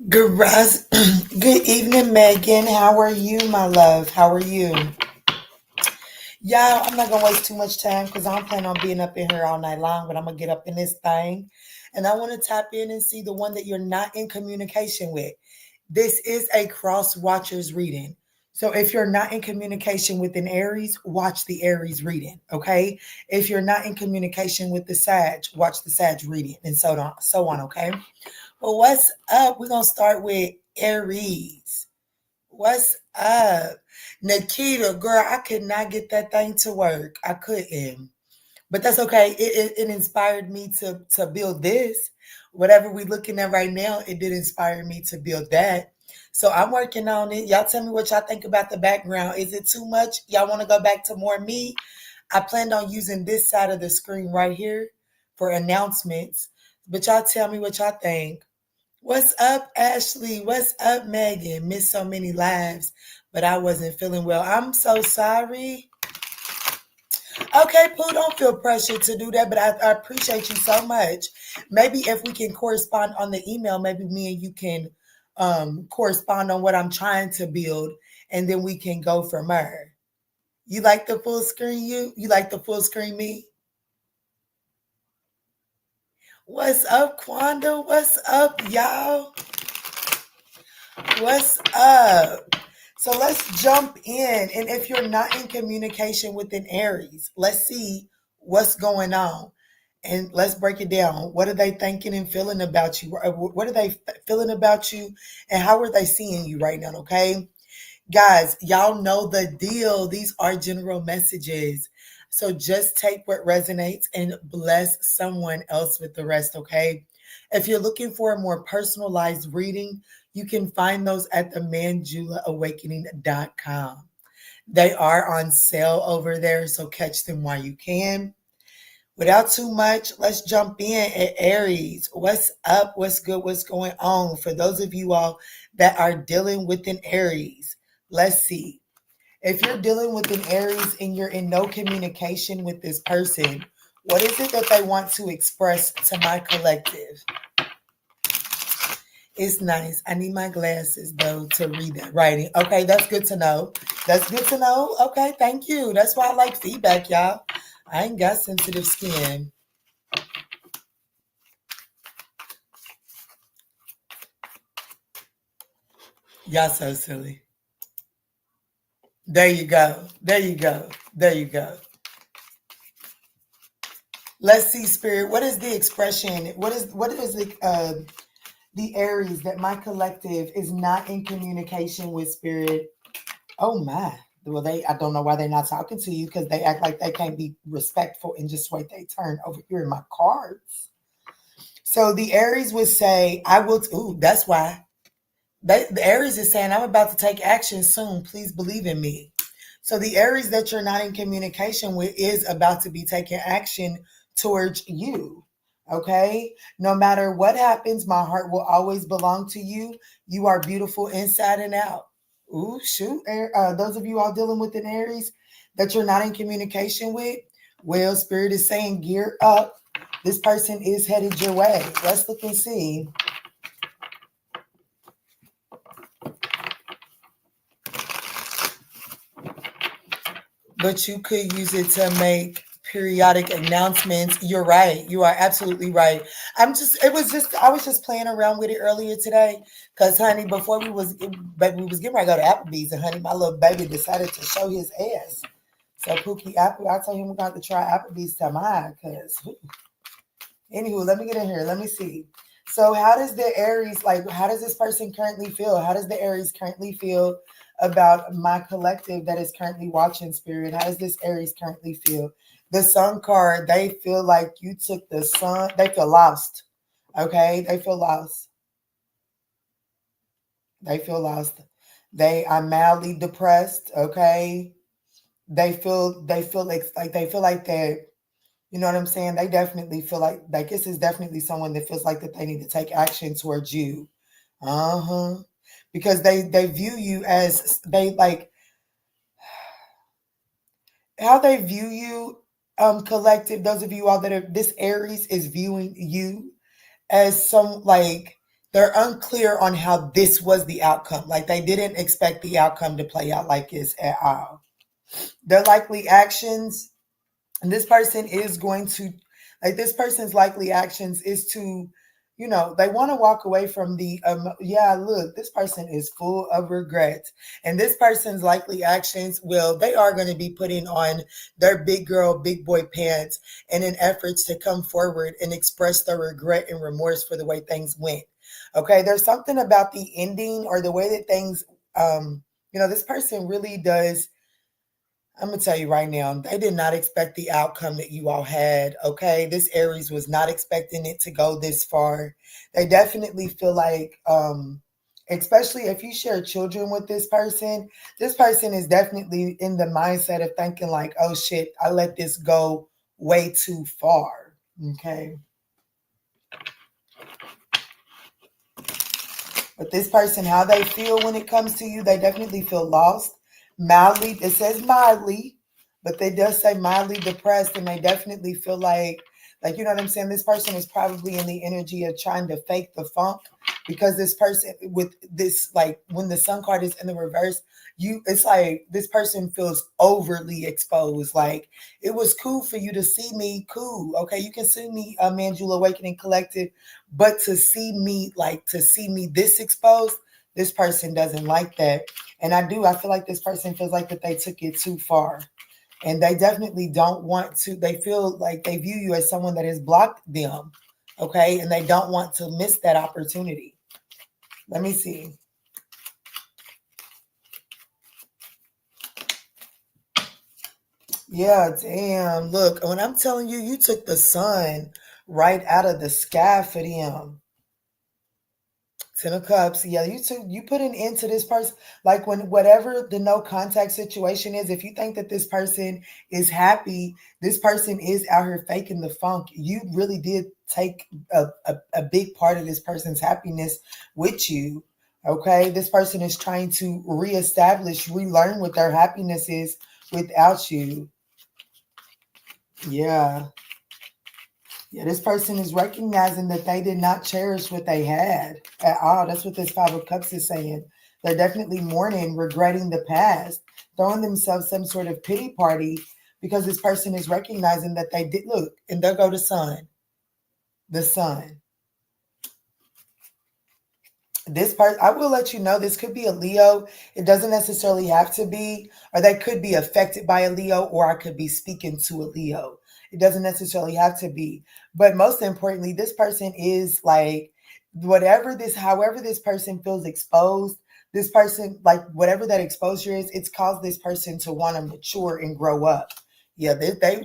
Good evening, Megan. How are you, my love? How are you? Y'all, I'm not gonna waste too much time because I don't plan on being up in here all night long, but I'm gonna get up in this thing and I want to tap in and see the one that you're not in communication with. This is a cross watchers reading. So if you're not in communication with an Aries, watch the Aries reading. Okay. If you're not in communication with the Sag, watch the Sag reading, and so on. Okay. Well, what's up? We're gonna start with Aries. What's up? Nikita, girl, I could not get that thing to work. I couldn't. But that's okay. It inspired me to build this. Whatever we're looking at right now, it did inspire me to build that. So I'm working on it. Y'all tell me what y'all think about the background. Is it too much? Y'all want to go back to more me? I planned on using this side of the screen right here for announcements. But y'all tell me what y'all think. What's up, Ashley? What's up, Megan? Missed so many lives, but I wasn't feeling well. I'm so sorry. Okay, Pooh, don't feel pressured to do that, but I appreciate you so much. Maybe if we can correspond on the email, maybe me and you can correspond on what I'm trying to build, and then we can go from there. You like the full screen, you like the full screen me? What's up, Quanda? What's up, y'all? What's up? So let's jump in. And if you're not in communication with an Aries, let's see what's going on. And let's break it down. What are they thinking and feeling about you? What are they feeling about you? And how are they seeing you right now? Okay. Guys, y'all know the deal. These are general messages. So just take what resonates and bless someone else with the rest, okay? If you're looking for a more personalized reading, you can find those at the ManjulaAwakening.com. They are on sale over there, so catch them while you can. Without too much, let's jump in at Aries. What's up? What's good? What's going on? For those of you all that are dealing with an Aries, let's see. If you're dealing with an Aries and you're in no communication with this person, what is it that they want to express to my collective? It's nice. I need my glasses though to read that writing. Okay, that's good to know. That's good to know. Okay, thank you. That's why I like feedback, y'all. I ain't got sensitive skin. Y'all so silly. There you go. There you go. There you go. Let's see, spirit. What is the expression? What is the Aries that my collective is not in communication with, spirit? Oh my. Well, I don't know why they're not talking to you because they act like they can't be respectful and just wait they turn over here in my cards. So the Aries would say, I will, ooh, that's why. The Aries is saying, I'm about to take action soon. Please believe in me. So the Aries that you're not in communication with is about to be taking action towards you. Okay. No matter what happens, my heart will always belong to you. You are beautiful inside and out. Ooh, shoot. Those of you all dealing with an Aries that you're not in communication with, well, Spirit is saying, gear up. This person is headed your way. Let's look and see. But you could use it to make periodic announcements. You're right. You are absolutely right. I was just playing around with it earlier today. Cause honey, before baby, we was getting ready to go to Applebee's, and honey, my little baby decided to show his ass. So Pookie Apple, I told him we're going to try Applebee's tomorrow. Cause anywho, let me get in here. Let me see. So how does the Aries, like, how does this person currently feel? How does the Aries currently feel about my collective that is currently watching, spirit? How does this Aries currently feel? The Sun card, they feel like you took the sun. They feel lost. Okay. They feel lost. They feel lost. They are mildly depressed. Okay. They feel like they feel like they're, you know what I'm saying? They definitely feel like this is definitely someone that feels like that they need to take action towards you. Uh-huh. Because they view you as they like how they view you, collective, those of you all that are this Aries is viewing you as some like they're unclear on how this was the outcome. Like they didn't expect the outcome to play out like this at all. Their likely actions, and this person is going to, like this person's likely actions is to, they want to walk away from the, yeah, look, this person is full of regrets. And this person's likely actions, well, they are going to be putting on their big girl, big boy pants in an effort to come forward and express their regret and remorse for the way things went. Okay, there's something about the ending or the way that things, this person really does. I'm going to tell you right now, they did not expect the outcome that you all had, okay? This Aries was not expecting it to go this far. They definitely feel like, especially if you share children with this person is definitely in the mindset of thinking like, oh shit, I let this go way too far, okay? But this person, how they feel when it comes to you, they definitely feel lost. Mildly, it says mildly, but they does say mildly depressed, and they definitely feel like, you know what I'm saying? This person is probably in the energy of trying to fake the funk, because this person with this, like when the sun card is in the reverse, it's like this person feels overly exposed. Like, it was cool for you to see me, cool. Okay, you can see me, ManjulaAwakening Collective, but to see me this exposed, this person doesn't like that. And I feel like this person feels like that they took it too far. And they definitely don't want to, they feel like they view you as someone that has blocked them. Okay, and they don't want to miss that opportunity. Let me see. Yeah, damn. Look, when I'm telling you, you took the sun right out of the sky for them. 10 of Cups. Yeah, you put an end to this person. Like when whatever the no contact situation is, if you think that this person is happy, this person is out here faking the funk. You really did take a big part of this person's happiness with you. Okay, this person is trying to relearn what their happiness is without you. Yeah. Yeah, this person is recognizing that they did not cherish what they had at all. That's what this Five of Cups is saying. They're definitely mourning, regretting the past, throwing themselves some sort of pity party, because this person is recognizing that they did. Look, and there go the sun. The sun. This part, I will let you know, this could be a Leo. It doesn't necessarily have to be, or they could be affected by a Leo, or I could be speaking to a Leo. It doesn't necessarily have to be. But most importantly, this person is like, however this person feels exposed, this person, like whatever that exposure is, it's caused this person to want to mature and grow up. Yeah,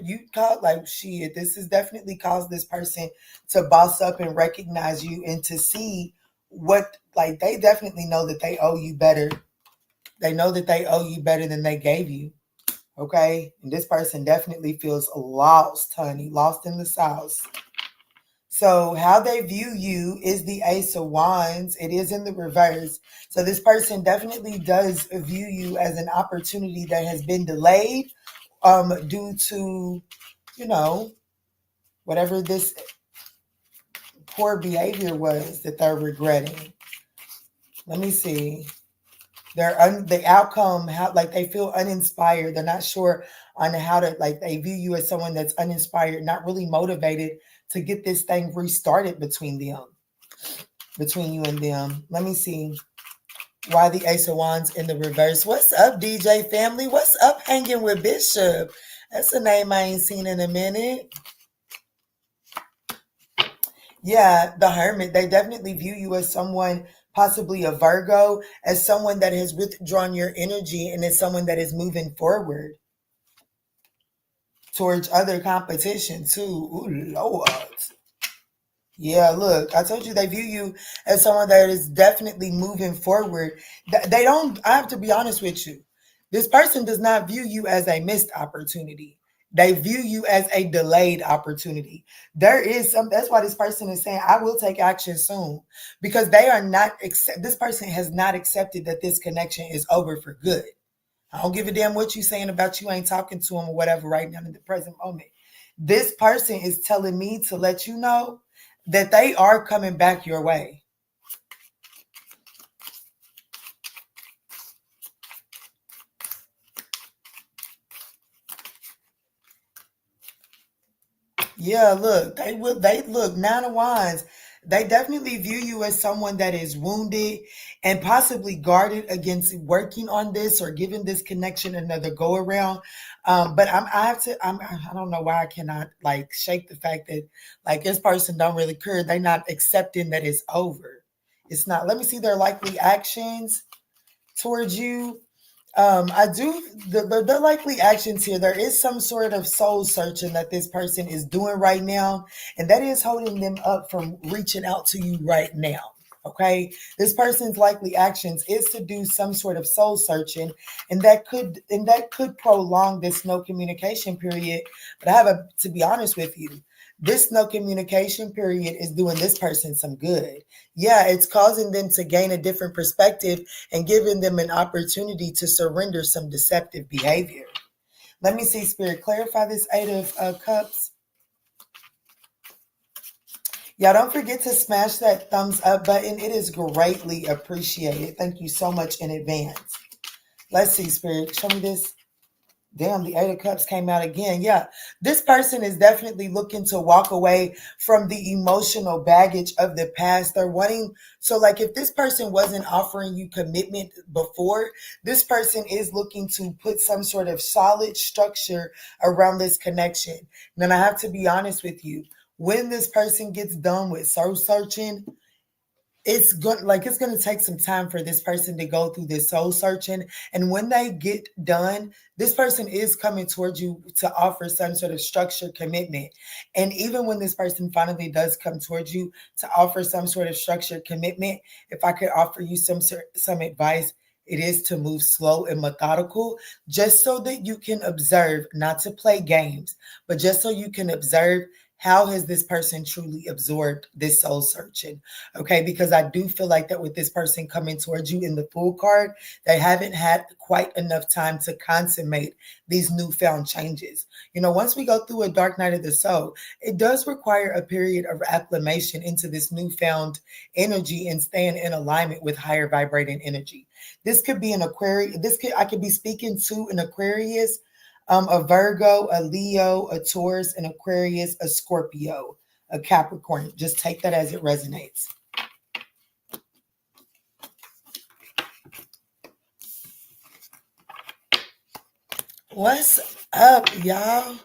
you call like shit. This has definitely caused this person to boss up and recognize you and to see what, like, they definitely know that they owe you better. They know that they owe you better than they gave you. Okay, and this person definitely feels lost, honey, lost in the sauce. So how they view you is the Ace of Wands. It is in the reverse. So this person definitely does view you as an opportunity that has been delayed due to, whatever this poor behavior was that they're regretting. Let me see. The outcome, how, like, they feel uninspired. They're not sure on how to, like, they view you as someone that's uninspired, not really motivated to get this thing restarted between you and them. Let me see why the Ace of Wands in the reverse. What's up, DJ family? What's up, hanging with Bishop? That's a name I ain't seen in a minute. Yeah, the Hermit. They definitely view you as someone, possibly a Virgo, as someone that has withdrawn your energy and as someone that is moving forward towards other competition too. Ooh, Lord. Yeah, look, I told you they view you as someone that is definitely moving forward. They don't, I have to be honest with you. This person does not view you as a missed opportunity. They view you as a delayed opportunity. There is some, that's why this person is saying, I will take action soon, because they are not, this person has not accepted that this connection is over for good. I don't give a damn what you saying about you ain't talking to them or whatever right now in the present moment. This person is telling me to let you know that they are coming back your way. Yeah, look, they look, Nine of Wands. They definitely view you as someone that is wounded and possibly guarded against working on this or giving this connection another go around. But I have to, I don't know why I cannot like shake the fact that like this person don't really care. They're not accepting that it's over. It's not. Let me see their likely actions towards you. I do the likely actions here. There is some sort of soul searching that this person is doing right now, and that is holding them up from reaching out to you right now. Okay, this person's likely actions is to do some sort of soul searching, and that could prolong this no communication period. But I have to be honest with you, this no communication period is doing this person some good. Yeah, it's causing them to gain a different perspective and giving them an opportunity to surrender some deceptive behavior. Let me see, Spirit, clarify this Eight of Cups. Y'all don't forget to smash that thumbs up button. It is greatly appreciated. Thank you so much in advance. Let's see, Spirit, show me this. Damn, the Eight of Cups came out again. Yeah, this person is definitely looking to walk away from the emotional baggage of the past. They're wanting, so like if this person wasn't offering you commitment before, this person is looking to put some sort of solid structure around this connection. And then I have to be honest with you, when this person gets done with soul searching, it's going to take some time for this person to go through this soul searching, and when they get done, this person is coming towards you to offer some sort of structured commitment. And even when this person finally does come towards you to offer some sort of structured commitment, if I could offer you some advice, it is to move slow and methodical, just so that you can observe, not to play games, but just so you can observe how has this person truly absorbed this soul searching. Okay, because I do feel like that with this person coming towards you in the Fool card, they haven't had quite enough time to consummate these newfound changes. You know, once we go through a dark night of the soul, it does require a period of acclimation into this newfound energy and staying in alignment with higher vibrating energy. This could be an Aquarius. I could be speaking to an Aquarius, a Virgo, a Leo, a Taurus, an Aquarius, a Scorpio, a Capricorn. Just take that as it resonates. What's up, y'all?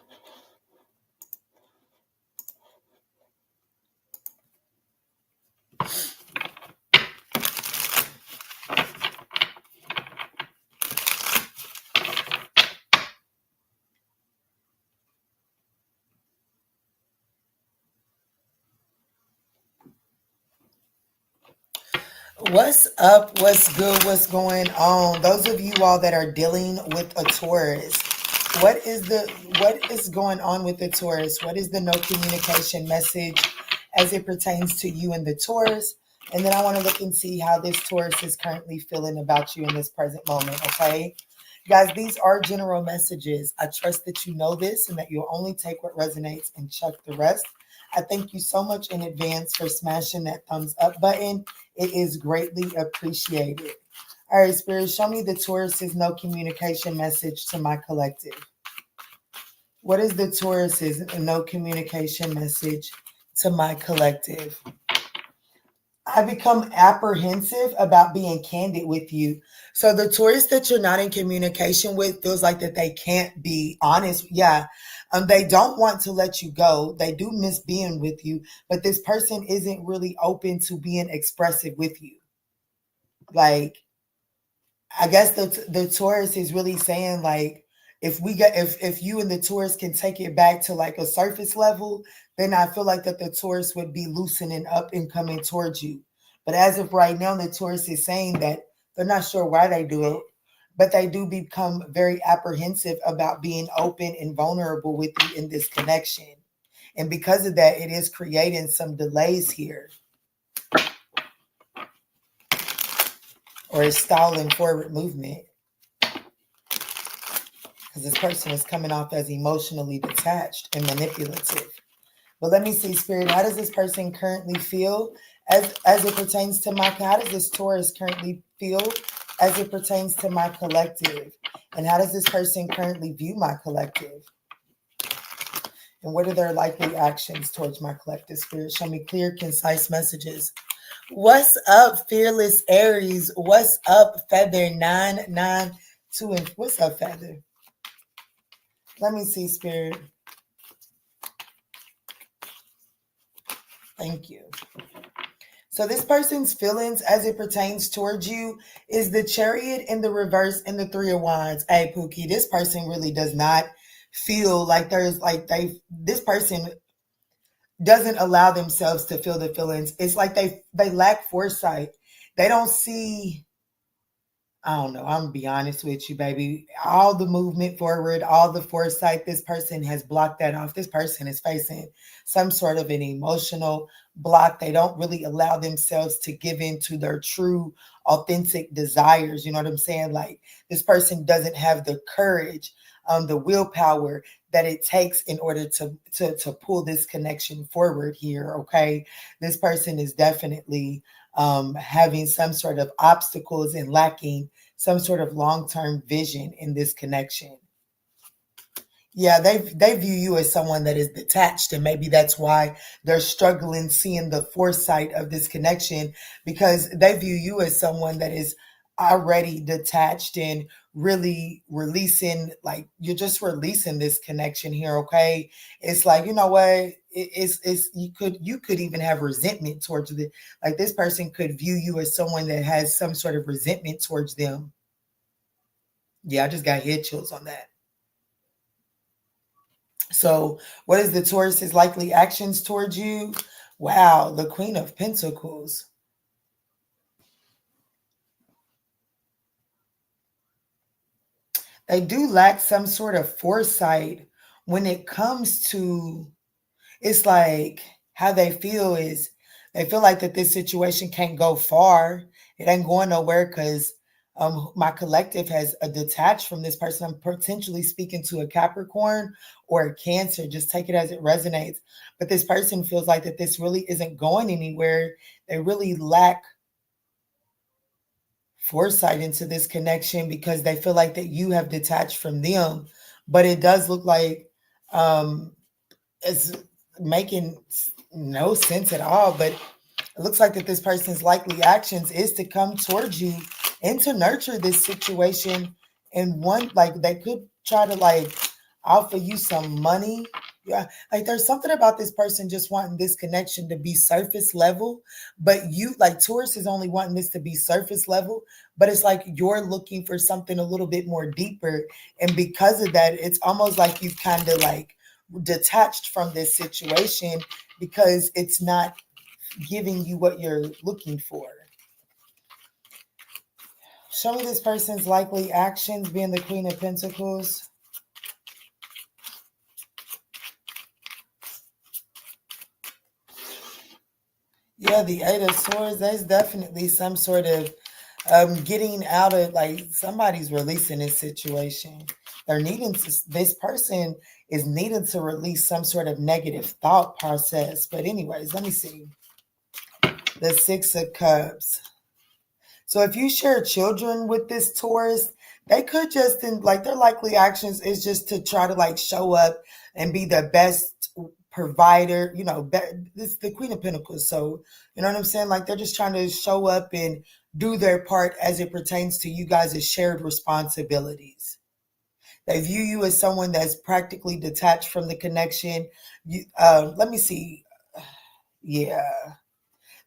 What's up? What's good? What's going on? Those of you all that are dealing with a Taurus, what is going on with the Taurus? What is the no communication message as it pertains to you and the Taurus? And then I want to look and see how this Taurus is currently feeling about you in this present moment. Okay, guys, these are general messages. I trust that you know this and that you'll only take what resonates and chuck the rest. I thank you so much in advance for smashing that thumbs up button. It is greatly appreciated. All right, Spirit, show me the Taurus's no communication message to my collective. What is the Taurus's no communication message to my collective? I become apprehensive about being candid with you. So the Taurus that you're not in communication with feels like that they can't be honest. Yeah. They don't want to let you go. They do miss being with you, but this person isn't really open to being expressive with you. Like, I guess the Taurus is really saying like, if you and the Taurus can take it back to like a surface level, then I feel like that the Taurus would be loosening up and coming towards you. But as of right now, the Taurus is saying that they're not sure why they do it, but they do become very apprehensive about being open and vulnerable with you in this connection. And because of that, it is creating some delays here, or it's stalling forward movement. Because this person is coming off as emotionally detached and manipulative. But let me see, Spirit, how does this person currently feel as it pertains to how does this Taurus currently feel as it pertains to my collective? And how does this person currently view my collective? And what are their likely actions towards my collective spirit? Show me clear, concise messages. What's up, fearless Aries? What's up, Feather 992? And what's up, Feather? Let me see, Spirit. Thank you. So this person's feelings as it pertains towards you is the Chariot in the reverse and the Three of Wands. Hey, Pookie, this person really does not feel like there's like this person doesn't allow themselves to feel the feelings. It's like they lack foresight. They don't see, I don't know, I'm gonna be honest with you, baby. All the movement forward, all the foresight, this person has blocked that off. This person is facing some sort of an emotional block. They don't really allow themselves to give in to their true, authentic desires. You know what I'm saying? Like this person doesn't have the courage, the willpower that it takes in order to pull this connection forward here. Okay, this person is definitely having some sort of obstacles and lacking some sort of long-term vision in this connection. Yeah, they view you as someone that is detached, and maybe that's why they're struggling seeing the foresight of this connection, because they view you as someone that is already detached and really releasing, like you're just releasing this connection here. Okay, it's like, you know what, it's you could even have resentment towards the, like this person could view you as someone that has some sort of resentment towards them. Yeah, I just got head chills on that. So what is the Taurus's likely actions towards you? Wow, the Queen of Pentacles. They do lack some sort of foresight when it comes to, it's like how they feel is they feel like that this situation can't go far. It ain't going nowhere because my collective has detached from this person. I'm potentially speaking to a Capricorn or a Cancer. Just take it as it resonates. But this person feels like that this really isn't going anywhere. They really lack foresight into this connection because they feel like that you have detached from them. But it does look like it's making no sense at all. But it looks like that this person's likely actions is to come towards you and to nurture this situation. And one, like they could try to like offer you some money. Yeah, like there's something about this person just wanting this connection to be surface level, but you, like Taurus, is only wanting this to be surface level, but it's like you're looking for something a little bit more deeper. And because of that, it's almost like you've kind of like detached from this situation because it's not giving you what you're looking for. Show me this person's likely actions, being the Queen of Pentacles. Yeah, the Eight of Swords, there's definitely some sort of getting out of, like somebody's releasing this situation. They're needing to, this person is needing to release some sort of negative thought process. But anyways, let me see. The Six of Cups. So if you share children with this Taurus, they could just, like their likely actions is just to try to like show up and be the best provider, you know, this is the Queen of Pentacles. So, you know what I'm saying? Like they're just trying to show up and do their part as it pertains to you guys' shared responsibilities. They view you as someone that's practically detached from the connection. Let me see. Yeah.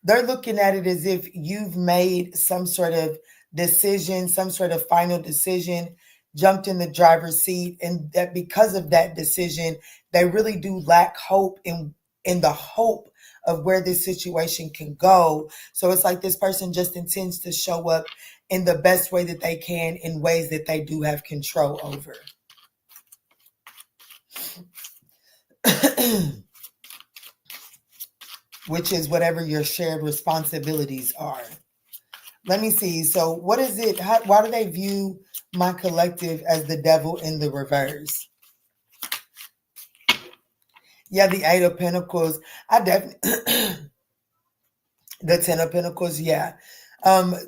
They're looking at it as if you've made some sort of decision, some sort of final decision, jumped in the driver's seat, and that because of that decision, they really do lack hope in the hope of where this situation can go. So it's like this person just intends to show up in the best way that they can in ways that they do have control over. Which is whatever your shared responsibilities are. Let me see. So what is it? Why do they view my collective as the devil in the reverse? Yeah, the Eight of Pentacles. I definitely, the Ten of Pentacles. Yeah.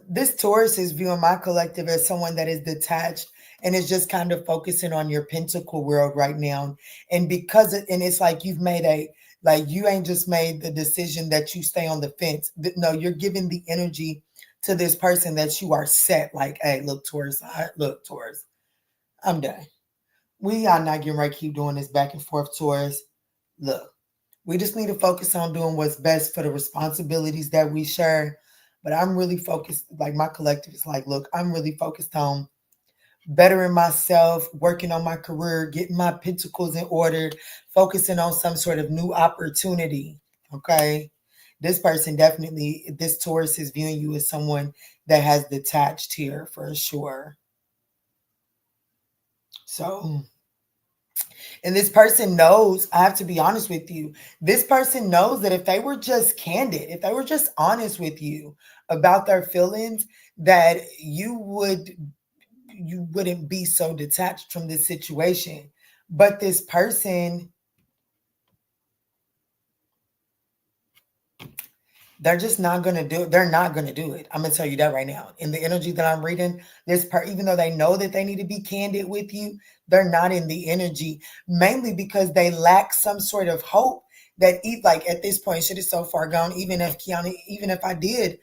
This Taurus is viewing my collective as someone that is detached And it's just kind of focusing on your pentacle world right now. And because and it's like you've made like you ain't just made the decision that you stay on the fence. No, you're giving the energy to this person that you are set. Like, hey, look, Taurus, I'm done. We are not getting ready to keep doing this back and forth, Taurus. Look, we just need to focus on doing what's best for the responsibilities that we share. But I'm really focused, like my collective is like, look, I'm really focused on bettering myself, working on my career, getting my pentacles in order, focusing on some sort of new opportunity. Okay. This person definitely, this Taurus is viewing you as someone that has detached here for sure. So, and this person knows, I have to be honest with you, this person knows that if they were just candid, if they were just honest with you about their feelings, that you wouldn't be so detached from this situation. But this person, they're just not going to do it. They're not going to do it. I'm going to tell you that right now. In the energy that I'm reading, this part, even though they know that they need to be candid with you, they're not in the energy, mainly because they lack some sort of hope that, like at this point, shit is so far gone. Even if I did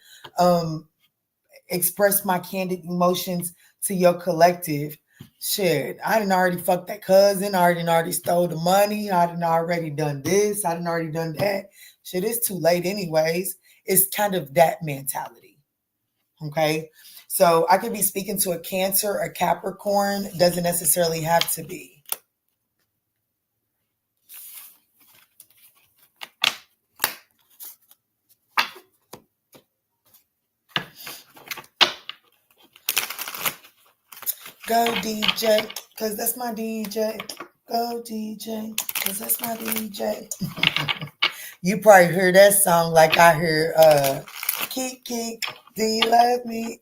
express my candid emotions to your collective, shit, I done already fucked that cousin. I done already stole the money. I done already done this. I done already done that. Shit, it's too late anyways. It's kind of that mentality. Okay. So I could be speaking to a Cancer, a Capricorn. Doesn't necessarily have to be. Go DJ, because that's my DJ. Go DJ, because that's my DJ. You probably heard that song like I hear Kiki, do you love me?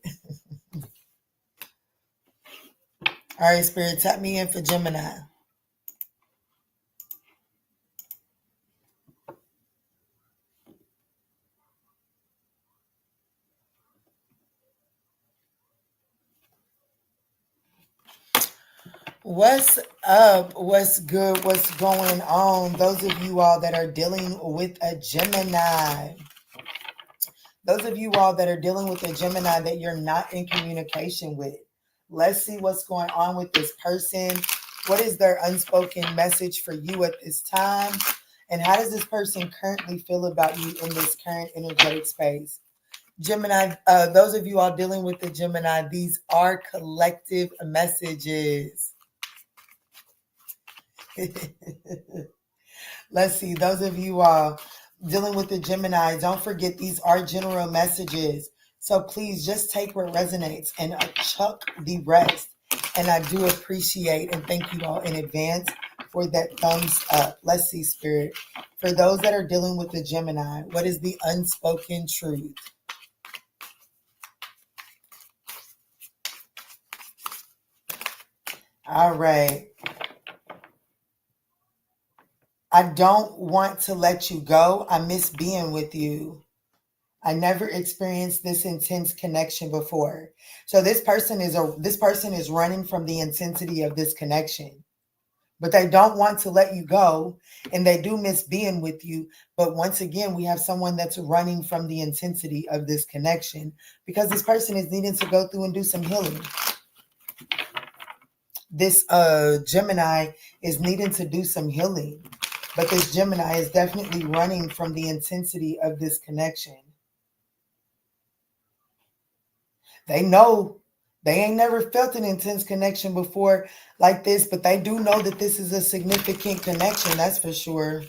All right, Spirit, tap me in for Gemini. What's up? What's good? What's going on? Those of you all that are dealing with a Gemini. Those of you all that are dealing with a Gemini that you're not in communication with. Let's see what's going on with this person. What is their unspoken message for you at this time? And how does this person currently feel about you in this current energetic space? Gemini, those of you all dealing with the Gemini, these are collective messages. Let's see, those of you all dealing with the Gemini, don't forget these are general messages. So please just take what resonates and chuck the rest. And I do appreciate and thank you all in advance for that thumbs up. Let's see, Spirit. For those that are dealing with the Gemini, what is the unspoken truth? All right. I don't want to let you go. I miss being with you. I never experienced this intense connection before. So this person is running from the intensity of this connection. But they don't want to let you go, and they do miss being with you. But once again, we have someone that's running from the intensity of this connection because this person is needing to go through and do some healing. This Gemini is needing to do some healing, but this Gemini is definitely running from the intensity of this connection. They know they ain't never felt an intense connection before like this, but they do know that this is a significant connection, that's for sure.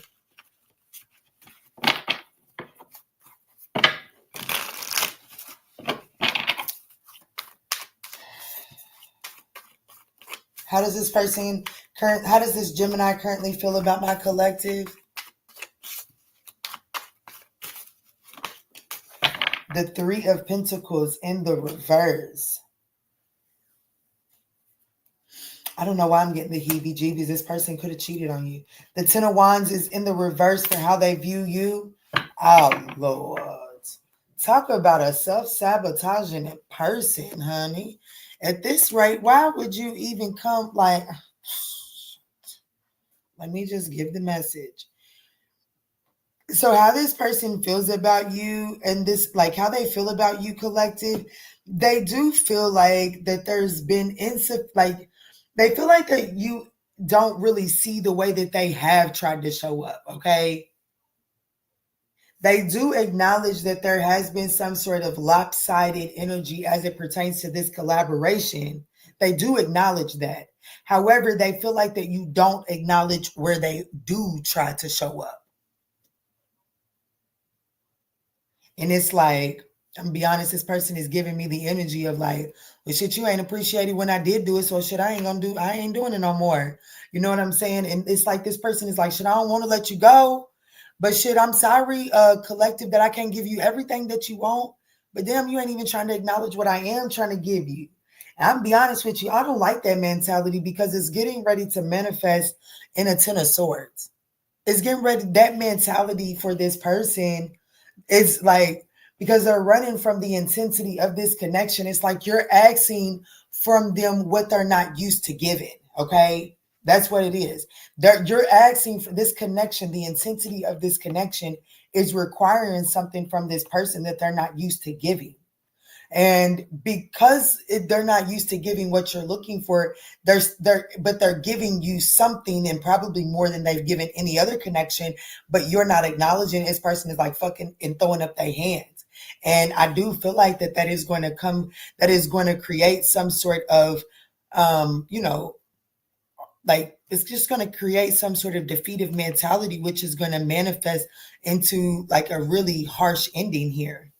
How does this Gemini currently feel about my collective? The Three of Pentacles in the reverse. I don't know why I'm getting the heebie-jeebies. This person could have cheated on you. The Ten of Wands is in the reverse for how they view you. Oh, Lord. Talk about a self-sabotaging person, honey. At this rate, why would you even come like, let me just give the message. So how this person feels about you and this, like how they feel about you, collective, they do feel like that there's been like they feel like that you don't really see the way that they have tried to show up, okay? They do acknowledge that there has been some sort of lopsided energy as it pertains to this collaboration. They do acknowledge that. However, they feel like that you don't acknowledge where they do try to show up. And it's like, I'm gonna be honest, this person is giving me the energy of like, well, shit, you ain't appreciated when I did do it, so shit, I ain't doing it no more. You know what I'm saying? And it's like this person is like, shit, I don't want to let you go, but shit, I'm sorry, collective, that I can't give you everything that you want. But damn, you ain't even trying to acknowledge what I am trying to give you. And I'm gonna be honest with you, I don't like that mentality because it's getting ready to manifest in a Ten of Swords. It's getting ready, that mentality for this person. It's like, because they're running from the intensity of this connection. It's like you're asking from them what they're not used to giving. Okay. That's what it is. You're asking for this connection. The intensity of this connection is requiring something from this person that they're not used to giving. And because they're not used to giving what you're looking for, they're giving you something, and probably more than they've given any other connection, but you're not acknowledging. This person is like fucking and throwing up their hands. And I do feel like that is going to come, that is going to create some sort of, like it's just going to create some sort of defeative mentality, which is going to manifest into like a really harsh ending here.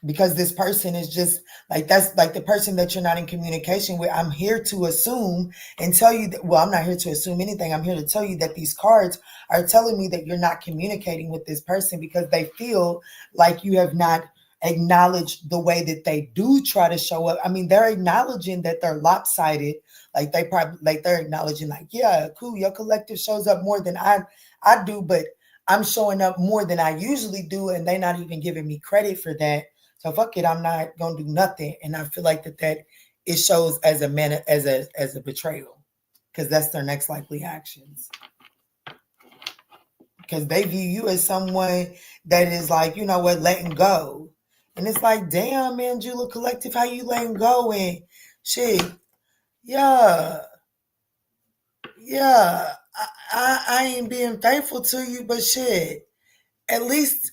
Because this person is just like, that's like the person that you're not in communication with. I'm here to assume and tell you that, well, I'm not here to assume anything. I'm here to tell you that these cards are telling me that you're not communicating with this person because they feel like you have not acknowledged the way that they do try to show up. I mean, they're acknowledging that they're lopsided. Like they probably, like they're acknowledging like, yeah, cool, your collective shows up more than I do, but I'm showing up more than I usually do, and they're not even giving me credit for that. So fuck it, I'm not gonna do nothing. And I feel like that it shows as a betrayal, because that's their next likely actions. Because they view you as someone that is like, you know what, letting go. And it's like, damn, Manjula Collective, how you letting go? And shit, yeah, I ain't being faithful to you, but shit, at least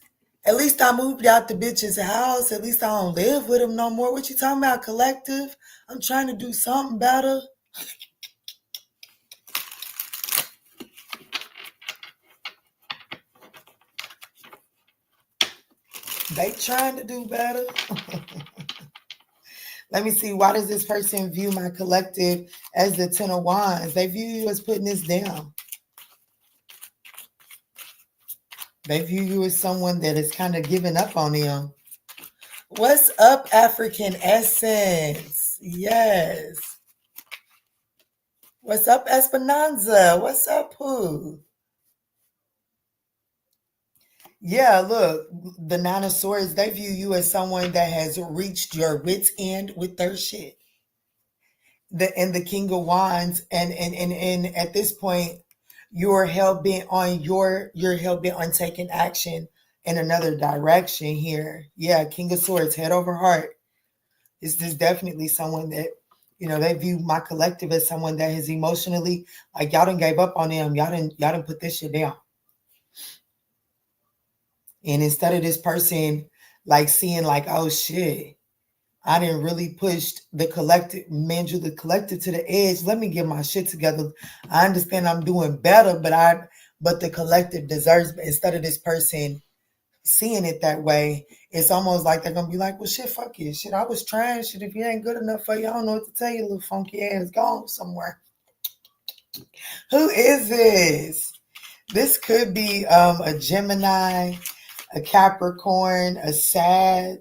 I moved out the bitch's house. At least I don't live with him no more. What you talking about, collective? I'm trying to do something better. They trying to do better. Let me see. Why does this person view my collective as the Ten of Wands? They view you as putting this down. They view you as someone that is kind of giving up on them. What's up, African Essence? Yes. What's up, Esperanza? What's up, Pooh? Yeah, look, the Nine of Swords, they view you as someone that has reached your wit's end with their shit. And the King of Wands, and at this point, you're hell bent on taking action in another direction here. Yeah, King of Swords, head over heart. This is definitely someone that, they view my collective as someone that has emotionally, like, y'all done gave up on them. Y'all done put this shit down. And instead of this person like seeing like, oh shit, I didn't really push the collective, the collective to the edge. Let me get my shit together. I understand I'm doing better, but the collective deserves, instead of this person seeing it that way, it's almost like they're gonna be like, well shit, fuck you. Shit, I was trying. Shit, if you ain't good enough for you, I don't know what to tell you, little funky ass. Gone somewhere. Who is this? This could be a Gemini, a Capricorn, a Sag.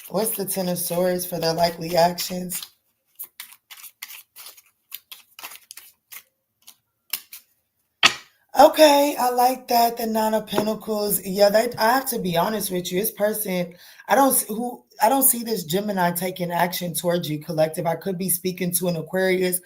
What's the Ten of Swords for their likely actions? Okay, I like that. The Nine of Pentacles. Yeah, I have to be honest with you. This person, I don't see this Gemini taking action towards you, collective. I could be speaking to an Aquarius.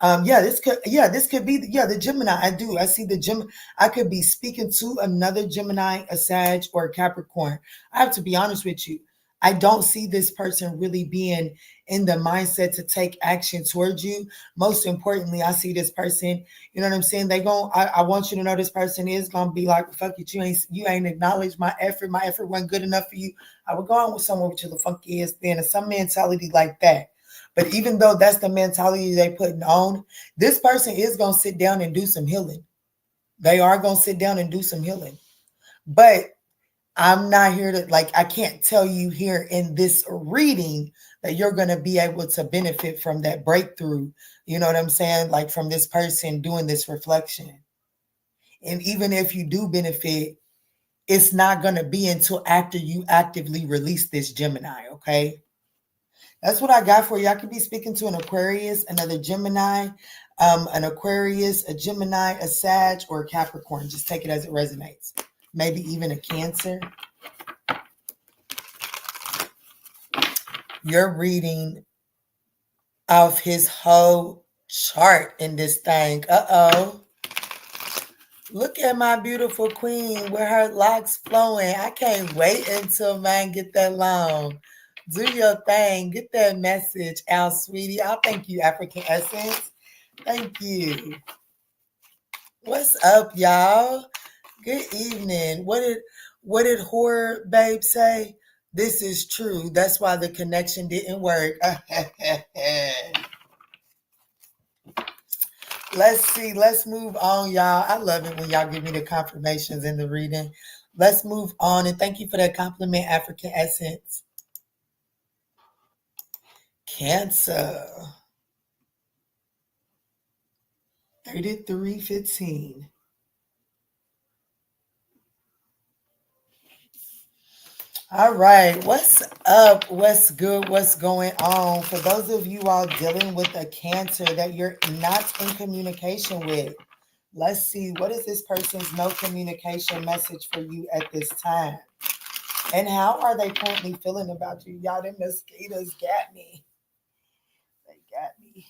This could be the Gemini. I do. I see the Gemini. I could be speaking to another Gemini, a Sag, or a Capricorn. I have to be honest with you. I don't see this person really being in the mindset to take action towards you. Most importantly, I see this person, you know what I'm saying? I want you to know this person is gonna be like, fuck it, you ain't acknowledged my effort. My effort wasn't good enough for you. I would go on with someone with you the funky ass then, and some mentality like that. But even though that's the mentality they putting on, this person is gonna sit down and do some healing. They are gonna sit down and do some healing. But I'm not here to, like, I can't tell you here in this reading that you're going to be able to benefit from that breakthrough. You know what I'm saying? Like from this person doing this reflection. And even if you do benefit, it's not going to be until after you actively release this Gemini. Okay. That's what I got for you. I could be speaking to an Aquarius, another Gemini, an Aquarius, a Gemini, a Sag, or a Capricorn. Just take it as it resonates. Maybe even a Cancer. You're reading off his whole chart in this thing. Uh-oh. Look at my beautiful queen with her locks flowing. I can't wait until mine get that long. Do your thing. Get that message out, sweetie. I'll thank you, African Essence. Thank you. What's up, y'all? Good evening. What did Horror Babe say? This is true. That's why the connection didn't work. Let's see. Let's move on, y'all. I love it when y'all give me the confirmations in the reading. Let's move on. And thank you for that compliment, African Essence. Cancer. 3315. All right, what's up? What's good? What's going on? For those of you all dealing with a Cancer that you're not in communication with, let's see, what is this person's no communication message for you at this time? And how are they currently feeling about you? Y'all, them mosquitoes got me. They got me.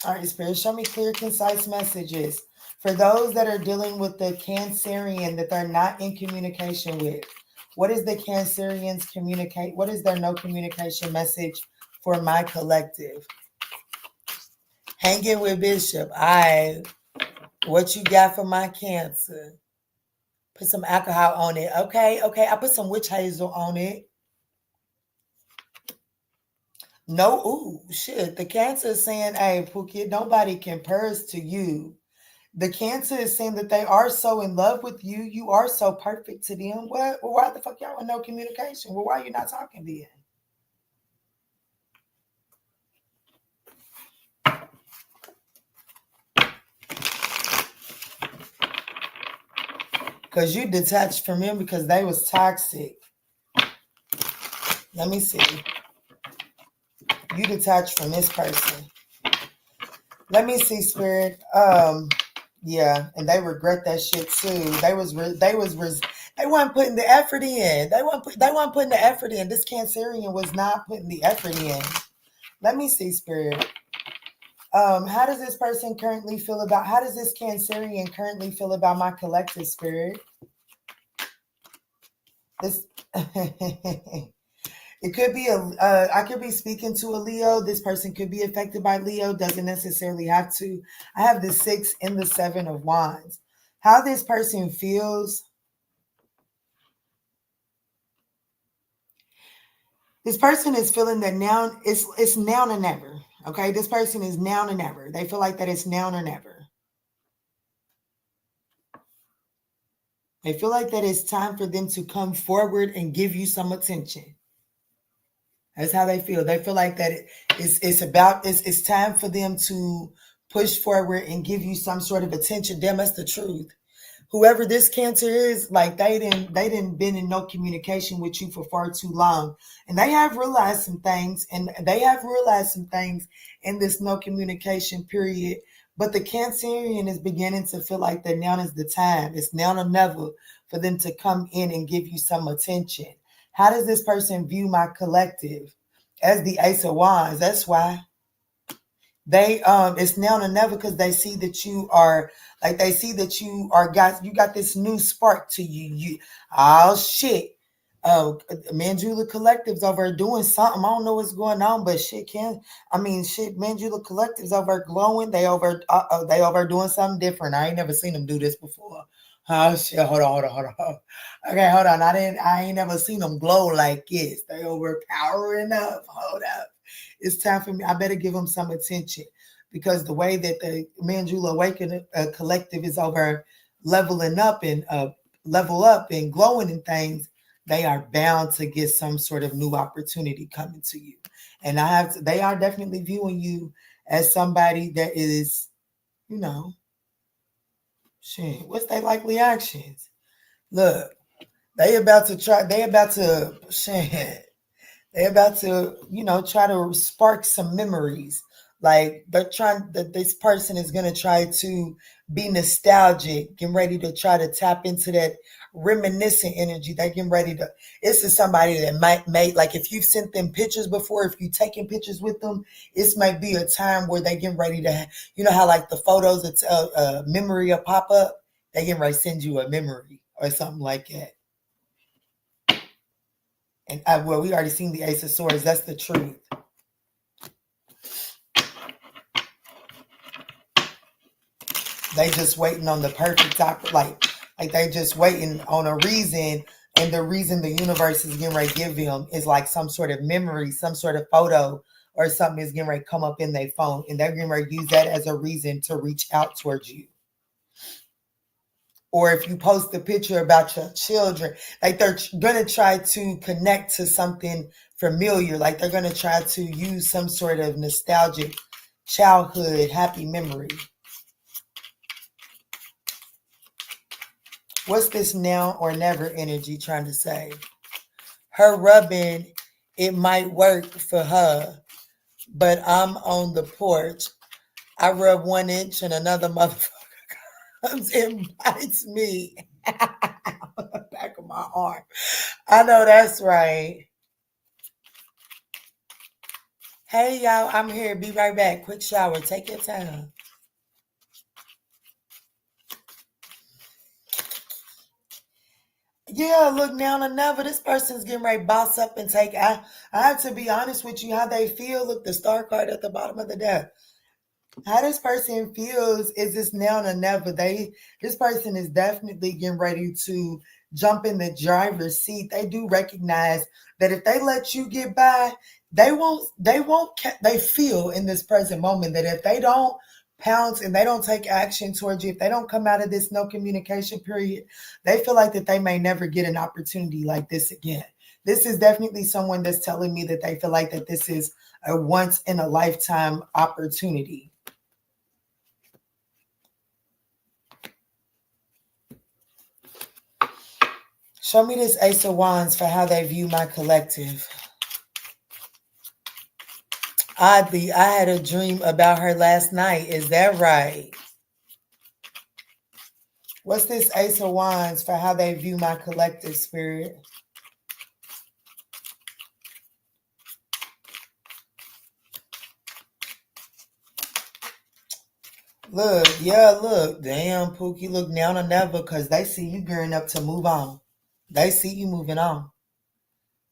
All right, Spirit, show me clear, concise messages. For those that are dealing with the Cancerian that they're not in communication with, what is the Cancerians communicate? What is their no communication message for my collective? Hanging with Bishop. What you got for my Cancer? Put some alcohol on it. Okay. I put some witch hazel on it. No, ooh, shit. The Cancer is saying, hey, Pookie, nobody compares to you. The Cancer is saying that they are so in love with you. You are so perfect to them. What? Well, why the fuck y'all with no communication? Well, why are you not talking then? Because you detached from him because they was toxic. Let me see. You detached from this person. Let me see, Spirit. Yeah, and they regret that shit too. They weren't putting the effort in. They weren't putting the effort in. This Cancerian was not putting the effort in. Let me see, Spirit. How does this person currently feel about? How does this Cancerian currently feel about my collective, Spirit? This. It could be I could be speaking to a Leo. This person could be affected by Leo. Doesn't necessarily have to. I have the 6 and the 7 of Wands. How this person feels. This person is feeling that now it's now or never. Okay, this person is now or never. They feel like that it's now or never. They feel like that it's time for them to come forward and give you some attention. That's how they feel. They feel like that it's time for them to push forward and give you some sort of attention. Damn, that's the truth. Whoever this Cancer is, like they didn't been in no communication with you for far too long. And they have realized some things in this no communication period But the Cancerian is beginning to feel like that now is the time. It's now or never for them to come in and give you some attention. How does this person view my collective? As the Ace of Wands, that's why. They it's now or never, because they see that you are like, they see that you got this new spark to you. Oh shit. Manjula Collective's over doing something. I don't know what's going on, but shit Manjula Collective's over glowing. They over doing something different. I ain't never seen them do this before. Oh shit, hold on. Okay, hold on. I ain't never seen them glow like this. They overpowering up. Hold up. It's time for me. I better give them some attention, because the way that the ManjulaAwakening collective is over leveling up and level up and glowing and things, they are bound to get some sort of new opportunity coming to you. And they are definitely viewing you as somebody that is, shit, what's their likely actions? Look, they about to, try to spark some memories. Like this person is going to try to be nostalgic, getting ready to try to tap into that reminiscent energy. They getting ready to, this is somebody that might, like if you've sent them pictures before, if you've taken pictures with them, this might be a time where they getting ready to, how like the photos, it's a memory will pop up. They getting ready to send you a memory or something like that. And we already seen the Ace of Swords. That's the truth. They just waiting on the perfect like they just waiting on a reason, and the reason the universe is getting ready to give them is like some sort of memory, some sort of photo or something is getting ready to come up in their phone, and they're getting ready to use that as a reason to reach out towards you. Or if you post a picture about your children, like they're going to try to connect to something familiar. Like they're going to try to use some sort of nostalgic childhood happy memory. What's this now or never energy trying to say? Her rubbing, it might work for her, but I'm on the porch. I rub 1 inch and another motherfucker comes and bites me on the back of my arm. I know that's right. Hey, y'all, I'm here. Be right back. Quick shower. Take your time. Yeah, look, now or never. This person's getting ready to boss up and take. I have to be honest with you, how they feel. Look, the star card at the bottom of the deck. How this person feels is this now or never. This person is definitely getting ready to jump in the driver's seat. They do recognize that if they let you get by, they feel in this present moment that if they don't pounce and they don't take action towards you, if they don't come out of this no communication period, they feel like that they may never get an opportunity like this again. This is definitely someone that's telling me that they feel like that this is a once in a lifetime opportunity. Show me this Ace of Wands for how they view my collective. Oddly, I had a dream about her last night. Is that right? What's this Ace of Wands for how they view my collective, spirit? Look, yeah, look. Damn, Pookie, look now or never, because they see you gearing up to move on. They see you moving on.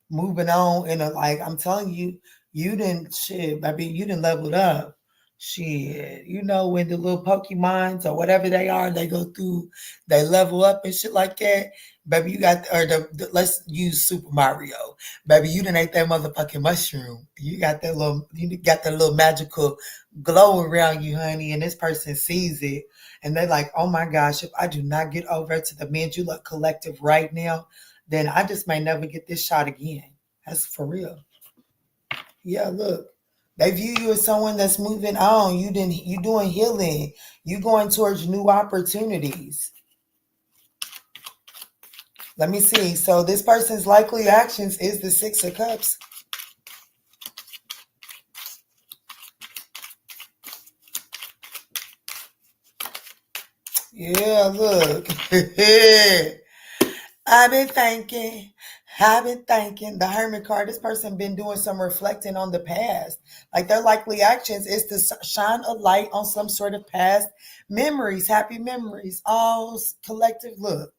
Moving on in a, like, I'm telling you, you didn't, shit, baby, you didn't leveled up. Shit, when the little Pokemons or whatever they are, they go through, they level up and shit like that. Baby, you got, let's use Super Mario. Baby, you didn't ate that motherfucking mushroom. You got that little magical glow around you, honey, and this person sees it. And they're like, oh my gosh, if I do not get over to the Manjula Collective right now, then I just may never get this shot again. That's for real. Yeah, look. They view you as someone that's moving on. You doing healing. You going towards new opportunities. Let me see. So this person's likely actions is the 6 of Cups. Yeah, look. I've been thinking, I've been thinking. The Hermit card, this person been doing some reflecting on the past. Like their likely actions is to shine a light on some sort of past memories, happy memories, all collective. Look,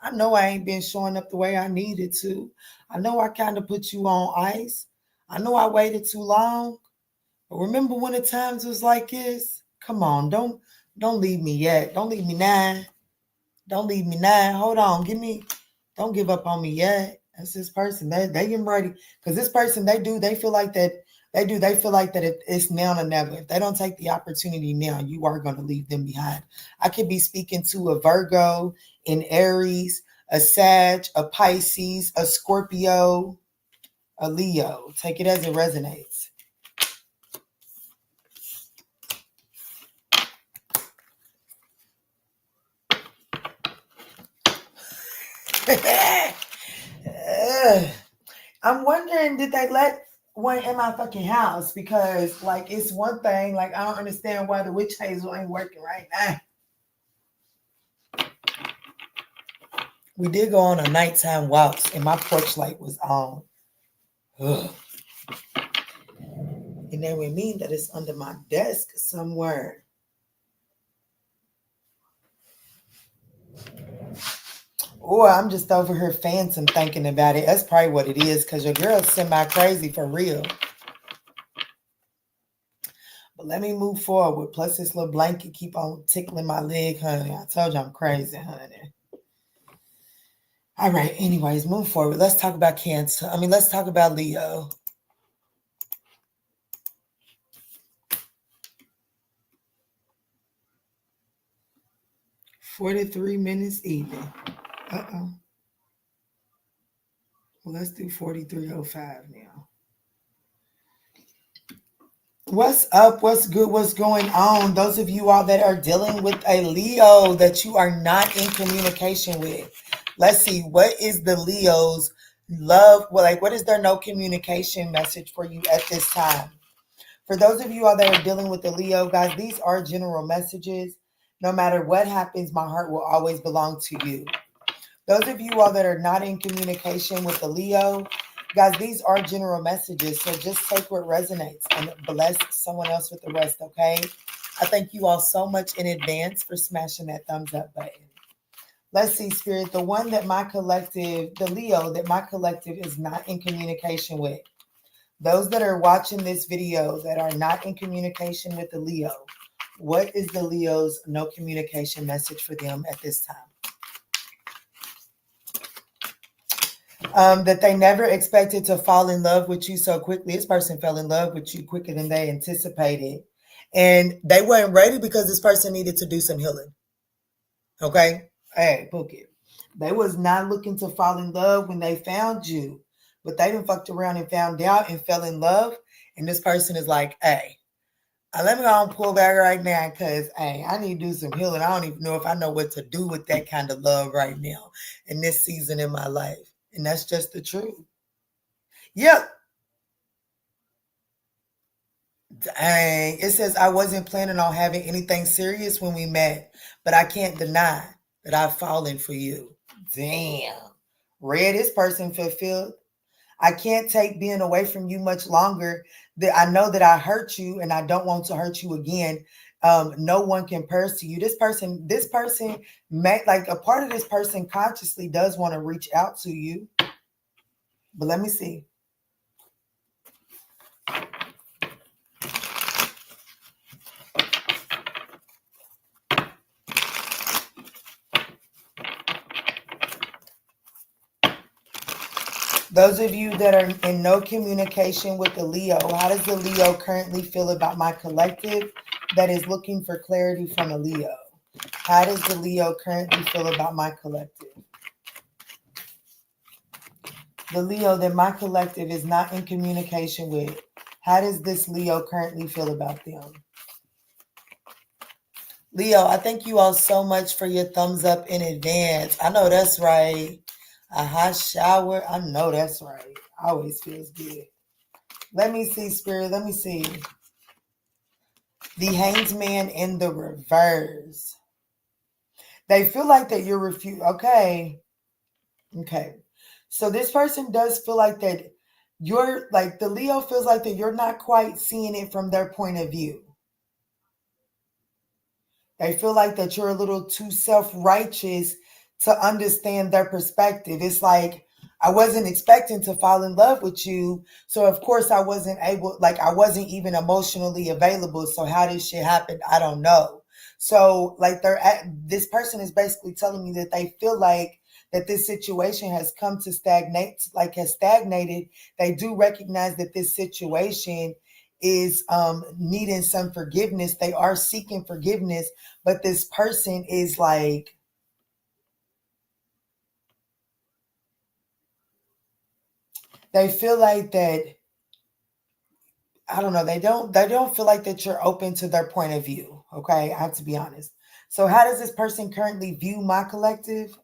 I know I ain't been showing up the way I needed to. I know I kind of put you on ice. I know I waited too long. But remember when the times was like this? Come on, don't leave me yet. Don't leave me now. Don't leave me now. Hold on. Don't give up on me yet. That's this person. They getting ready. Because this person, they feel like that. They feel like that it's now or never. If they don't take the opportunity now, you are going to leave them behind. I could be speaking to a Virgo, an Aries, a Sag, a Pisces, a Scorpio, a Leo. Take it as it resonates. I'm wondering, did they let one in my fucking house? Because, like, it's one thing. Like, I don't understand why the witch hazel ain't working right now. We did go on a nighttime walk, and my porch light was on. Ugh. And that would mean that it's under my desk somewhere. Or I'm just over here phantom thinking about it. That's probably what it is, because your girl's semi-crazy for real. But let me move forward. Plus, this little blanket keep on tickling my leg, honey. I told you I'm crazy, honey. All right. Anyways, move forward. Let's talk about Cancer. Let's talk about Leo. $43 even. Uh-oh. Well, let's do 43:05 now. What's up? What's good? What's going on? Those of you all that are dealing with a Leo that you are not in communication with. Let's see. What is the Leo's love? Well, like, what is their no communication message for you at this time? For those of you all that are dealing with the Leo, guys, these are general messages. No matter what happens, my heart will always belong to you. Those of you all that are not in communication with the Leo, guys, these are general messages. So just take what resonates and bless someone else with the rest, okay? I thank you all so much in advance for smashing that thumbs up button. Let's see, Spirit, the one that my collective, the Leo that my collective is not in communication with. Those that are watching this video that are not in communication with the Leo, what is the Leo's no communication message for them at this time? That they never expected to fall in love with you so quickly. This person fell in love with you quicker than they anticipated. And they weren't ready because this person needed to do some healing. Okay? Hey, book it. They was not looking to fall in love when they found you. But they done fucked around and found out and fell in love. And this person is like, hey, let me go and pull back right now because, hey, I need to do some healing. I don't even know if I know what to do with that kind of love right now in this season in my life. And that's just the truth. Yep. Dang. It says, I wasn't planning on having anything serious when we met, but I can't deny that I've fallen for you. Damn. Red, this person fulfilled. I can't take being away from you much longer. That I know that I hurt you and I don't want to hurt you again. No one compares to you. This person like a part of this person consciously does want to reach out to you. But let me see. Those of you that are in no communication with the Leo, how does the Leo currently feel about my collective that is looking for clarity from a Leo? How does the Leo currently feel about my collective? The Leo that my collective is not in communication with, how does this Leo currently feel about them? Leo, I thank you all so much for your thumbs up in advance. I know that's right. A hot shower. I know that's right. Always feels good. Let me see, Spirit. Let me see. The Hanged Man in the reverse. They feel like that you're Okay. So this person does feel like that you're like, the Leo feels like that you're not quite seeing it from their point of view. They feel like that you're a little too self-righteous to understand their perspective. It's like, I wasn't expecting to fall in love with you. So of course I wasn't able, like I wasn't even emotionally available. So how this shit happened, I don't know. So like this person is basically telling me that they feel like that this situation has come to stagnate, like has stagnated. They do recognize that this situation is needing some forgiveness. They are seeking forgiveness, but this person is like, they feel like that, I don't know, they don't feel like that you're open to their point of view. Okay, I have to be honest. So how does this person currently view my collective?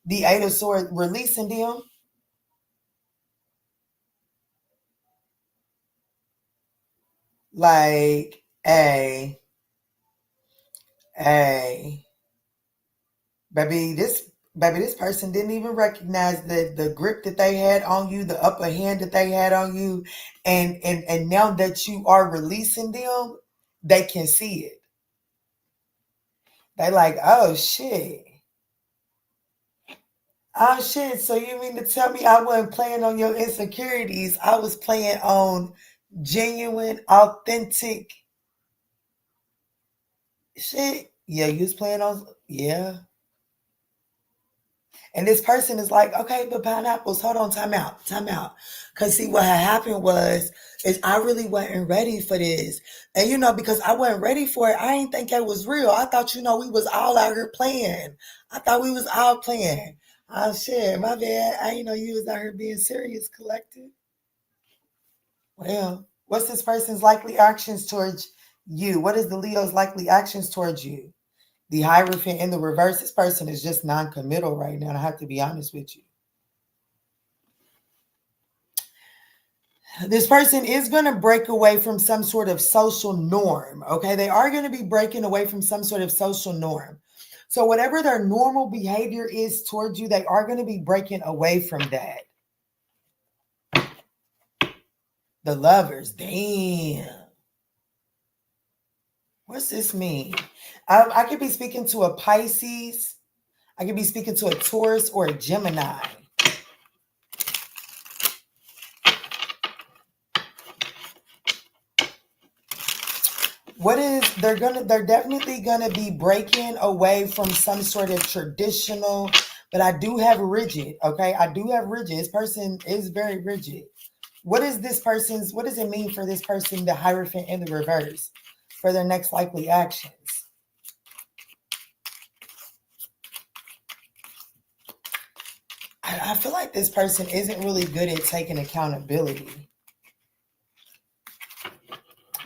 The Eight of Swords, releasing them. Like, a baby, this person didn't even recognize the grip that they had on you, the upper hand that they had on you, and now that you are releasing them, they can see it. They like, oh shit. Oh shit. So you mean to tell me I wasn't playing on your insecurities? I was playing on genuine, authentic shit. Yeah, you was playing on, yeah. And this person is like, okay, but pineapples, hold on, time out, time out. Because see, what had happened is I really wasn't ready for this. And, because I wasn't ready for it, I didn't think it was real. I thought, we was all out here playing. I thought we was all playing. Oh, shit, my bad. I didn't know you was out here being serious, collective. Well, what's this person's likely actions towards you? What is the Leo's likely actions towards you? The Hierophant in the reverse, this person is just non-committal right now. And I have to be honest with you. This person is going to break away from some sort of social norm. Okay. They are going to be breaking away from some sort of social norm. So whatever their normal behavior is towards you, they are going to be breaking away from that. The Lovers. Damn. What's this mean? I could be speaking to a Pisces. I could be speaking to a Taurus or a Gemini. They're definitely gonna be breaking away from some sort of traditional, but I do have rigid. Okay, I do have rigid. This person is very rigid. What does it mean for this person, the Hierophant in the reverse, for their next likely actions? I feel like this person isn't really good at taking accountability.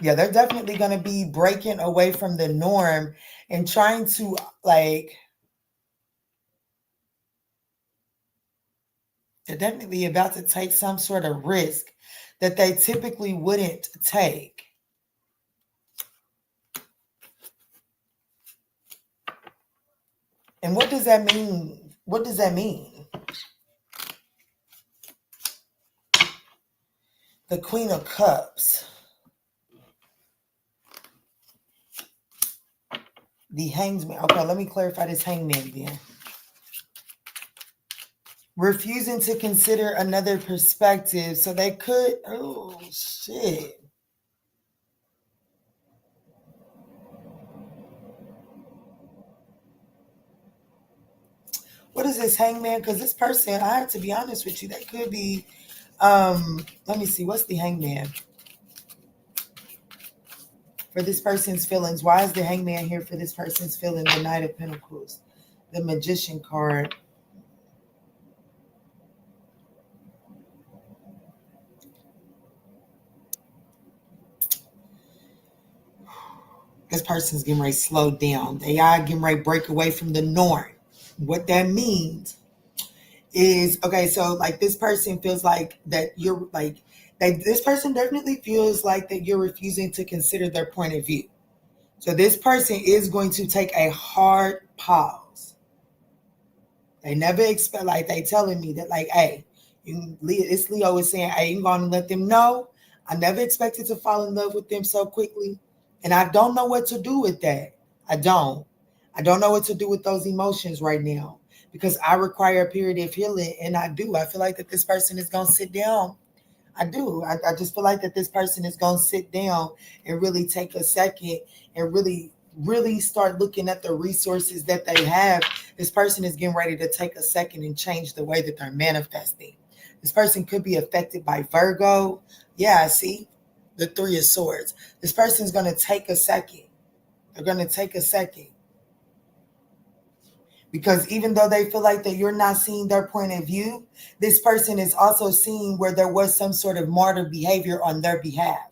Yeah, they're definitely going to be breaking away from the norm and trying to, like, they're definitely about to take some sort of risk that they typically wouldn't take. And what does that mean? What does that mean? The Queen of Cups. The Hangman. Okay, let me clarify this Hangman again. Refusing to consider another perspective. So they could, oh shit. What is this Hangman? Because this person, I have to be honest with you, they could be, let me see, what's the Hangman? For this person's feelings, why is the Hangman here for this person's feelings? The Knight of Pentacles, the Magician card. This person's getting ready to slow down. They are getting ready to break away from the norm. What that means is, okay, so like this person feels like that you're like, this person definitely feels like that you're refusing to consider their point of view. So this person is going to take a hard pause. They never expect, like they telling me that, like, hey, this Leo is saying, hey, you're going to let them know. I never expected to fall in love with them so quickly. And I don't know what to do with that. I don't. I don't know what to do with those emotions right now because I require a period of healing. And I do. I feel like that this person is going to sit down. I do. I just feel like that this person is going to sit down and really take a second and really start looking at the resources that they have. This person is getting ready to take a second and change the way that they're manifesting. This person could be affected by Virgo. Yeah, see the Three of Swords. This person's going to take a second. They're going to take a second. Because even though they feel like that you're not seeing their point of view, this person is also seeing where there was some sort of martyr behavior on their behalf.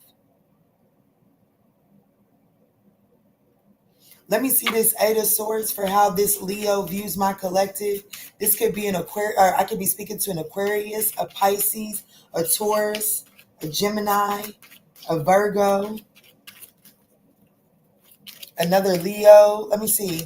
Let me see this Eight of Swords for how this Leo views my collective. This could be an Aquarius, or I could be speaking to an Aquarius, a Pisces, a Taurus, a Gemini, a Virgo, another Leo. Let me see.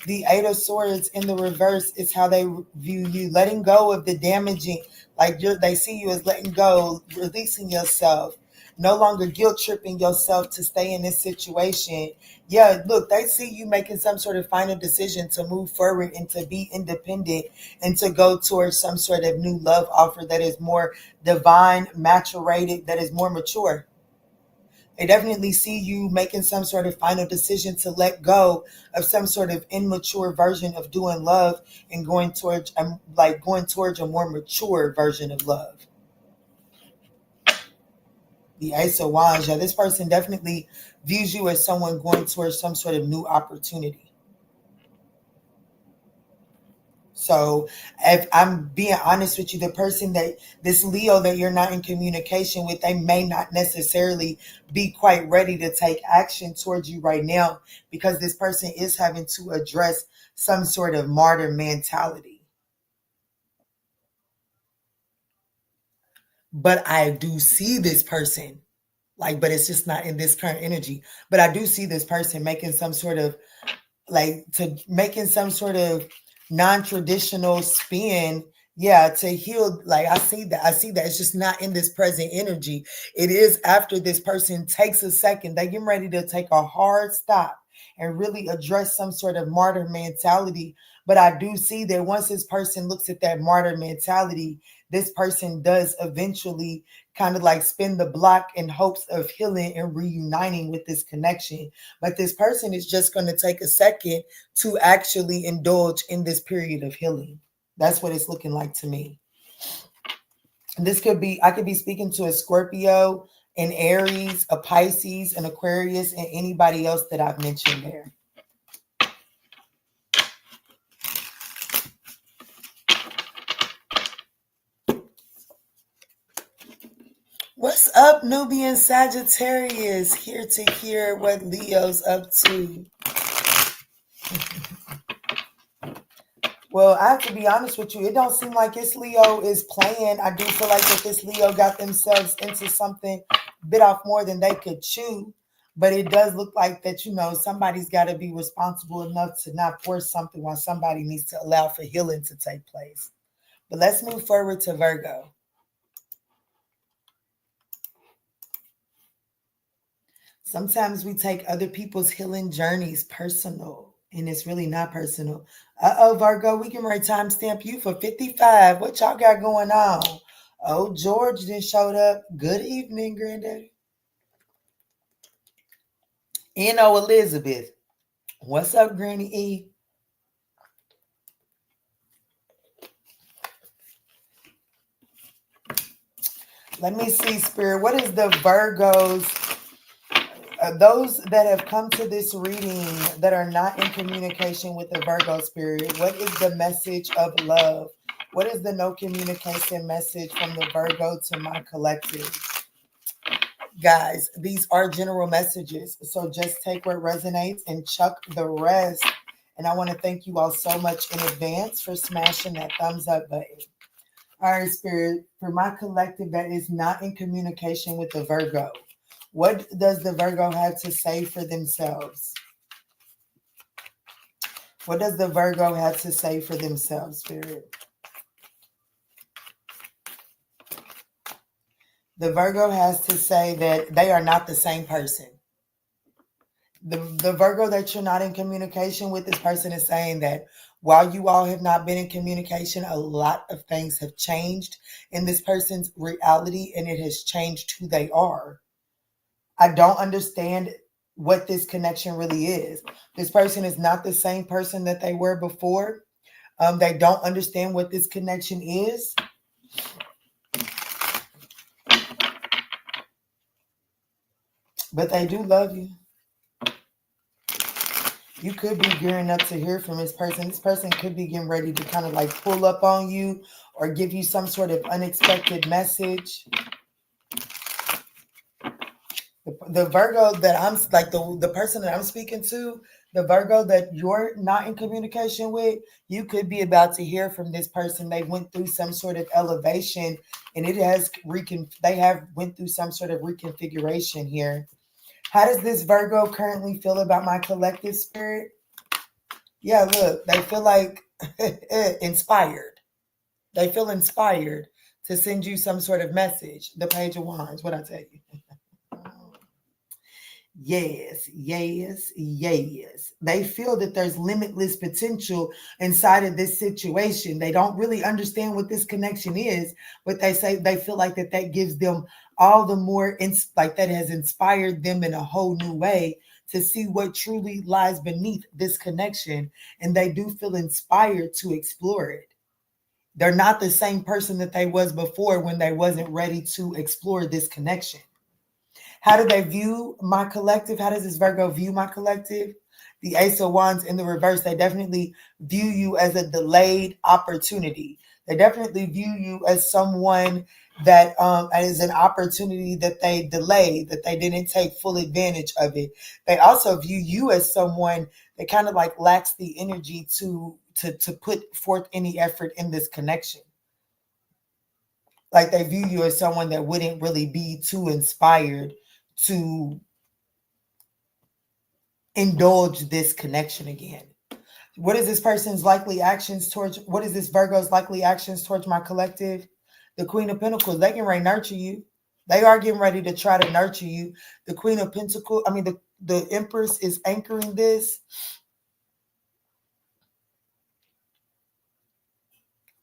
The Eight of Swords in the reverse is how they view you. Letting go of the damaging, like they see you as letting go, releasing yourself, no longer guilt tripping yourself to stay in this situation. Yeah, look, they see you making some sort of final decision to move forward and to be independent and to go towards some sort of new love offer that is more divine, maturated, that is more mature. They definitely see you making some sort of final decision to let go of some sort of immature version of doing love and going towards a more mature version of love. The Ace of Wands, yeah, this person definitely views you as someone going towards some sort of new opportunity. So if I'm being honest with you, the person that this Leo that you're not in communication with, they may not necessarily be quite ready to take action towards you right now because this person is having to address some sort of martyr mentality. But I do see this person, but it's just not in this current energy. But I do see this person making some sort of non-traditional spin, yeah, to heal. I see that it's just not in this present energy. It is after this person takes a second, they get ready to take a hard stop and really address some sort of martyr mentality. But I do see that once this person looks at that martyr mentality, this person does eventually kind of spin the block in hopes of healing and reuniting with this connection. But this person is just going to take a second to actually indulge in this period of healing. That's what it's looking like to me. And I could be speaking to a Scorpio, an Aries, a Pisces, an Aquarius, and anybody else that I've mentioned there. What's up, Nubian Sagittarius? Here to hear what Leo's up to. Well, I have to be honest with you. It don't seem like this Leo is playing. I do feel like that this Leo got themselves into something bit off more than they could chew. But it does look like that, somebody's got to be responsible enough to not force something while somebody needs to allow for healing to take place. But let's move forward to Virgo. Sometimes we take other people's healing journeys personal, and it's really not personal. Virgo, we can timestamp you for 55. What y'all got going on? Oh, George then showed up. Good evening, Granddaddy. Elizabeth. What's up, Granny E? Let me see, Spirit. What is the Virgos? Those that have come to this reading that are not in communication with the Virgo spirit, what is the message of love? What is the no communication message from the Virgo to my collective? Guys, these are general messages, so just take what resonates and chuck the rest. And I want to thank you all so much in advance for smashing that thumbs up button. All right, Spirit, for my collective that is not in communication with the Virgo, what does the Virgo have to say for themselves? What does the Virgo have to say for themselves, Spirit? The Virgo has to say that they are not the same person. The Virgo that you're not in communication with, this person is saying that while you all have not been in communication, a lot of things have changed in this person's reality, and it has changed who they are. I don't understand what this connection really is. This person is not the same person that they were before. They don't understand what this connection is. But they do love you. You could be gearing up to hear from this person. This person could be getting ready to kind of like pull up on you or give you some sort of unexpected message. The Virgo that I'm like, the person that I'm speaking to, the Virgo that you're not in communication with, you could be about to hear from this person. They went through some sort of elevation, and it has they have went through some sort of reconfiguration here. How does this Virgo currently feel about my collective, Spirit? Yeah, look, they feel like inspired. They feel inspired to send you some sort of message. The Page of Wands, what I tell you. Yes, yes, yes. They feel that there's limitless potential inside of this situation. They don't really understand what this connection is, but they say they feel like that gives them all the more, like that has inspired them in a whole new way to see what truly lies beneath this connection. And they do feel inspired to explore it. They're not the same person that they was before when they wasn't ready to explore this connection. How do they view my collective? How does this Virgo view my collective? The Ace of Wands in the reverse, they definitely view you as a delayed opportunity. They definitely view you as someone that is an opportunity that they delayed, that they didn't take full advantage of it. They also view you as someone that kind of like lacks the energy to put forth any effort in this connection. Like they view you as someone that wouldn't really be too inspired to indulge this connection again. What is this person's likely actions towards, what is this Virgo's likely actions towards my collective? The Queen of Pentacles, they can ready nurture you. They are getting ready to try to nurture you. The Queen of Pentacles, the Empress is anchoring this.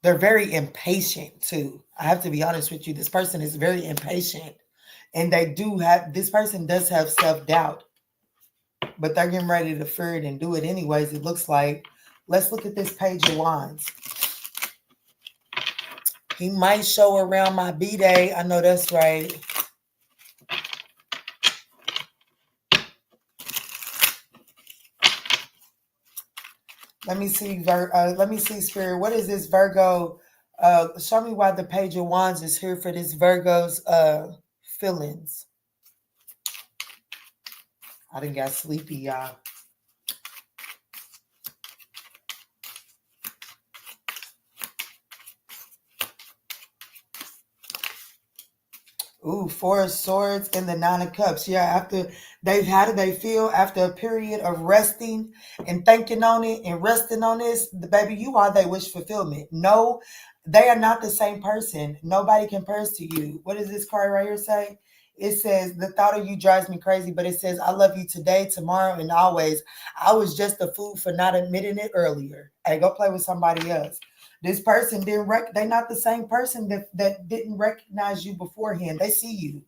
They're very impatient too. I have to be honest with you. This person is very impatient. And this person does have self-doubt. But they're getting ready to fear it and do it anyways, it looks like. Let's look at this Page of Wands. He might show around my B-Day. I know that's right. Let me see, Spirit. What is this Virgo? Show me why the Page of Wands is here for this Virgo's feelings. I done got sleepy, y'all. Ooh, Four of Swords and the Nine of Cups. Yeah, how do they feel after a period of resting and thinking on it and resting on this? Baby, you are their wish fulfillment. No, they are not the same person. Nobody compares to you. What does this card right here say? It says, the thought of you drives me crazy, but it says, I love you today, tomorrow, and always. I was just a fool for not admitting it earlier. Hey, go play with somebody else. This person they're not the same person that didn't recognize you beforehand. They see you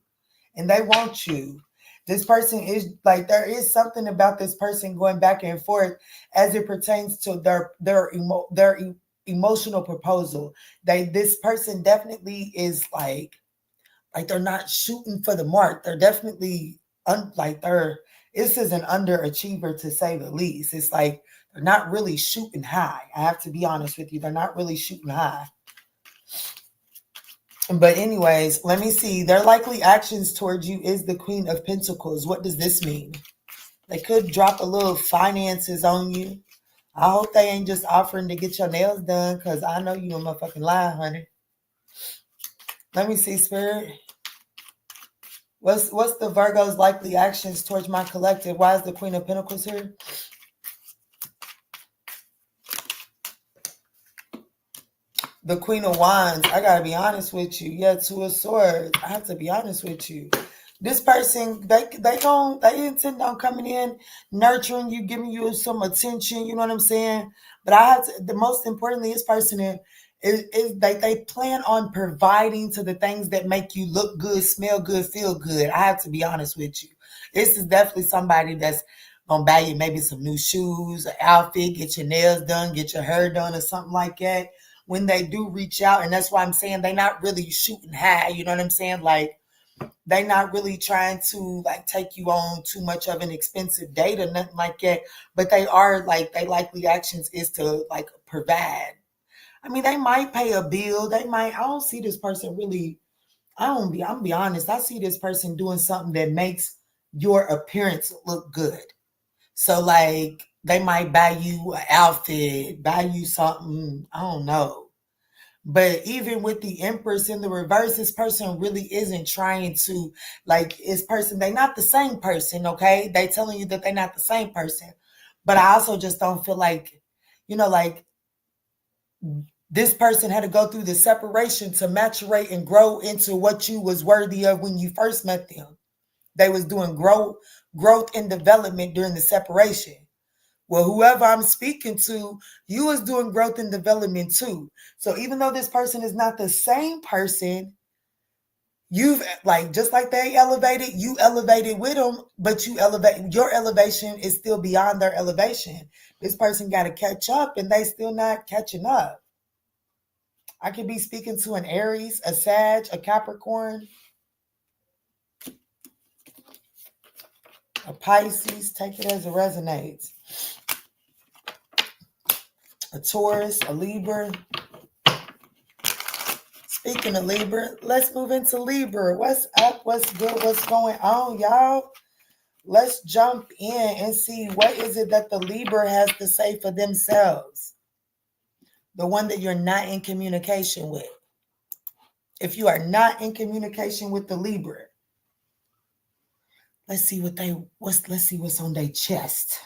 and they want you. This person is like, there is something about this person going back and forth as it pertains to their emotional proposal. This person definitely is like they're not shooting for the mark. They're definitely this is an underachiever to say the least. It's like they're not really shooting high. I have to be honest with you. They're not really shooting high. But anyways, let me see. Their likely actions towards you is the Queen of Pentacles. What does this mean? They could drop a little finances on you. I hope they ain't just offering to get your nails done, because I know you a motherfucking lie, honey. Let me see, Spirit. What's the Virgo's likely actions towards my collective? Why is the Queen of Pentacles here? The Queen of Wands, I gotta be honest with you. Yeah, Two of Swords. I have to be honest with you. This person, they intend on coming in, nurturing you, giving you some attention. You know what I'm saying? But I have to, the most importantly, this person is they plan on providing to the things that make you look good, smell good, feel good. I have to be honest with you. This is definitely somebody that's gonna buy you maybe some new shoes, an outfit, get your nails done, get your hair done, or something like that. When they do reach out, and that's why I'm saying they're not really shooting high. You know what I'm saying? Like, they're not really trying to like take you on too much of an expensive date or nothing like that. But they are like, they likely actions is to like provide. I mean, they might pay a bill. They might. I don't see this person really. I'm gonna be honest. I see this person doing something that makes your appearance look good. So like they might buy you an outfit, buy you something. I don't know. But even with the Empress in the reverse, this person really isn't trying to like this person. They're not the same person, okay? They telling you that they're not the same person. But I also just don't feel like, like this person had to go through the separation to maturate and grow into what you was worthy of when you first met them. They was doing growth and development during the separation. Well, whoever I'm speaking to, you was doing growth and development too. So even though this person is not the same person, you've like just like they elevated, you elevated with them, but your elevation is still beyond their elevation. This person got to catch up and they still not catching up. I could be speaking to an Aries, a Sag, a Capricorn, a Pisces. Take it as it resonates. A Taurus, a Libra. Speaking of Libra, let's move into Libra. What's up? What's good? What's going on, y'all? Let's jump in and see what is it that the Libra has to say for themselves. The one that you're not in communication with. If you are not in communication with the Libra, let's see what's on their chest.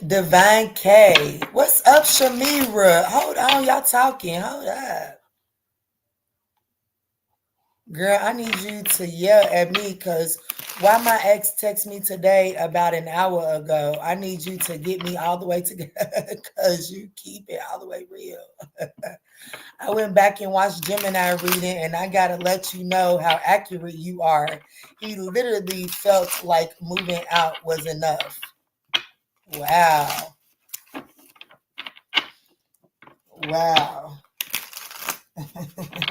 Divine K. What's up, Shamira? Hold on, y'all talking. Hold up. Girl, I need you to yell at me because why my ex text me today about an hour ago? I need you to get me all the way together because you keep it all the way real. I went back and watched Gemini reading and I got to let you know how accurate you are. He literally felt like moving out was enough. Wow. Wow.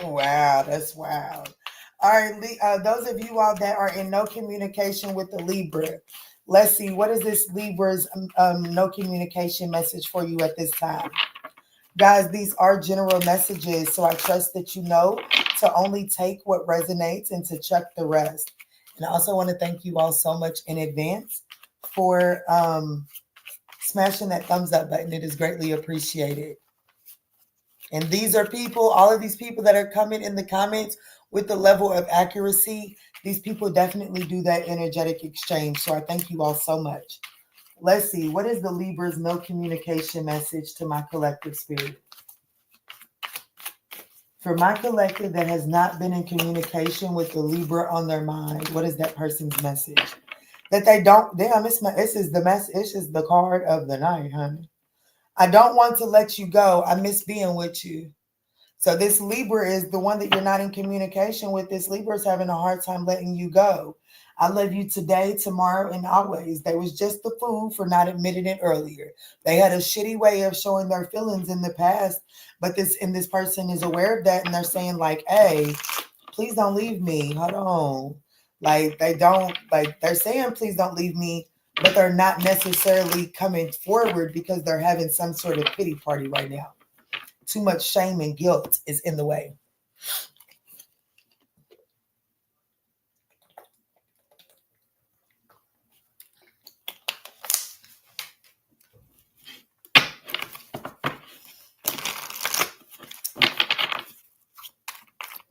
Wow, that's wild. All right, those of you all that are in no communication with the Libra, let's see, what is this Libra's no communication message for you at this time? Guys, these are general messages, so I trust that you know to only take what resonates and to check the rest. And I also want to thank you all so much in advance for smashing that thumbs up button. It is greatly appreciated. And these are people, all of these people that are coming in the comments with the level of accuracy, these people definitely do that energetic exchange. So I thank you all so much. Let's see, what is the Libra's no communication message to my collective spirit? For my collective that has not been in communication with the Libra on their mind, what is that person's message? That they don't, damn, this is the message, this is the card of the night, honey. I don't want to let you go. I miss being with you. So this Libra is the one that you're not in communication with. This Libra is having a hard time letting you go. I love you today, tomorrow, and always. They was just the fool for not admitting it earlier. They had a shitty way of showing their feelings in the past, but this person is aware of that, and they're saying like, hey, please don't leave me. Hold on. Like they're saying, please don't leave me, but they're not necessarily coming forward because they're having some sort of pity party right now. Too much shame and guilt is in the way.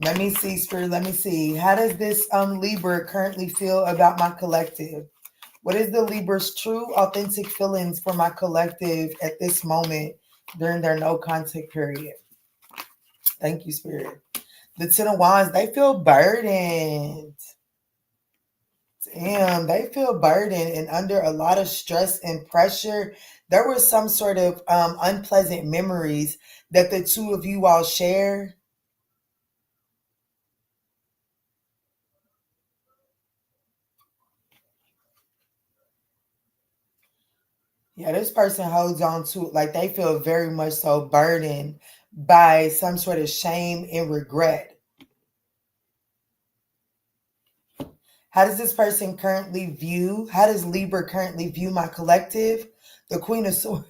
Let me see, Spirit. Let me see. How does this Libra currently feel about my collective? What is the Libra's true, authentic feelings for my collective at this moment during their no contact period? Thank you, Spirit. The Ten of Wands, they feel burdened. Damn, they feel burdened and under a lot of stress and pressure. There were some sort of unpleasant memories that the two of you all share. Yeah, this person holds on to it like they feel very much so burdened by some sort of shame and regret. How does this person currently view? How does Libra currently view my collective? The Queen of Swords.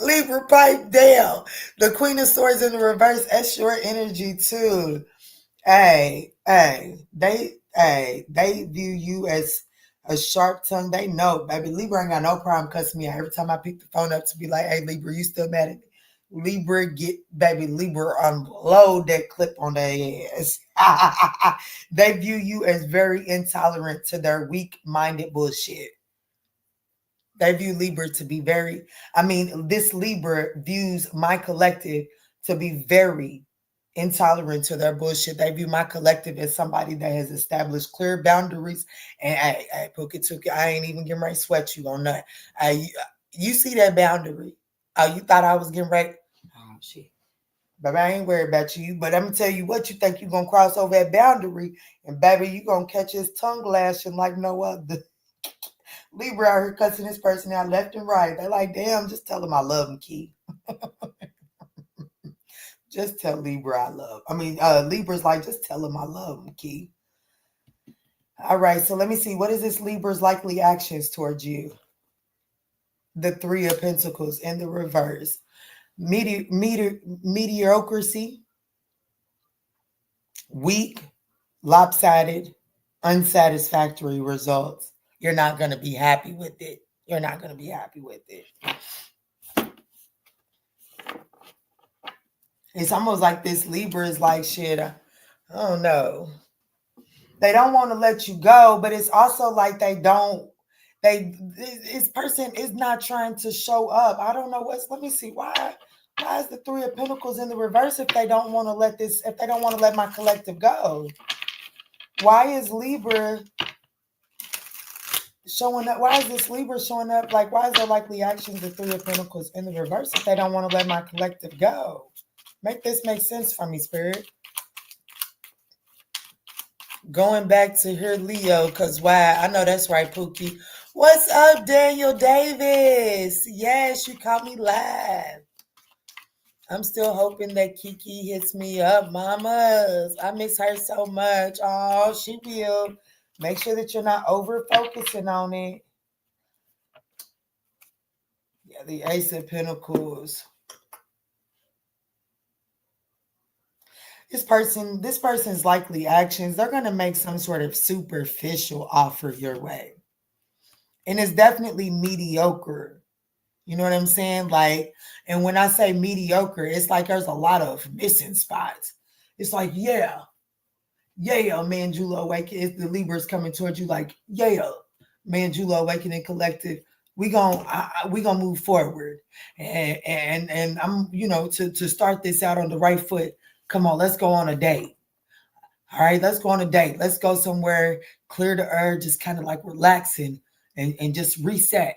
Libra, pipe down. The Queen of Swords in the reverse. That's your energy too. Hey, they view you as a sharp tongue. They know, baby. Libra ain't got no problem cussing me out every time I pick the phone up to be like, hey, Libra, you still mad at me? Libra, Libra, unload that clip on their ass. They view you as very intolerant to their weak-minded bullshit. They view Libra to be this Libra views my collective to be very intolerant to their bullshit. They view my collective as somebody that has established clear boundaries. And hey, Pookie Tookie, I ain't even getting ready to sweat you on that. You see that boundary. Oh, you thought I was getting ready? Oh, shit. Baby, I ain't worried about you. But I'm going to tell you what, you think you're going to cross over that boundary. And baby, you going to catch his tongue lashing like no other. Libra out here cussing this person out left and right. They're like, damn, just tell him I love him, Key. Just tell Libra I love. Libra's like, just tell him I love him, Key. All right, so let me see. What is this Libra's likely actions towards you? The Three of Pentacles in the reverse. Mediocrity, weak, lopsided, unsatisfactory results. You're not going to be happy with it. You're not going to be happy with it. It's almost like this Libra is like, shit, I don't know. They don't want to let you go, but it's also like this person is not trying to show up. I don't know let me see, why is the Three of Pentacles in the reverse if they don't want to let my collective go? Why is Libra showing up? Why is this Libra showing up? Like, why is there likely actions of Three of Pentacles in the reverse if they don't want to let my collective go? Make this make sense for me, Spirit. Going back to here, Leo, because why? I know that's right, Pookie. What's up, Daniel Davis? Yes, you caught me live. I'm still hoping that Kiki hits me up, mamas. I miss her so much. Oh, she will. Make sure that you're not over-focusing on it. Yeah, the Ace of Pentacles. This person's likely actions, they're going to make some sort of superficial offer your way. And it's definitely mediocre. You know what I'm saying? Like, and when I say mediocre, it's like there's a lot of missing spots. It's like, yeah, ManjulaAwakening. The Libra's coming towards you like, yeah, ManjulaAwakening Collective. We gonna move forward. And I'm, to start this out on the right foot. Come on, let's go on a date. All right, let's go on a date. Let's go somewhere, clear the air, just kind of like relaxing and just reset.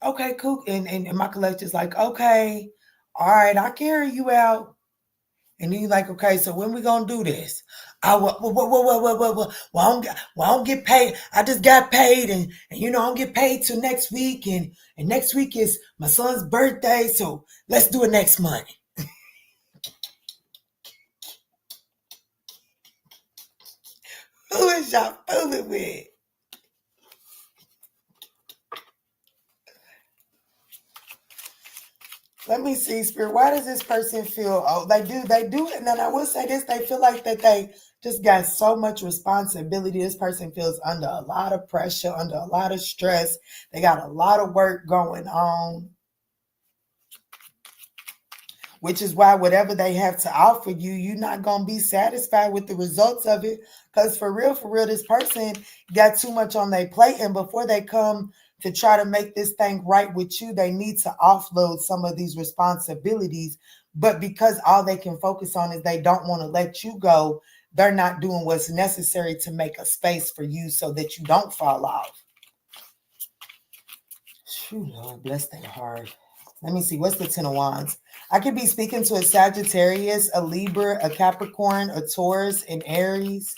Okay, cool. And my collective's like, okay, all right, I carry you out. And then you're like, okay, so when we gonna do this? Well, I don't get paid. I just got paid, and I don't get paid till next week, and next week is my son's birthday, so let's do it next month. Who is y'all fooling with? Let me see, Spirit. Why does this person feel? Oh, they do it. And then I will say this: they feel like that they just got so much responsibility. This person feels under a lot of pressure, under a lot of stress. They got a lot of work going on. which is why whatever they have to offer you, you're not going to be satisfied with the results of it. Because for real, this person got too much on their plate. And before they come to try to make this thing right with you, they need to offload some of these responsibilities. But because all they can focus on is they don't want to let you go, they're not doing what's necessary to make a space for you so that you don't fall off. Phew, Lord, bless their heart. Let me see. What's the Ten of Wands? I could be speaking to a Sagittarius, a Libra, a Capricorn, a Taurus, an Aries.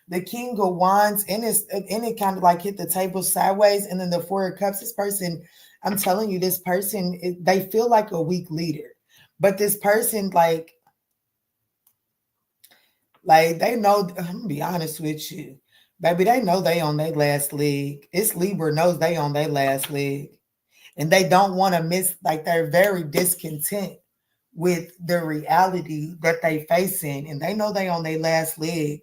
The King of Wands, and it kind of like hit the table sideways. And then the Four of Cups. This person, I'm telling you, this person, they feel like a weak leader. But this person, like they know, I'm going to be honest with you. Baby, they know they on their last leg. It's Libra knows they on their last leg. And they don't want to miss, like they're very discontent with the reality that they facing. And they know they on their last leg.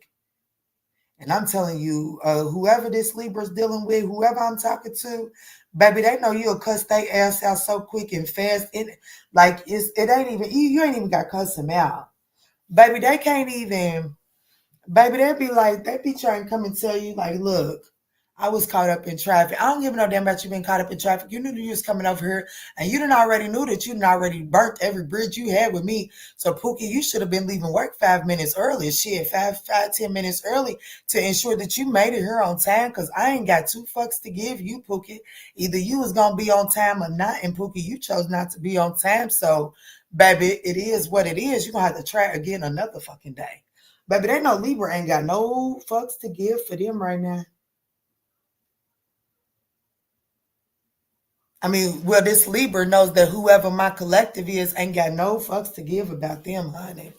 And I'm telling you, whoever this Libra's dealing with, whoever I'm talking to, baby, they know you'll cuss their ass out so quick and fast. It ain't even, you ain't even got to cuss them out. Baby, they can't even, baby, they be trying to come and tell you, like, look, I was caught up in traffic. I don't give no damn about you being caught up in traffic. You knew you was coming over here, and you already knew that you already burnt every bridge you had with me. So, Pookie, you should have been leaving work 5 minutes early. Shit, 10 minutes early to ensure that you made it here on time, because I ain't got two fucks to give you, Pookie. Either you was going to be on time or not, and Pookie, you chose not to be on time. So, baby, it is what it is. You're going to have to try again another fucking day. Baby, they know Libra ain't got no fucks to give for them right now. I mean, well, this Libra knows that whoever my collective is ain't got no fucks to give about them, honey.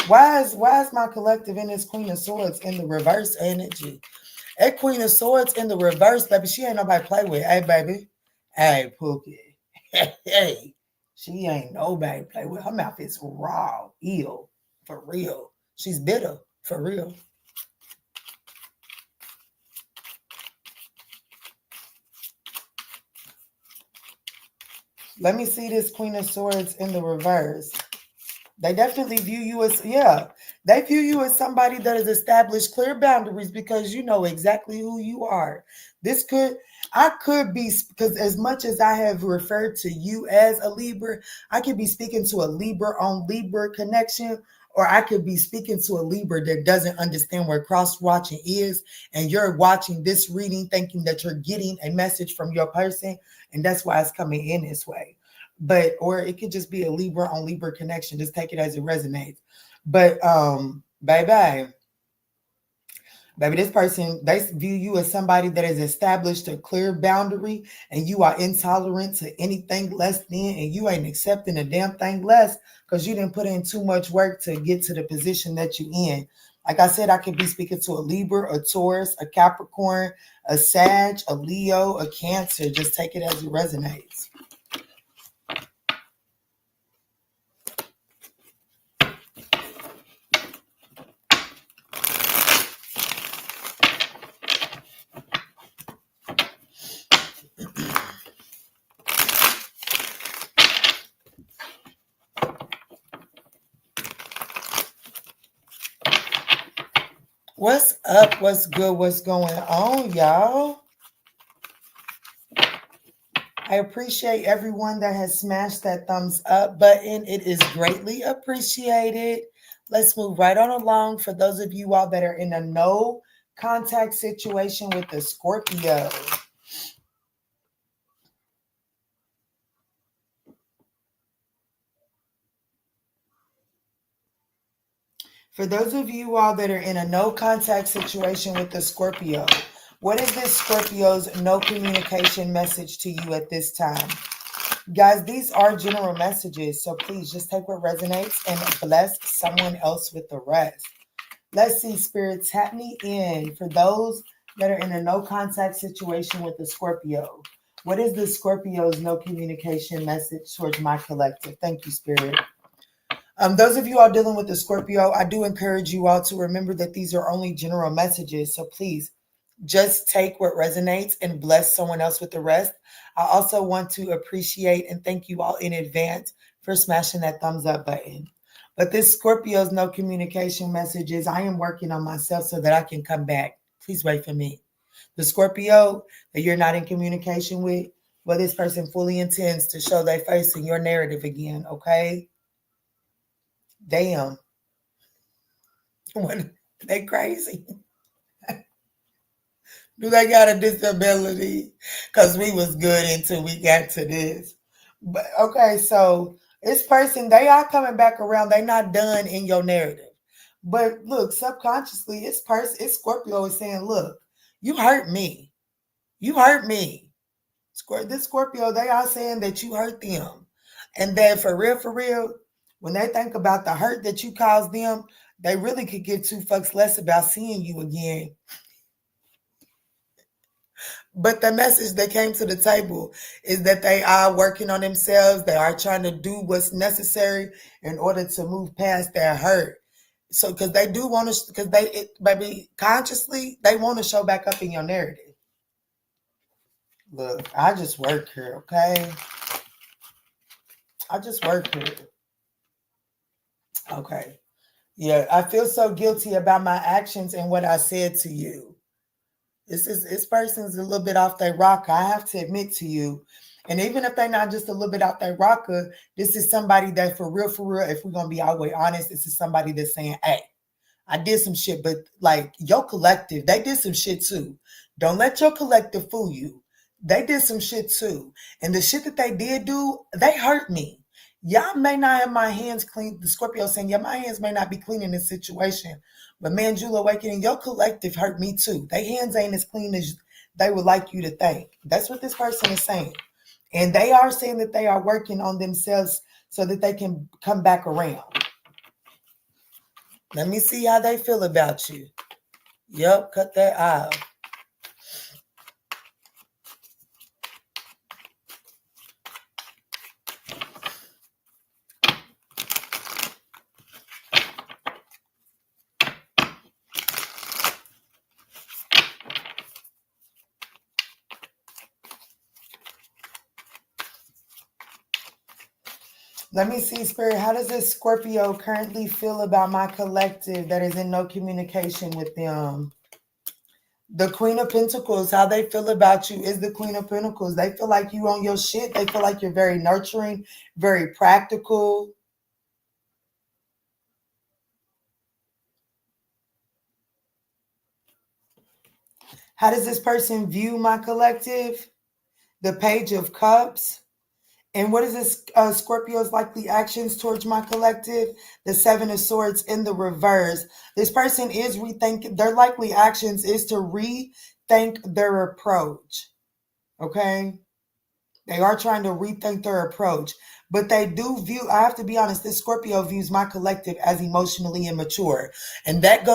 Why is my collective in this Queen of Swords in the reverse energy? That Queen of Swords in the reverse, baby, she ain't nobody to play with. Hey, baby. Hey, Pookie. Hey. She ain't nobody to play with. Her mouth is raw, ill, for real. She's bitter, for real. Let me see this Queen of Swords in the reverse. They definitely view you as, they view you as somebody that has established clear boundaries because you know exactly who you are. I could be, because as much as I have referred to you as a Libra, I could be speaking to a Libra on Libra connection, or I could be speaking to a Libra that doesn't understand where cross-watching is, and you're watching this reading thinking that you're getting a message from your person, and that's why it's coming in this way. Or it could just be a Libra on Libra connection. Just take it as it resonates. But baby, this person, they view you as somebody that has established a clear boundary, and you are intolerant to anything less than, and you ain't accepting a damn thing less because you didn't put in too much work to get to the position that you in. Like I said, I could be speaking to a Libra, a Taurus, a Capricorn, a Sag, a Leo, a Cancer. Just take it as it resonates. What's up? What's good? What's going on, y'all? I appreciate everyone that has smashed that thumbs up button. It is greatly appreciated. Let's move right on along. For those of you all that are in a no contact situation with the Scorpio. For those of you all that are in a no contact situation with the Scorpio, what is this Scorpio's no communication message to you at this time? Guys, these are general messages, so please just take what resonates and bless someone else with the rest. Let's see, Spirit, tap me in. For those that are in a no contact situation with the Scorpio, what is the Scorpio's no communication message towards my collective? Thank you, Spirit. Those of you all dealing with the Scorpio, I do encourage you all to remember that these are only general messages. So please Just take what resonates and bless someone else with the rest. I also want to appreciate and thank you all in advance for smashing that thumbs up button. But this Scorpio's no communication messages. I am working on myself so that I can come back. Please wait for me. The Scorpio that you're not in communication with, well, this person fully intends to show their face in your narrative again, okay? Damn. They crazy. Do they got a disability? Because we was good until we got to this. But okay, so this person, they are coming back around. They not done in your narrative. But look, subconsciously, it's Scorpio is saying, look, you hurt me. You hurt me. This Scorpio, they are saying that you hurt them. And that for real, when they think about the hurt that you caused them, they really could give two fucks less about seeing you again. But the message that came to the table is that they are working on themselves. They are trying to do what's necessary in order to move past their hurt. So, because they do want to, baby, consciously, they want to show back up in your narrative. Look, I just work here, okay? I just work here. Okay. Yeah, I feel so guilty about my actions and what I said to you. This person's a little bit off their rocker. I have to admit to you. And even if they're not just a little bit off their rocker, this is somebody that for real, if we're going to be all the way honest, this is somebody that's saying, hey, I did some shit, but like your collective, they did some shit too. Don't let your collective fool you. They did some shit too. And the shit that they did do, they hurt me. Y'all may not have my hands clean. The Scorpio saying, yeah, my hands may not be clean in this situation. But ManjulaAwakening, your collective hurt me too. Their hands ain't as clean as they would like you to think. That's what this person is saying. And they are saying that they are working on themselves so that they can come back around. Let me see how they feel about you. Yep, cut that out. Let me see, Spirit. How does this Scorpio currently feel about my collective that is in no communication with them? The Queen of Pentacles, how they feel about you is the Queen of Pentacles. They feel like you on your shit. They feel like you're very nurturing, very practical. How does this person view my collective? The Page of Cups. And what is this Scorpio's likely actions towards my collective? The Seven of Swords in the reverse. This person is rethinking. Their likely actions is to rethink their approach. Okay? They are trying to rethink their approach. But they do view, I have to be honest, this Scorpio views my collective as emotionally immature. And that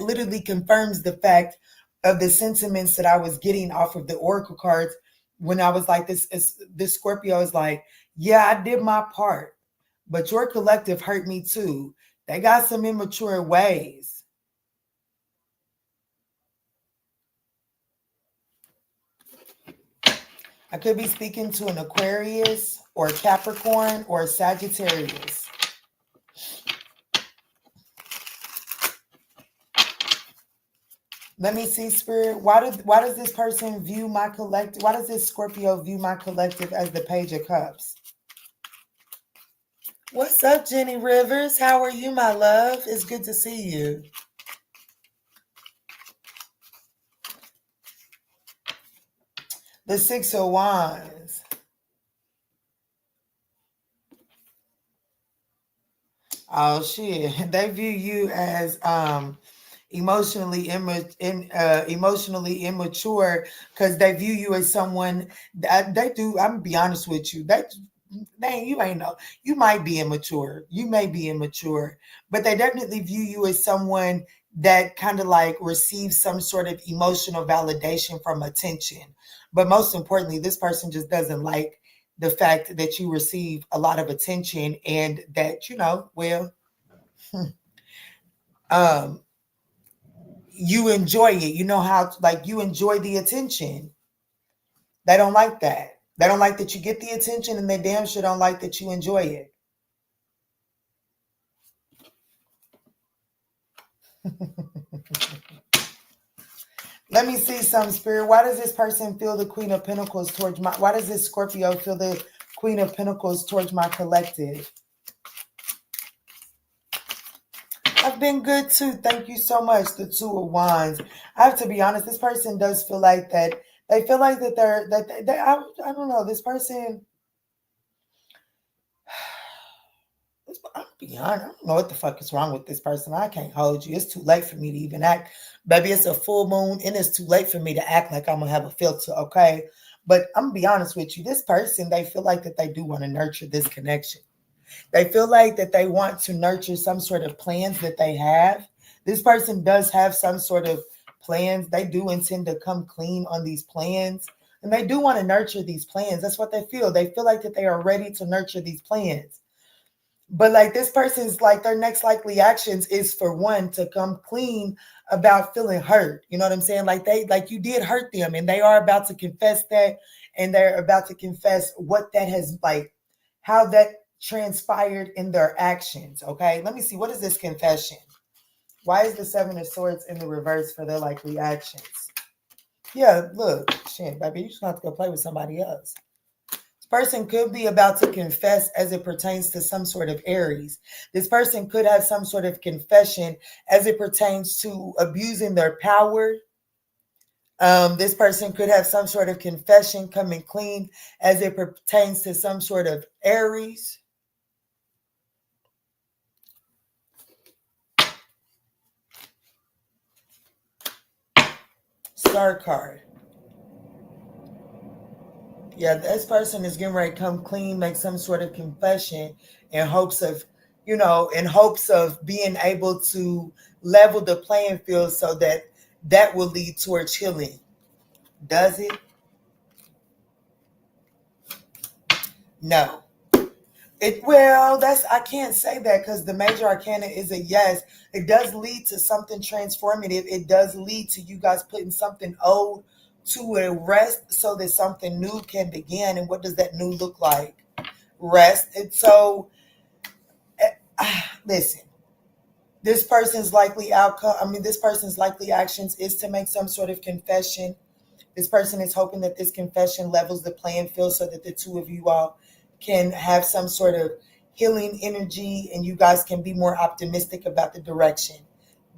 literally confirms the fact of the sentiments that I was getting off of the Oracle cards when I was like, this Scorpio is like, yeah, I did my part, but your collective hurt me too. They got some immature ways. I could be speaking to an Aquarius or a Capricorn or a Sagittarius. Let me see, Spirit. Why does this person view my collective? Why does this Scorpio view my collective as the Page of Cups? What's up, Jenny Rivers? How are you, my love? It's good to see you. The Six of Wands. Oh shit! They view you as emotionally immature because they view you as someone that they do. I'm gonna be honest with you. You ain't know. You might be immature. You may be immature, but they definitely view you as someone that kind of like receives some sort of emotional validation from attention. But most importantly, this person just doesn't like the fact that you receive a lot of attention and that, you enjoy it. You know how, like, you enjoy the attention. They don't like that. They don't like that you get the attention, and they damn sure don't like that you enjoy it. Let me see some, Spirit. Why does this person feel the Queen of Pentacles towards my, why does this Scorpio feel the Queen of Pentacles towards my collective? I've been good too. Thank you so much. The Two of Wands. I have to be honest, this person does feel like that. They feel like that I don't know, this person, I'm be honest, I don't know what the fuck is wrong with this person. I can't hold you. It's too late for me to even act. Baby, it's a full moon, and it's too late for me to act like I'm going to have a filter, okay? But I'm going to be honest with you. This person, they feel like that they do want to nurture this connection. They feel like that they want to nurture some sort of plans that they have. This person does have some sort of plans. They do intend to come clean on these plans, and they do want to nurture these plans. That's what they feel. They feel like that they are ready to nurture these plans. But like this person's, like, their next likely actions is for one to come clean about feeling hurt. You know what I'm saying? Like you did hurt them, and they are about to confess that, and they're about to confess what that has, like, how that transpired in their actions. Okay, let me see. What is this confession? Why is the Seven of Swords in the reverse for their likely actions? Yeah, look, shit, baby, you just have to go play with somebody else. Person could be about to confess as it pertains to some sort of Aries. This person could have some sort of confession as it pertains to abusing their power. This person could have some sort of confession coming clean as it pertains to some sort of Aries. Star card. Yeah, this person is getting ready to come clean, make some sort of confession in hopes of, in hopes of being able to level the playing field so that will lead towards healing. Does it? No. I can't say that, because the major arcana is a yes. It does lead to something transformative. It does lead to you guys putting something old to a rest so that something new can begin. And what does that new look like? Rest. And so, listen, this person's likely actions is to make some sort of confession. This person is hoping that this confession levels the playing field so that the two of you all can have some sort of healing energy, and you guys can be more optimistic about the direction.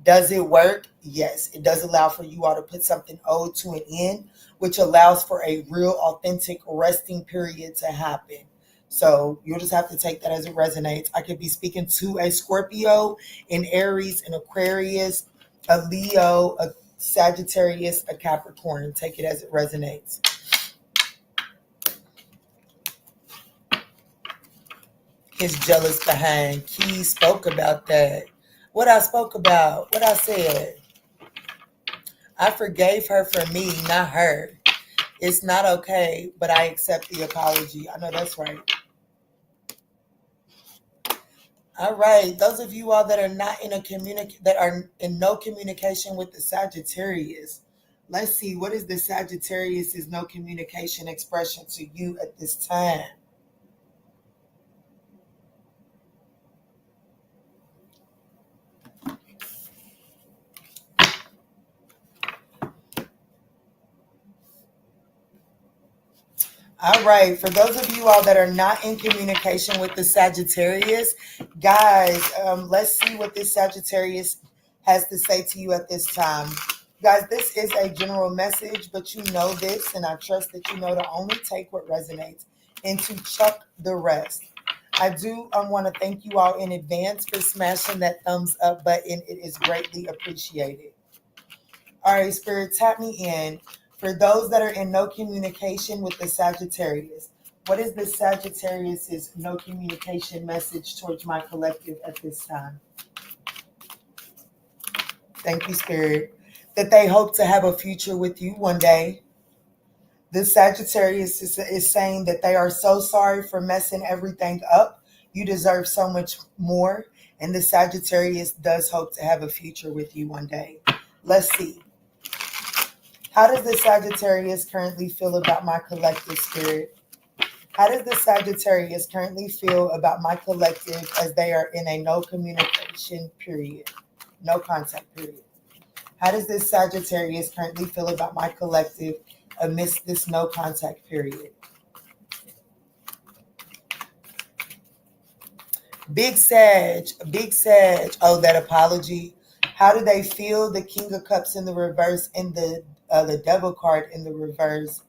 Does it work? Yes. It does allow for you all to put something old to an end, which allows for a real authentic resting period to happen. So you'll just have to take that as it resonates. I could be speaking to a Scorpio, an Aries, an Aquarius, a Leo, a Sagittarius, a Capricorn. Take it as it resonates. His jealous behind. Key spoke about that. What I spoke about, what I said. I forgave her for me, not her. It's not okay, but I accept the apology. I know that's right. All right. Those of you all that are not in that are in no communication with the Sagittarius. Let's see, what is the Sagittarius' no communication expression to you at this time? All right. For those of you all that are not in communication with the Sagittarius, guys, let's see what this Sagittarius has to say to you at this time. Guys, this is a general message, but you know this, and I trust that you know to only take what resonates and to chuck the rest. I do want to thank you all in advance for smashing that thumbs up button. It is greatly appreciated. All right, Spirit, tap me in. For those that are in no communication with the Sagittarius, what is the Sagittarius' no communication message towards my collective at this time? Thank you, Spirit. That they hope to have a future with you one day. The Sagittarius is saying that they are so sorry for messing everything up. You deserve so much more. And the Sagittarius does hope to have a future with you one day. Let's see. How does the Sagittarius currently feel about my collective spirit? How does the Sagittarius currently feel about my collective as they are in a no communication period, no contact period? How does this Sagittarius currently feel about my collective amidst this no contact period? Big Sag, Big Sag. Oh, that apology. How do they feel? The King of Cups in the reverse and the Devil card in the reverse.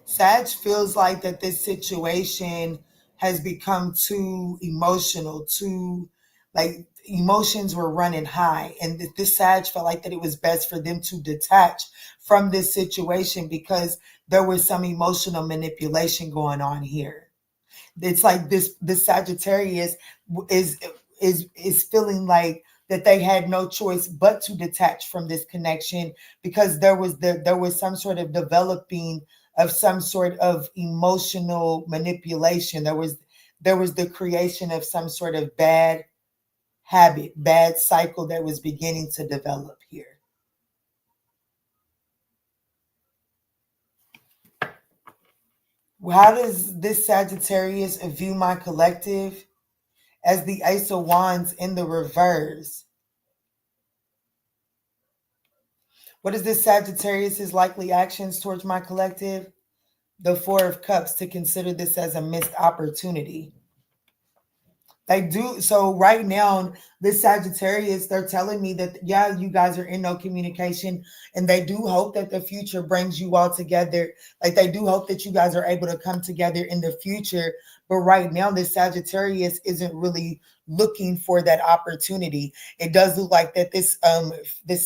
Sag feels like that this situation has become too emotional, too like emotions were running high, and this Sag felt like that it was best for them to detach from this situation because there was some emotional manipulation going on here. It's like this Sagittarius is is feeling like that they had no choice but to detach from this connection because there was some sort of developing of some sort of emotional manipulation. There was the creation of some sort of bad habit, bad cycle that was beginning to develop here. How does this Sagittarius view my collective? As the Ace of Wands in the reverse. What is this Sagittarius's likely actions towards my collective? The Four of Cups, to consider this as a missed opportunity. They do. So right now, this Sagittarius, they're telling me that, yeah, you guys are in no communication, and they do hope that the future brings you all together. Like they do hope that you guys are able to come together in the future. But right now, this Sagittarius isn't really looking for that opportunity. It does look like that this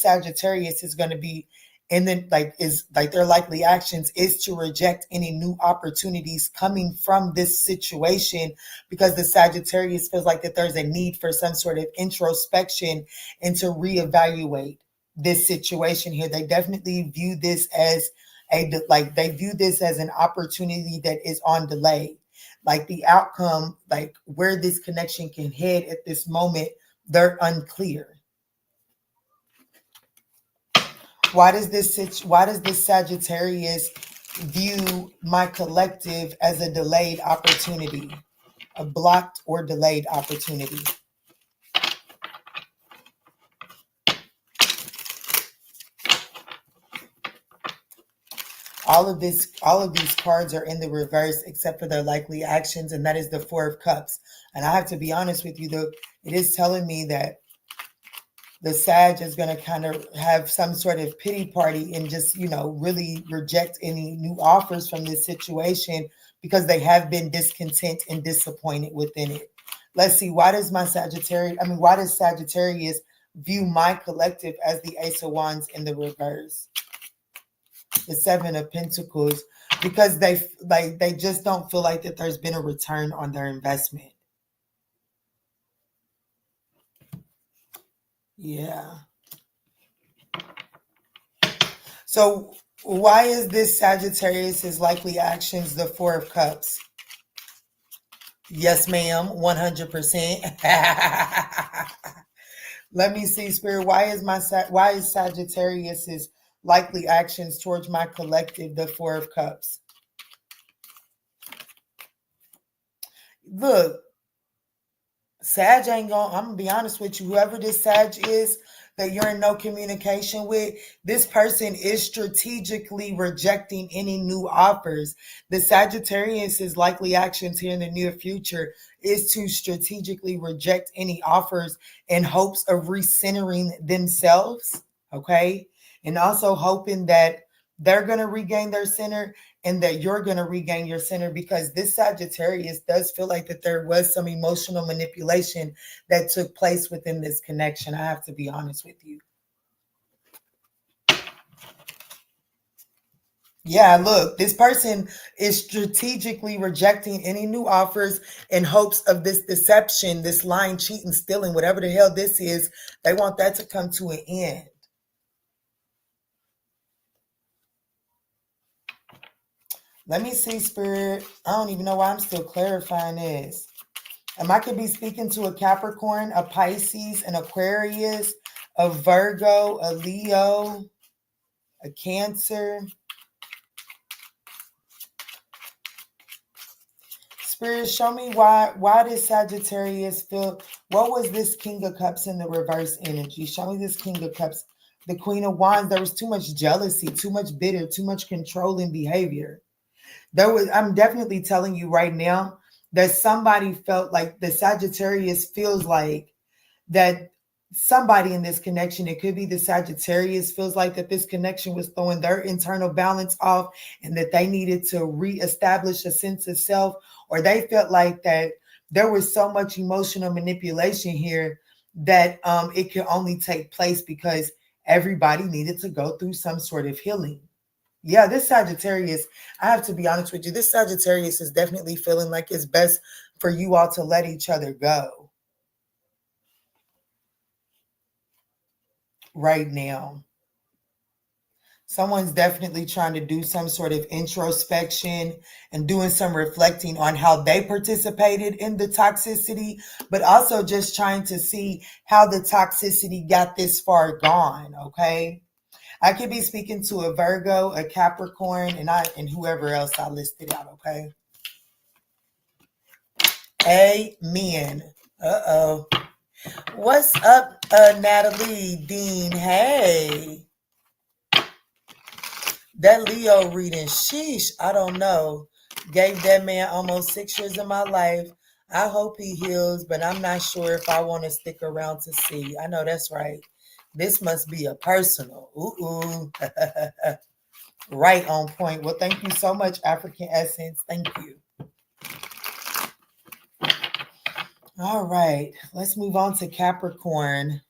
Sagittarius is going to be, and then is like their likely actions is to reject any new opportunities coming from this situation, because the Sagittarius feels like that there's a need for some sort of introspection and to reevaluate this situation here. They definitely view this as they view this as an opportunity that is on delay. Like the outcome, like where this connection can head at this moment, they're unclear. Why does this Sagittarius view my collective as a delayed opportunity, a blocked or delayed opportunity? All of these cards are in the reverse except for their likely actions, and that is the Four of Cups. And I have to be honest with you, though, it is telling me that the Sag is going to kind of have some sort of pity party and just, really reject any new offers from this situation because they have been discontent and disappointed within it. Let's see. Why does Sagittarius view my collective as the Ace of Wands in the reverse? The Seven of Pentacles, because they just don't feel like that there's been a return on their investment. Yeah. So why is this Sagittarius's likely actions the Four of Cups? Yes, ma'am, 100%. Let me see, Spirit. Why is Sagittarius's likely actions towards my collective the Four of Cups? Look, Sag ain't gonna, I'm gonna be honest with you, whoever this Sag is that you're in no communication with, this person is strategically rejecting any new offers. The Sagittarius' likely actions here in the near future is to strategically reject any offers in hopes of recentering themselves, okay? And also hoping that they're going to regain their center and that you're going to regain your center, because this Sagittarius does feel like that there was some emotional manipulation that took place within this connection. I have to be honest with you. Yeah, look, this person is strategically rejecting any new offers in hopes of this deception, this lying, cheating, stealing, whatever the hell this is. They want that to come to an end. Let me see, Spirit. I don't even know why I'm still clarifying this. I could be speaking to a Capricorn, a Pisces, an Aquarius, a Virgo, a Leo, a Cancer. Spirit, show me why did Sagittarius feel, what was this King of Cups in the reverse energy? Show me this King of Cups, the Queen of Wands. There was too much jealousy, too much bitter, too much controlling behavior. I'm definitely telling you right now that somebody felt like the Sagittarius feels like that somebody in this connection, it could be the Sagittarius, feels like that this connection was throwing their internal balance off and that they needed to reestablish a sense of self, or they felt like that there was so much emotional manipulation here that it could only take place because everybody needed to go through some sort of healing. Yeah, this Sagittarius, I have to be honest with you, this Sagittarius is definitely feeling like it's best for you all to let each other go right now. Someone's definitely trying to do some sort of introspection and doing some reflecting on how they participated in the toxicity, but also just trying to see how the toxicity got this far gone, okay? I could be speaking to a Virgo, a Capricorn, and whoever else I listed out, okay? Amen. Uh-oh. What's up, Natalie Dean? Hey. That Leo reading, sheesh, I don't know. Gave that man almost 6 years of my life. I hope he heals, but I'm not sure if I want to stick around to see. I know that's right. This must be a personal. Ooh. Right on point. Well, thank you so much, African Essence. Thank you. All right. Let's move on to Capricorn.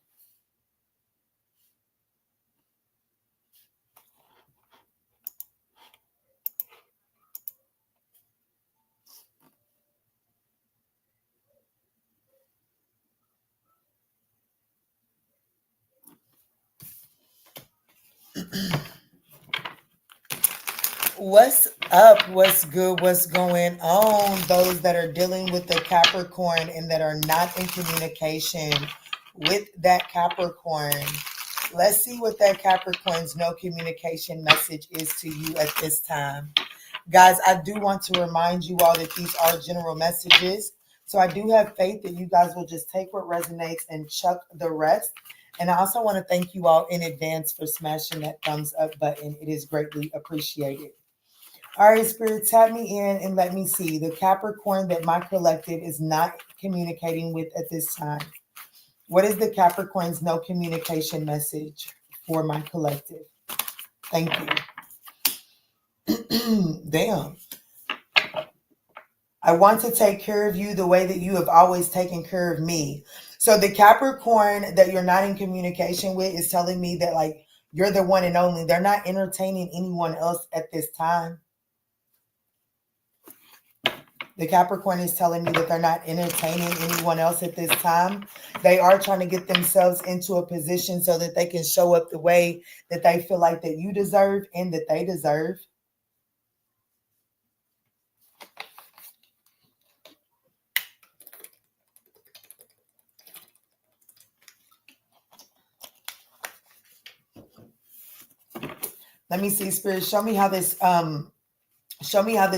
What's up? What's good? What's going on? Those that are dealing with the Capricorn and that are not in communication with that Capricorn. Let's see what that Capricorn's no communication message is to you at this time. Guys, I do want to remind you all that these are general messages. So I do have faith that you guys will just take what resonates and chuck the rest. And I also want to thank you all in advance for smashing that thumbs up button. It is greatly appreciated. All right, Spirit, tap me in and let me see the Capricorn that my collective is not communicating with at this time. What is the Capricorn's no communication message for my collective? Thank you. Damn. I want to take care of you the way that you have always taken care of me. So the Capricorn that you're not in communication with is telling me that, like, you're the one and only. They're not entertaining anyone else at this time. The Capricorn is telling me that they're not entertaining anyone else at this time. They are trying to get themselves into a position so that they can show up the way that they feel like that you deserve and that they deserve. Let me see, Spirit. Show me how this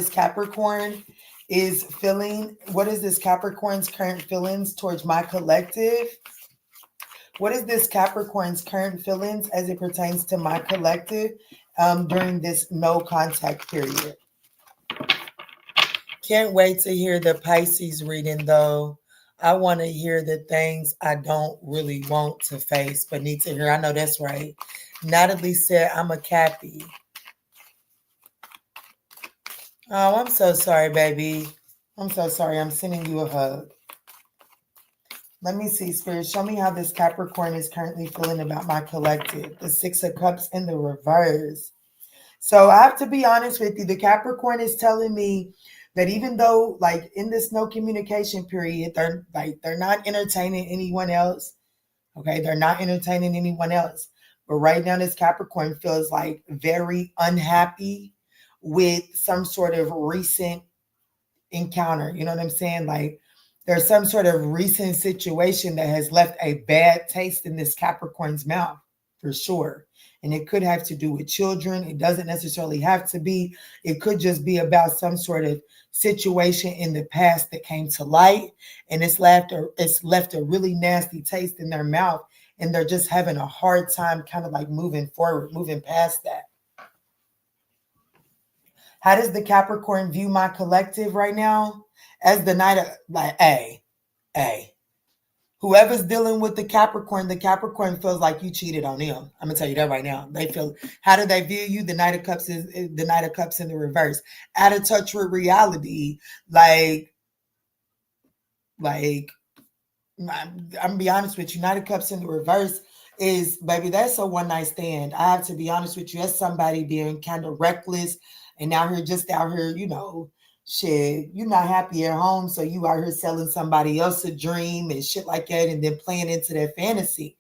Capricorn is feeling. What is this Capricorn's current feelings towards my collective? What is this Capricorn's current feelings as it pertains to my collective during this no contact period? Can't wait to hear the Pisces reading, though. I want to hear the things I don't really want to face, but need to hear. I know that's right. Natalie said, I'm a Cappy. Oh, I'm so sorry, baby. I'm so sorry. I'm sending you a hug. Let me see, Spirit. Show me how this Capricorn is currently feeling about my collective. The Six of Cups in the reverse. So I have to be honest with you. The Capricorn is telling me that even though, like, in this no communication period, they're not entertaining anyone else. Okay, they're not entertaining anyone else. But right now, this Capricorn feels like very unhappy with some sort of recent encounter. You know what I'm saying? Like, There's some sort of recent situation that has left a bad taste in this Capricorn's mouth, for sure. And it could have to do with children. It doesn't necessarily have to be. It could just be about some sort of situation in the past that came to light, and it's left a really nasty taste in their mouth, and they're just having a hard time kind of like moving forward, moving past that. How does the Capricorn view my collective right now? As the Knight of, like, whoever's dealing with the Capricorn feels like you cheated on them. I'm gonna tell you that right now. They feel, how do they view you? The Knight of Cups is the Knight of Cups in the reverse. Out of touch with reality. Like I'm gonna be honest with you. Knight of Cups in the reverse is, baby, that's a one night stand. I have to be honest with you. That's somebody being kind of reckless and out here, shit, you're not happy at home, so you out here selling somebody else a dream and shit like that, and then playing into their fantasy.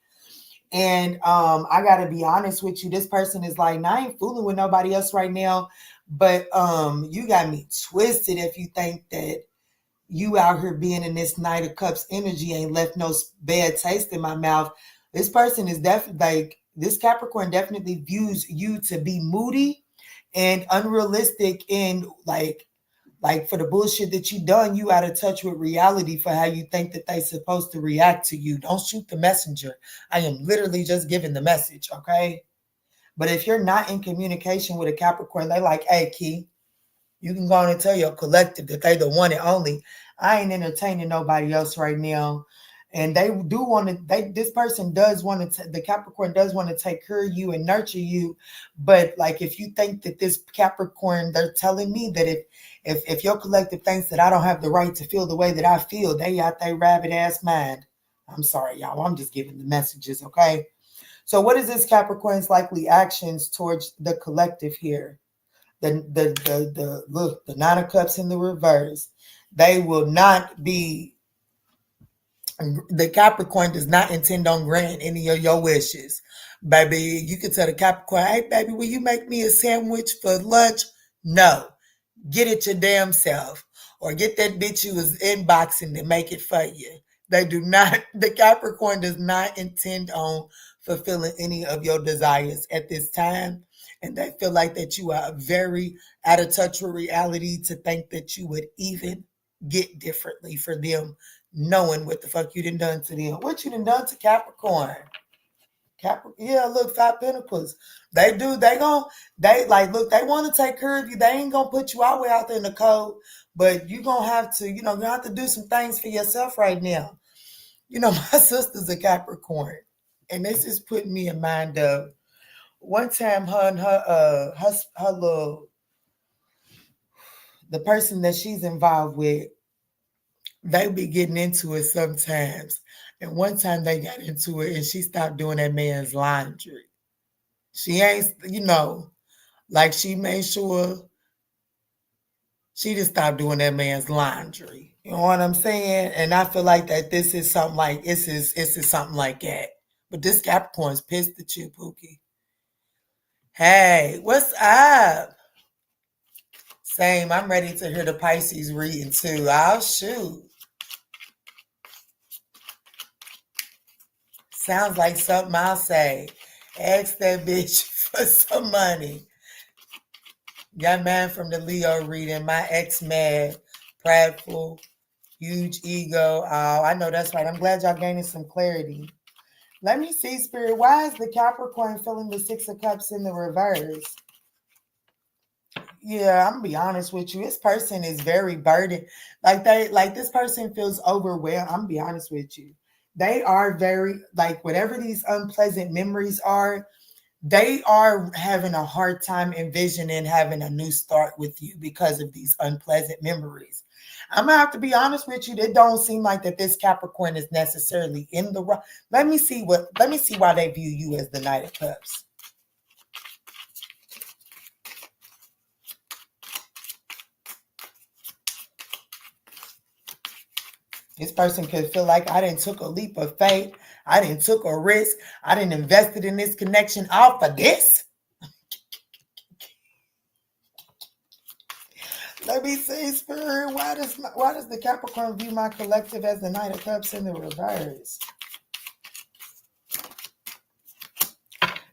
And I gotta be honest with you, this person is like, nah, I ain't fooling with nobody else right now. But you got me twisted if you think that you out here being in this Knight of Cups energy ain't left no bad taste in my mouth. This person is definitely like, this Capricorn definitely views you to be moody and unrealistic, and like for the bullshit that you done, you out of touch with reality for how you think that they supposed to react to you. Don't shoot the messenger. I am literally just giving the message, okay? But if you're not in communication with a Capricorn, they like, hey, Key, you can go on and tell your collective that they the one and only. I ain't entertaining nobody else right now. And they do want to, this person does want to, the Capricorn does want to take care of you and nurture you. But like, if you think that this Capricorn, they're telling me that if your collective thinks that I don't have the right to feel the way that I feel, they got their rabbit ass mind. I'm sorry, y'all. I'm just giving the messages, okay? So what is this Capricorn's likely actions towards the collective here? The look, the Nine of Cups in the reverse. They will not be, the Capricorn does not intend on granting any of your wishes. Baby, you can tell the Capricorn, hey, baby, will you make me a sandwich for lunch? No. Get it your damn self. Or get that bitch you was inboxing to make it for you. They do not, the Capricorn does not intend on fulfilling any of your desires at this time. And they feel like that you are very out of touch with reality to think that you would even get differently for them, knowing what the fuck you done to them. What you done to Capricorn? Yeah, look, Five Pentacles. They do. They want to take care of you. They ain't gonna put you all the way out there in the cold, but you gonna have to, you have to do some things for yourself right now. My sister's a Capricorn, and this is putting me in mind of one time her and her little, the person that she's involved with, they be getting into it sometimes. And one time they got into it and she stopped doing that man's laundry. She ain't, like she made sure she just stopped doing that man's laundry. You know what I'm saying? And I feel like that this is something like, this is something like that. But this Capricorn's pissed at you, Pookie. Hey, what's up? Same, I'm ready to hear the Pisces reading too. I'll shoot. Sounds like something I'll say. Ask that bitch for some money. Young man from the Leo reading. My ex mad, prideful, huge ego. Oh, I know that's right. I'm glad y'all gaining some clarity. Let me see, Spirit. Why is the Capricorn feeling the Six of Cups in the reverse? Yeah, I'm gonna be honest with you. This person is very burdened. Like this person feels overwhelmed. I'm gonna be honest with you. They are very, like, whatever these unpleasant memories are, they are having a hard time envisioning having a new start with you because of these unpleasant memories. I'm gonna have to be honest with you. It don't seem like that this Capricorn is necessarily in the wrong. Let me see why they view you as the Knight of Cups. This person could feel like I didn't took a leap of faith. I didn't took a risk. I didn't invested in this connection all for this. Let me see, Spirit. Capricorn, why does the Capricorn view my collective as the Knight of Cups in the reverse?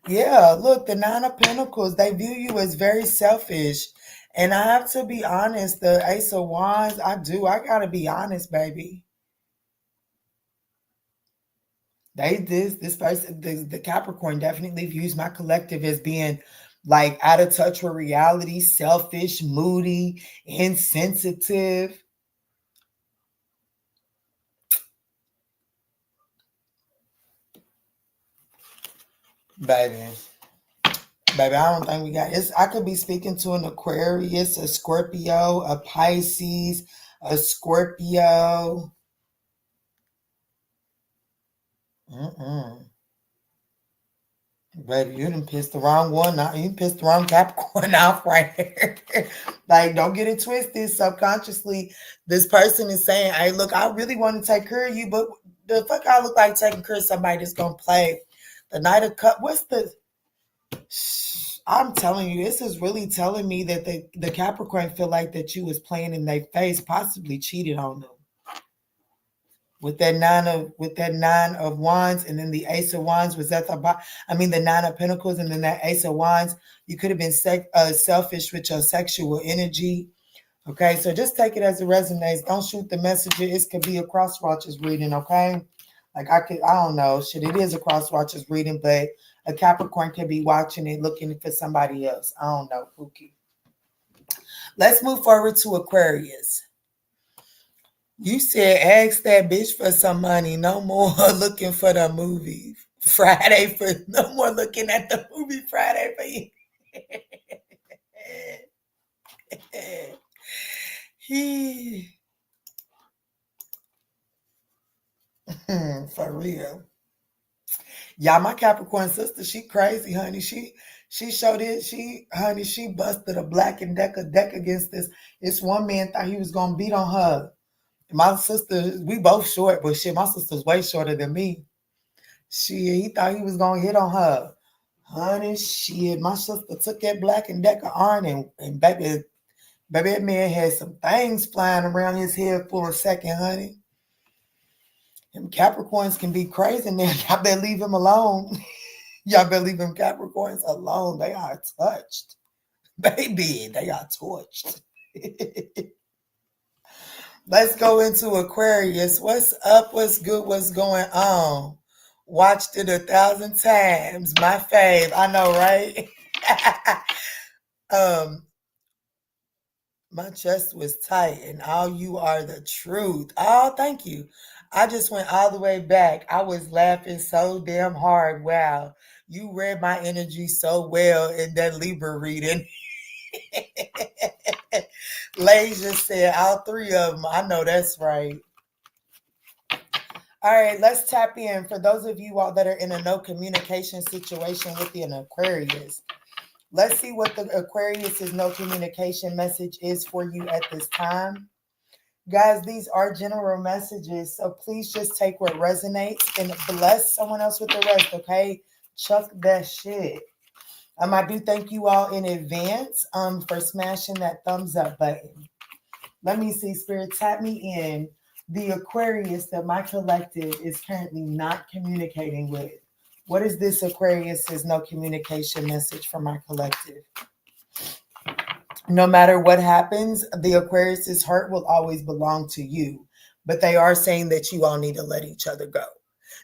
Yeah, look, the Nine of Pentacles, they view you as very selfish. And I have to be honest, the Ace of Wands, I gotta be honest, baby. This person, the Capricorn definitely views my collective as being like out of touch with reality, selfish, moody, insensitive. Baby. Baby, I don't think we got it. I could be speaking to an Aquarius, a Scorpio, a Pisces, a Scorpio. Baby, you done pissed the wrong one out. You pissed the wrong Capricorn off right here. Like, don't get it twisted. Subconsciously, this person is saying, hey, look, I really want to take care of you, but the fuck I look like taking care of somebody that's going to play the Knight of Cups. I'm telling you, this is really telling me that the Capricorn feel like that you was playing in their face, possibly cheated on them. With that nine of wands, and then the Ace of Wands was at the bottom. I mean, the Nine of Pentacles, and then that Ace of Wands. You could have been selfish with your sexual energy. Okay, so just take it as it resonates. Don't shoot the messenger. It could be a Crosswatcher's reading. Okay, like I don't know. Shit, it is a Crosswatcher's reading, but a Capricorn could be watching it, looking for somebody else. I don't know, Pookie. Let's move forward to Aquarius. You said ask that bitch for some money. No more looking for the movie Friday for no more looking at the movie Friday for you. For real. Yeah, my Capricorn sister, she crazy, honey. She showed it. She busted a Black and deck against this one man thought he was gonna beat on her. My sister, we both short, but shit, my sister's way shorter than me. He thought he was gonna hit on her. Honey, shit, my sister took that Black and Decker on and baby, that man had some things flying around his head for a second, honey. Them Capricorns can be crazy now. Y'all better leave him alone. Y'all better leave them Capricorns alone. They are touched. Baby, they are torched. Let's go into Aquarius. What's up? What's good? What's going on? Watched it 1,000 times. My fave. I know, right? My chest was tight, and all you are the truth. Oh, thank you. I just went all the way back. I was laughing so damn hard. Wow. You read my energy so well in that Libra reading. Lasia said all three of them. I know that's right. All right, let's tap in. For those of you all that are in a no communication situation with an Aquarius, let's see what the Aquarius's no communication message is for you at this time. Guys, these are general messages, so please just take what resonates and bless someone else with the rest, okay? Chuck that shit. I do thank you all in advance for smashing that thumbs up button. Let me see, Spirit, tap me in. The Aquarius that my collective is currently not communicating with. What is this Aquarius's no communication message for my collective? No matter what happens, the Aquarius's heart will always belong to you. But they are saying that you all need to let each other go.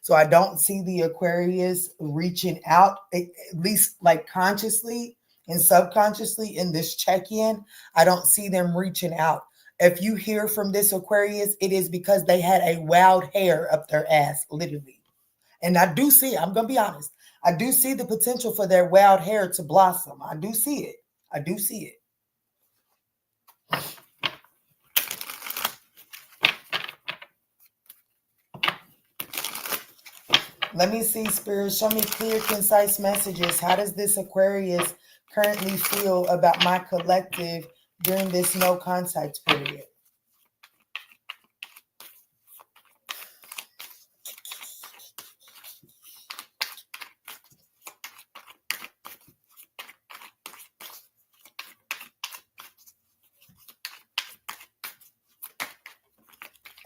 So I don't see the Aquarius reaching out, at least like consciously and subconsciously in this check-in. I don't see them reaching out. If you hear from this Aquarius, it is because they had a wild hair up their ass, literally. And I do see, I'm going to be honest, I do see the potential for their wild hair to blossom. I do see it. I do see it. Let me see, Spirit. Show me clear, concise messages. How does this Aquarius currently feel about my collective during this no contact period?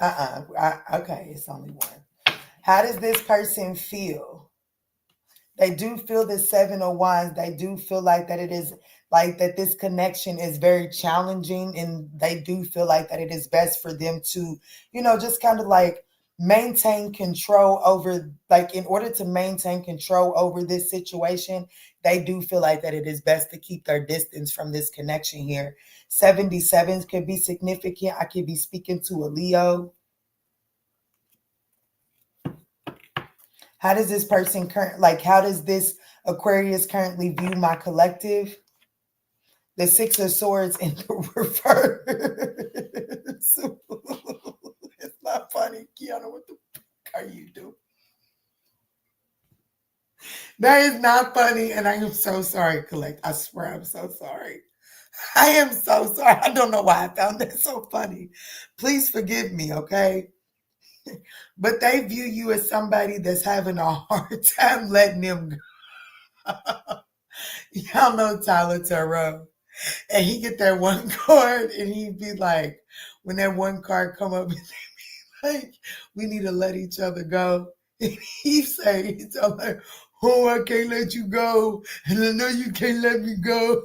Okay, it's only one. How does this person feel? They do feel the Seven of Wands. They do feel like that it is like that this connection is very challenging, and they do feel like that it is best for them to, just kind of like maintain control over, like in order to maintain control over this situation, they do feel like that it is best to keep their distance from this connection here. 77s could be significant. I could be speaking to a Leo. How does this person how does this Aquarius currently view my collective? The Six of Swords in the reverse. It's not funny, Kiana. What the fuck are you doing? That is not funny, and I am so sorry, Collect. I swear I'm so sorry. I am so sorry. I don't know why I found that so funny. Please forgive me, okay? But they view you as somebody that's having a hard time letting them go. Y'all know Tyler Tarot. And he get that one card and he'd be like, when that one card come up, like, we need to let each other go. And he's all like, oh, I can't let you go. And I know you can't let me go.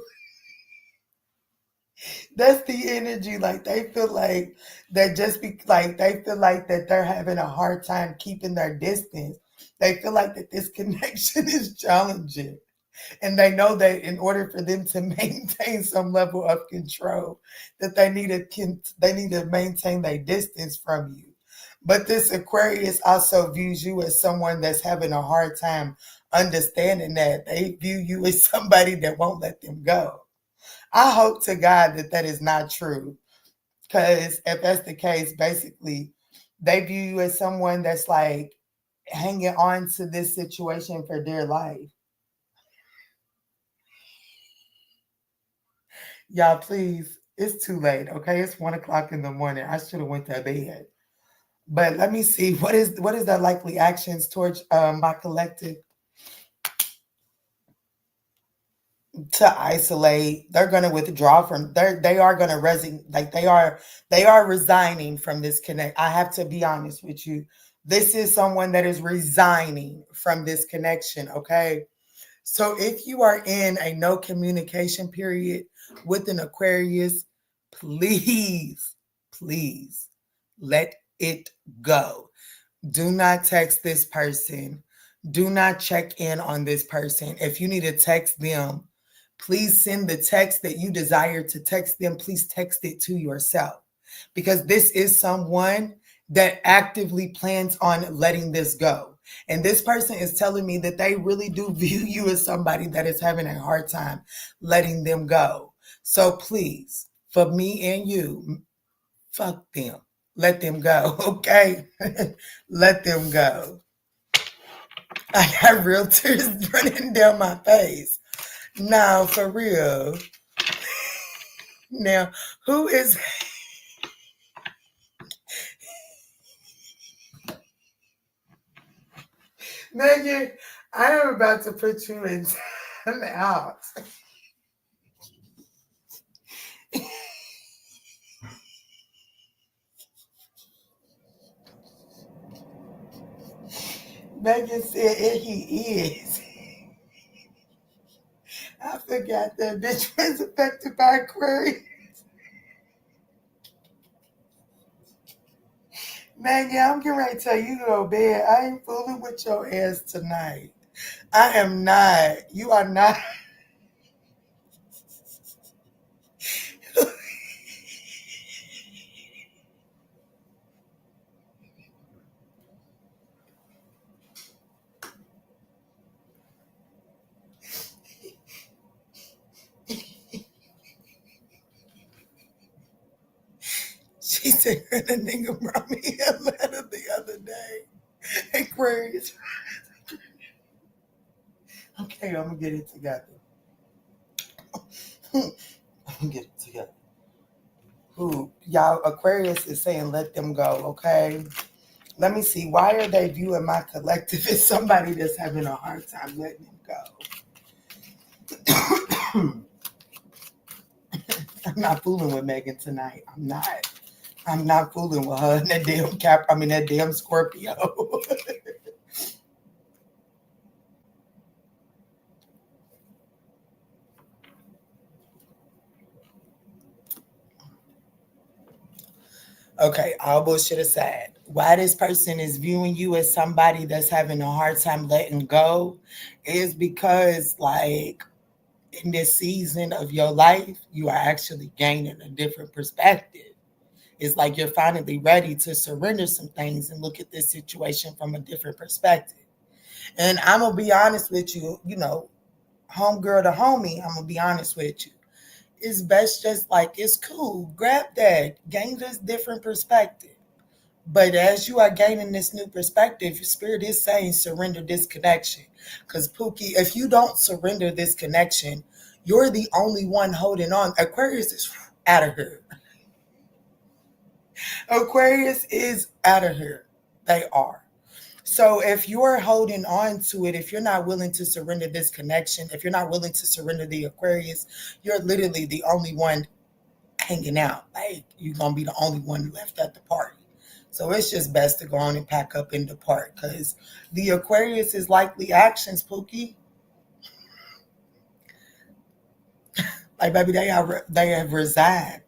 That's the energy. Like they feel like that they feel like that they're having a hard time keeping their distance. They feel like that this connection is challenging. And they know that in order for them to maintain some level of control, that they need to maintain their distance from you. But this Aquarius also views you as someone that's having a hard time understanding that. They view you as somebody that won't let them go. I hope to God that that is not true. Because if that's the case, basically, they view you as someone that's like hanging on to this situation for dear life. Y'all, please, it's too late, okay? It's 1:00 in the morning. I should have went to bed. But let me see. What is their likely actions towards my collective? To isolate. They're going to withdraw from. They are going to resign. Like they are resigning from this connect. I have to be honest with you. This is someone that is resigning from this connection. Okay. So if you are in a no communication period with an Aquarius, please, please let it go. Do not text this person. Do not check in on this person. If you need to text them, please send the text that you desire to text them. Please text it to yourself, because this is someone that actively plans on letting this go. And this person is telling me that they really do view you as somebody that is having a hard time letting them go. So please, for me and you, fuck them. Let them go, okay? Let them go. I got real tears running down my face. Now, for real. Now, who is... Megan, I am about to put you in time out. Megan said he is. I forgot that bitch was affected by Aquarius. Megan, I'm getting ready to tell you to go to bed. I ain't fooling with your ass tonight. I am not. You are not. She said the nigga brought me a letter the other day. Aquarius. Okay, I'm gonna get it together. I'm gonna get it together. Who y'all? Aquarius is saying let them go. Okay. Let me see. Why are they viewing my collective as somebody that's having a hard time letting them go? I'm not fooling with Megan tonight. I'm not. I'm not fooling with her and that damn that damn Scorpio. Okay, all bullshit aside, why this person is viewing you as somebody that's having a hard time letting go is because, like, in this season of your life, you are actually gaining a different perspective. It's like you're finally ready to surrender some things and look at this situation from a different perspective. And I'm going to be honest with you, homegirl to homie, I'm going to be honest with you. It's best just like, it's cool. Grab that, gain this different perspective. But as you are gaining this new perspective, your spirit is saying surrender this connection. Because Pookie, if you don't surrender this connection, you're the only one holding on. Aquarius is out of here. Aquarius is out of here. They are. So if you're holding on to it, if you're not willing to surrender this connection, if you're not willing to surrender the Aquarius, you're literally the only one hanging out. Like, you're going to be the only one left at the party. So it's just best to go on and pack up and depart, because the Aquarius is likely actions, Pookie. Like, baby, they have resigned.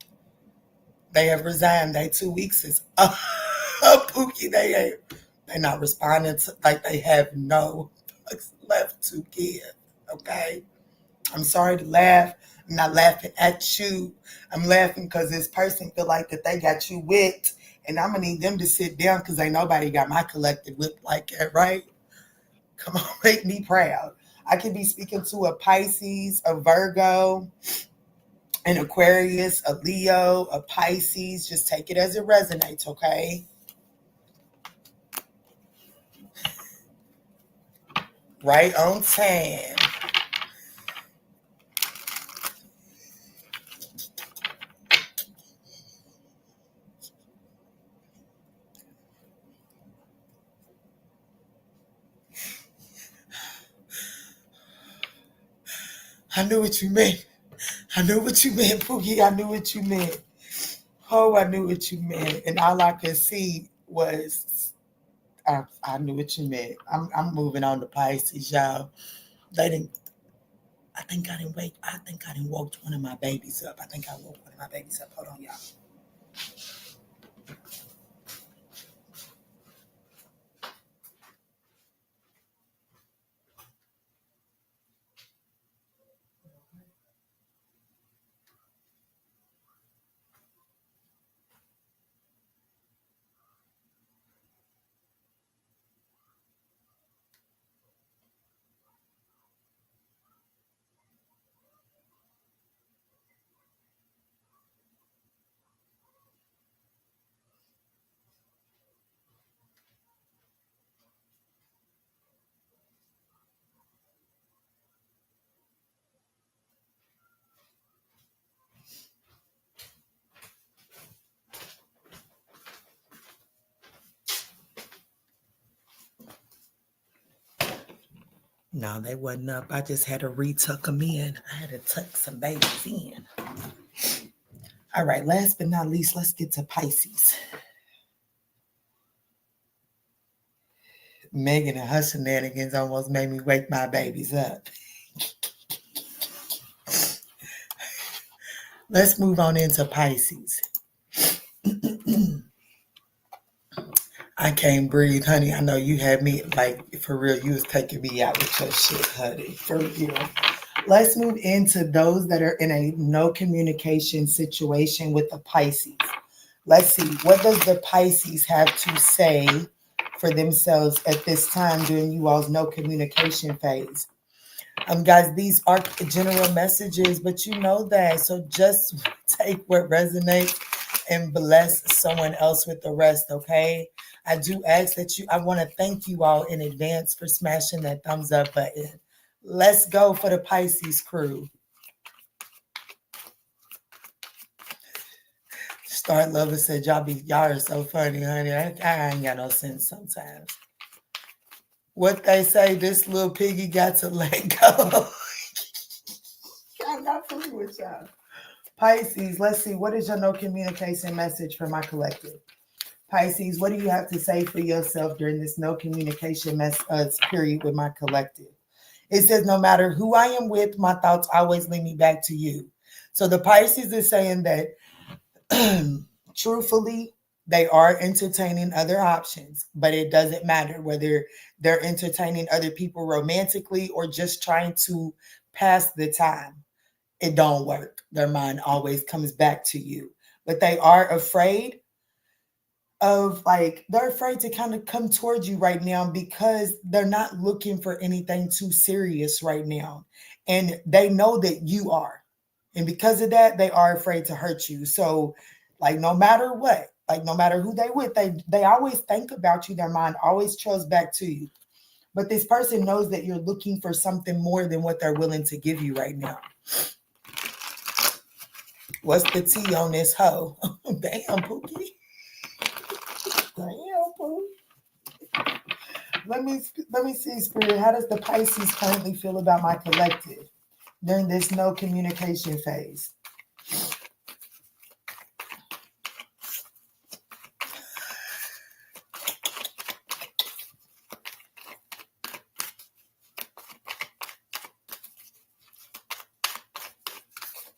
They have resigned. They 2 weeks is up. Pookie, they're not responding to, like, they have no fucks left to give. Okay? I'm sorry to laugh. I'm not laughing at you. I'm laughing because this person feel like that they got you whipped. And I'm going to need them to sit down because ain't nobody got my collective whip like that, right? Come on, make me proud. I could be speaking to a Pisces, a Virgo, an Aquarius, a Leo, a Pisces. Just take it as it resonates, okay? Right on time. I knew what you meant. I knew what you meant, Pookie. I knew what you meant. Oh, I knew what you meant. And all I could see was, I knew what you meant. I'm moving on to Pisces, y'all. They didn't. I think I didn't wake. I think I didn't woke one of my babies up. I think I woke one of my babies up. Hold on, y'all. No, they wasn't up. I just had to retuck them in. I had to tuck some babies in. All right, last but not least, let's get to Pisces. Megan and her shenanigans almost made me wake my babies up. Let's move on into Pisces. I can't breathe, honey. I know you had me, like, for real, you was taking me out with your shit, honey. For real. Let's move into those that are in a no communication situation with the Pisces. Let's see, what does the Pisces have to say for themselves at this time during you all's no communication phase? Guys, these are general messages, but you know that. So just take what resonates and bless someone else with the rest, okay? I do ask that I want to thank you all in advance for smashing that thumbs up button. Let's go for the Pisces crew. Start Lover said, y'all are so funny, honey. I ain't got no sense sometimes. What they say, this little piggy got to let go. I'm not fooling with y'all. Pisces, let's see. What is your no communication message for my collective? Pisces, what do you have to say for yourself during this no communication period with my collective? It says, no matter who I am with, my thoughts always lead me back to you. So the Pisces is saying that truthfully, they are entertaining other options, but it doesn't matter whether they're entertaining other people romantically or just trying to pass the time. It don't work. Their mind always comes back to you. But they are afraid of, like, they're afraid to kind of come towards you right now because they're not looking for anything too serious right now. And they know that you are. And because of that, they are afraid to hurt you. So, like, no matter what, like, no matter who they with, they always think about you. Their mind always trails back to you. But this person knows that you're looking for something more than what they're willing to give you right now. What's the tea on this hoe? Damn, Pookie. Damn, Pookie. Let me see, Spirit. How does the Pisces currently feel about my collective during this no communication phase?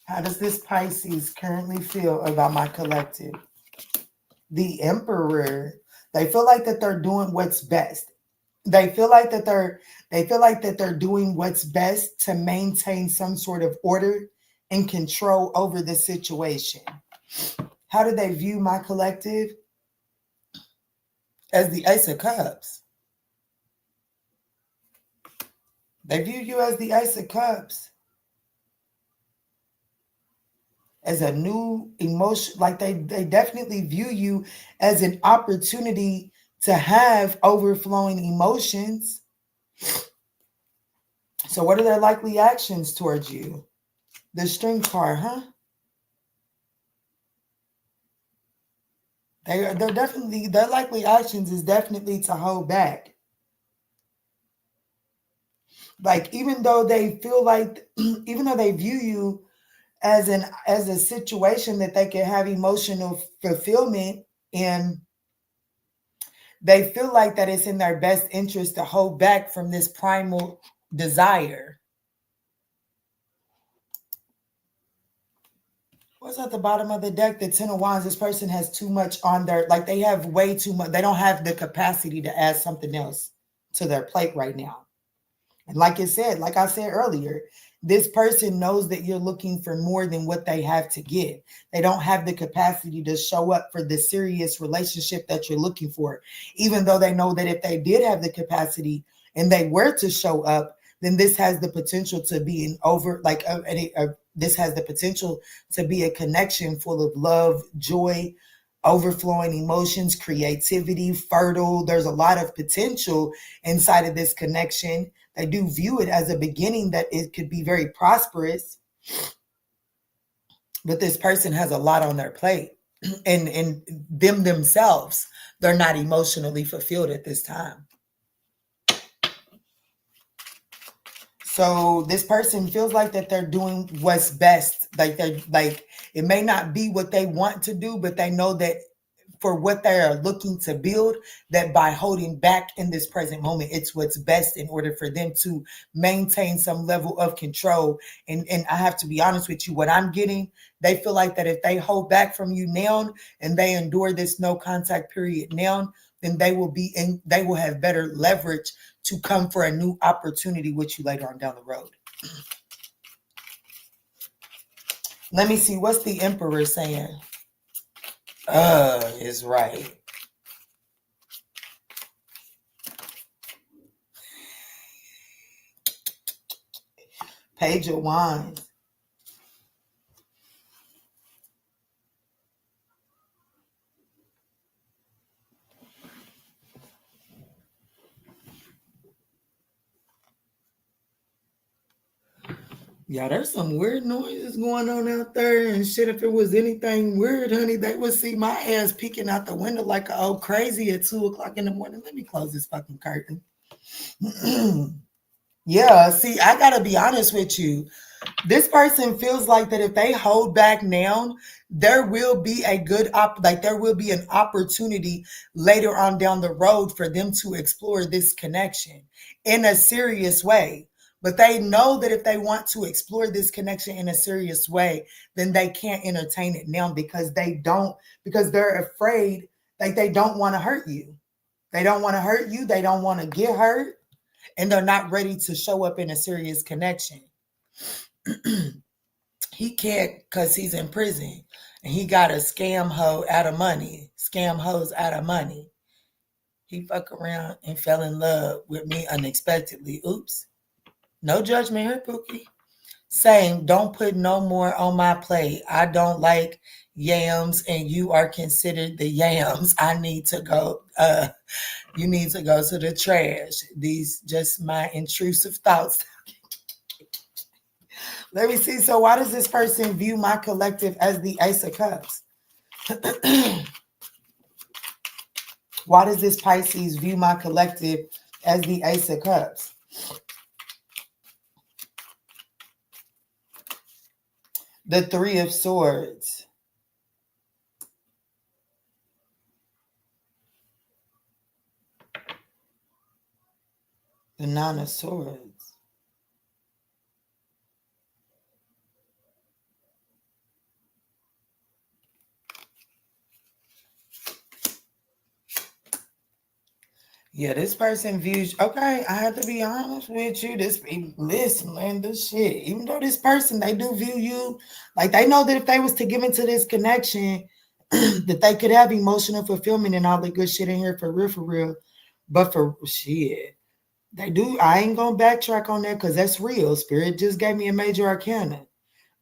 How does this Pisces currently feel about my collective? The Emperor. They feel like that they're doing what's best. They feel like that they're doing what's best to maintain some sort of order and control over the situation. How do they view my collective? As the Ace of Cups. They view you as the Ace of Cups. As a new emotion, like they definitely view you as an opportunity to have overflowing emotions. So what are their likely actions towards you? The Strength card, huh? They're definitely, their likely actions is definitely to hold back. Like, even though they feel like, even though they view you as a situation that they can have emotional fulfillment, and they feel like that it's in their best interest to hold back from this primal desire. What's at the bottom of the deck? The Ten of Wands. This person has too much on their, like, they have way too much. They don't have the capacity to add something else to their plate right now. And like I said earlier, this person knows that you're looking for more than what they have to give. They don't have the capacity to show up for the serious relationship that you're looking for, even though they know that if they did have the capacity and they were to show up, then this has the potential to be this has the potential to be a connection full of love, joy, overflowing emotions, creativity, fertile. There's a lot of potential inside of this connection. They do view it as a beginning that it could be very prosperous, but this person has a lot on their plate, and themselves, they're not emotionally fulfilled at this time. So this person feels like that they're doing what's best. Like it may not be what they want to do, but they know that for what they are looking to build, that by holding back in this present moment, it's what's best in order for them to maintain some level of control. And I have to be honest with you, what I'm getting, they feel like that if they hold back from you now and they endure this no contact period now, then they will have better leverage to come for a new opportunity with you later on down the road. Let me see, what's the Emperor saying? Is right. Page of Wands. Yeah, there's some weird noises going on out there and shit. If it was anything weird, honey, they would see my ass peeking out the window like an old crazy at 2 o'clock in the morning. Let me close this fucking curtain. Yeah, see, I gotta be honest with you. This person feels like that if they hold back now, there will be a there will be an opportunity later on down the road for them to explore this connection in a serious way. But they know that if they want to explore this connection in a serious way, then they can't entertain it now because they're afraid, like they don't want to hurt you. They don't want to hurt you. They don't want to get hurt, and they're not ready to show up in a serious connection. He can't because he's in prison and he got a scam hoe out of money, scam hoes out of money. He fuck around and fell in love with me unexpectedly. Oops. No judgment here, Pookie. Saying, don't put no more on my plate. I don't like yams and you are considered the yams. I need to go. You need to go to the trash. These just my intrusive thoughts. Let me see. So why does this person view my collective as the Ace of Cups? Why does this Pisces view my collective as the Ace of Cups? The Three of Swords. The Nine of Swords. Yeah, this person views, okay, I have to be honest with you. Listen, man, this shit, even though this person, they do view you, like they know that if they was to give into this connection, that they could have emotional fulfillment and all the good shit in here for real. But for shit, they do, I ain't gonna backtrack on that because that's real. Spirit just gave me a major arcana.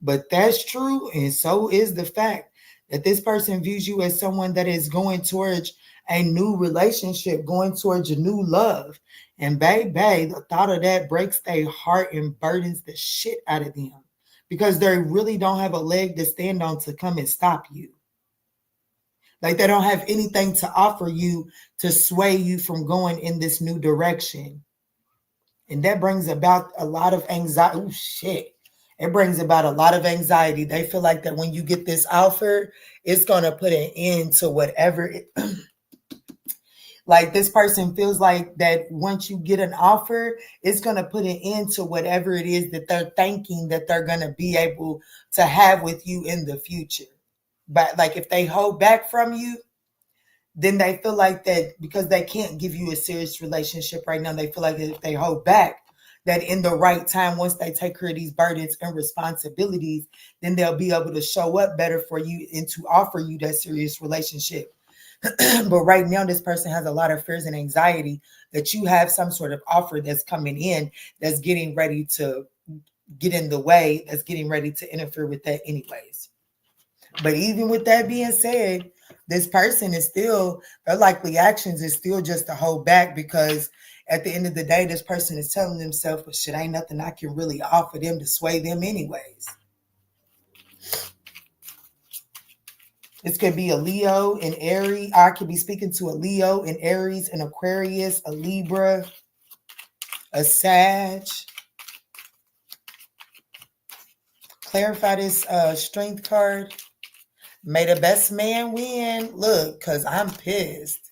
But that's true, and so is the fact that this person views you as someone that is going towards a new relationship, going towards a new love. And baby, the thought of that breaks their heart and burdens the shit out of them because they really don't have a leg to stand on to come and stop you. Like they don't have anything to offer you to sway you from going in this new direction. And that brings about a lot of anxiety. Oh, shit. It brings about a lot of anxiety. They feel like that when you get this offer, it's going to put an end to whatever. Like this person feels like that once you get an offer, it's going to put an end to whatever it is that they're thinking that they're going to be able to have with you in the future. But like if they hold back from you, then they feel like that because they can't give you a serious relationship right now, they feel like that if they hold back, that in the right time, once they take care of these burdens and responsibilities, then they'll be able to show up better for you and to offer you that serious relationship. But right now, this person has a lot of fears and anxiety that you have some sort of offer that's coming in that's getting ready to get in the way, that's getting ready to interfere with that anyways. But even with that being said, this person is still, their likely actions is still just to hold back because at the end of the day, this person is telling themselves, well, shit, ain't nothing I can really offer them to sway them anyways. This could be a Leo, an Aries. I could be speaking to a Leo, an Aries, an Aquarius, a Libra, a Sag. Clarify this strength card. May the best man win. Look, because I'm pissed.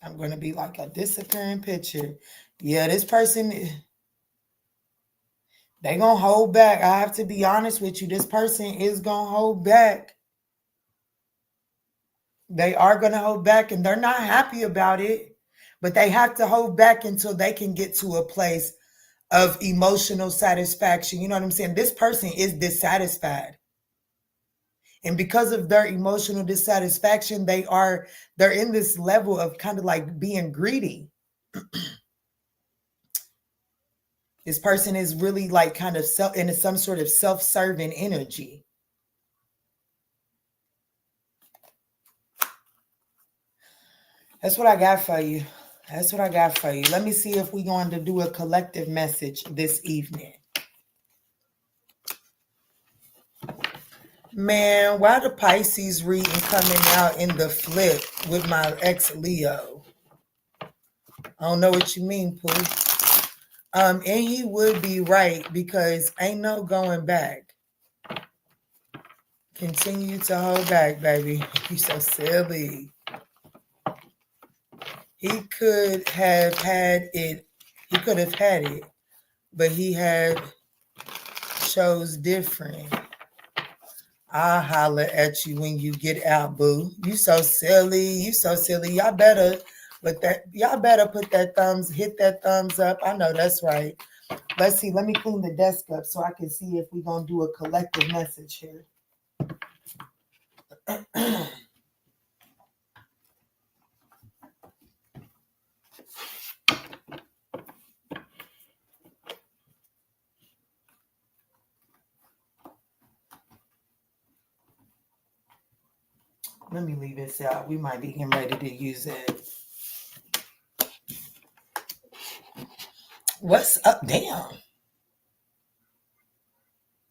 I'm going to be like a disappearing picture. Yeah, this person, they going to hold back. I have to be honest with you. This person is going to hold back. They are going to hold back and they're not happy about it. But they have to hold back until they can get to a place of emotional satisfaction. You know what I'm saying? This person is dissatisfied. And because of their emotional dissatisfaction, they're in this level of kind of like being greedy. This person is really like kind of in some sort of self-serving energy. That's what I got for you. That's what I got for you. Let me see if we're going to do a collective message this evening. Man, why the Pisces reading coming out in the flip with my ex Leo? I don't know what you mean, Pooh. And he would be right because ain't no going back. Continue to hold back, baby. You so silly. He could have had it. He could have had it, but he had chose different. I'll holler at you when you get out, boo. You so silly. You so silly. Y'all better put that hit that thumbs up. I know that's right. Let's see. Let me clean the desk up so I can see if we're gonna do a collective message here. Let me leave this out. We might be getting ready to use it. What's up? Damn.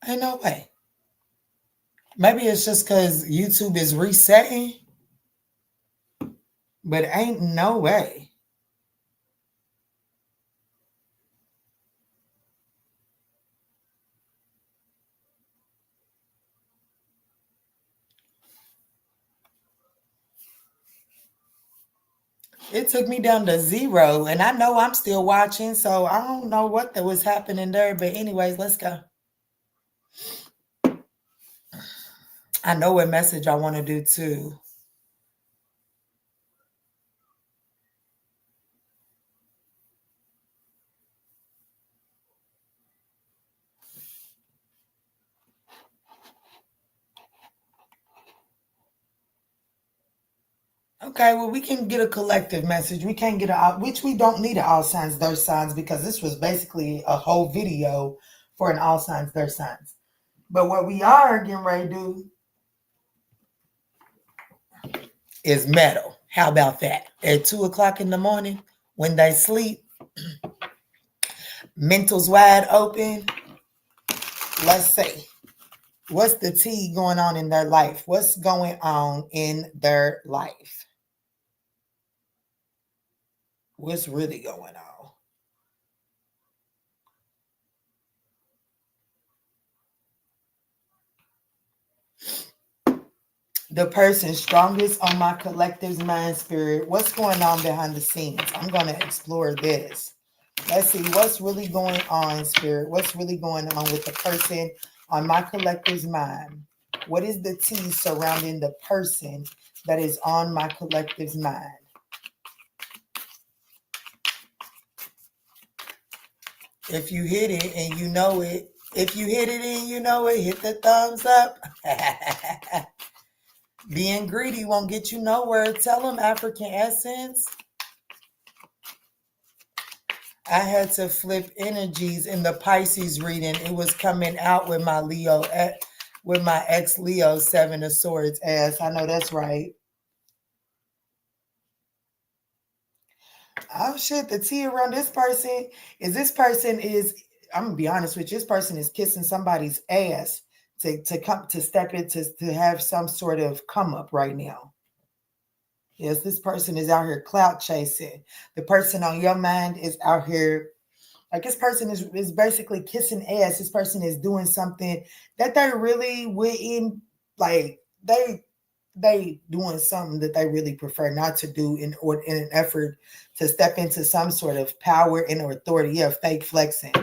Ain't no way. Maybe it's just because YouTube is resetting, but ain't no way. It took me down to 0, and I know I'm still watching, so I don't know what was happening there. But anyways, let's go. I know what message I want to do too. Okay, well, we can get a collective message. We can't get which we don't need an all signs, their signs, because this was basically a whole video for an all signs, their signs. But what we are getting ready to do is metal. How about that? At 2 o'clock in the morning, when they sleep, mental's wide open. Let's see. What's the tea going on in their life? What's going on in their life? What's really going on? The person strongest on my collective's mind spirit. What's going on behind the scenes? I'm going to explore this. Let's see what's really going on, spirit. What's really going on with the person on my collective's mind? What is the tea surrounding the person that is on my collective's mind? If you hit it and you know it, hit the thumbs up. Being greedy won't get you nowhere. Tell them, African Essence. I had to flip energies in the Pisces reading. It was coming out with my ex-Leo 7 of Swords ass. I know that's right. Oh shit, the tea around this person is, I'm gonna be honest with you, this person is kissing somebody's ass to have some sort of come up right now. Yes, this person is out here clout chasing. The person on your mind is out here, like this person is basically kissing ass. This person is doing something that they really wouldn't, like they doing something that they really prefer not to do in an effort to step into some sort of power and authority. Yeah, fake flexing.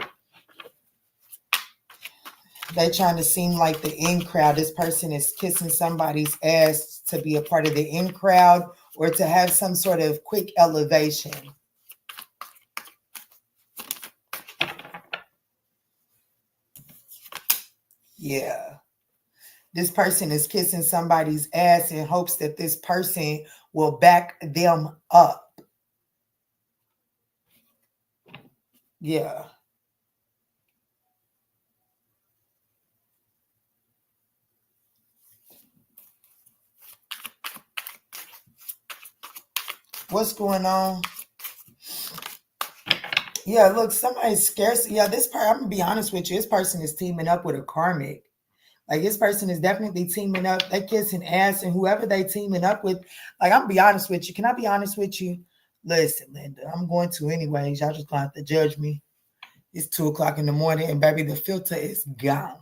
They trying to seem like the in crowd. This person is kissing somebody's ass to be a part of the in crowd or to have some sort of quick elevation. Yeah. This person is kissing somebody's ass in hopes that this person will back them up. Yeah. What's going on? Yeah, look, somebody's scarce. Yeah, I'm going to be honest with you. This person is teaming up with a karmic. Like, this person is definitely teaming up. They kissing ass, and whoever they teaming up with, like, I'm going to be honest with you. Can I be honest with you? Listen, Linda, I'm going to anyways. Y'all just gonna have to judge me. It's 2:00 in the morning, and baby, the filter is gone.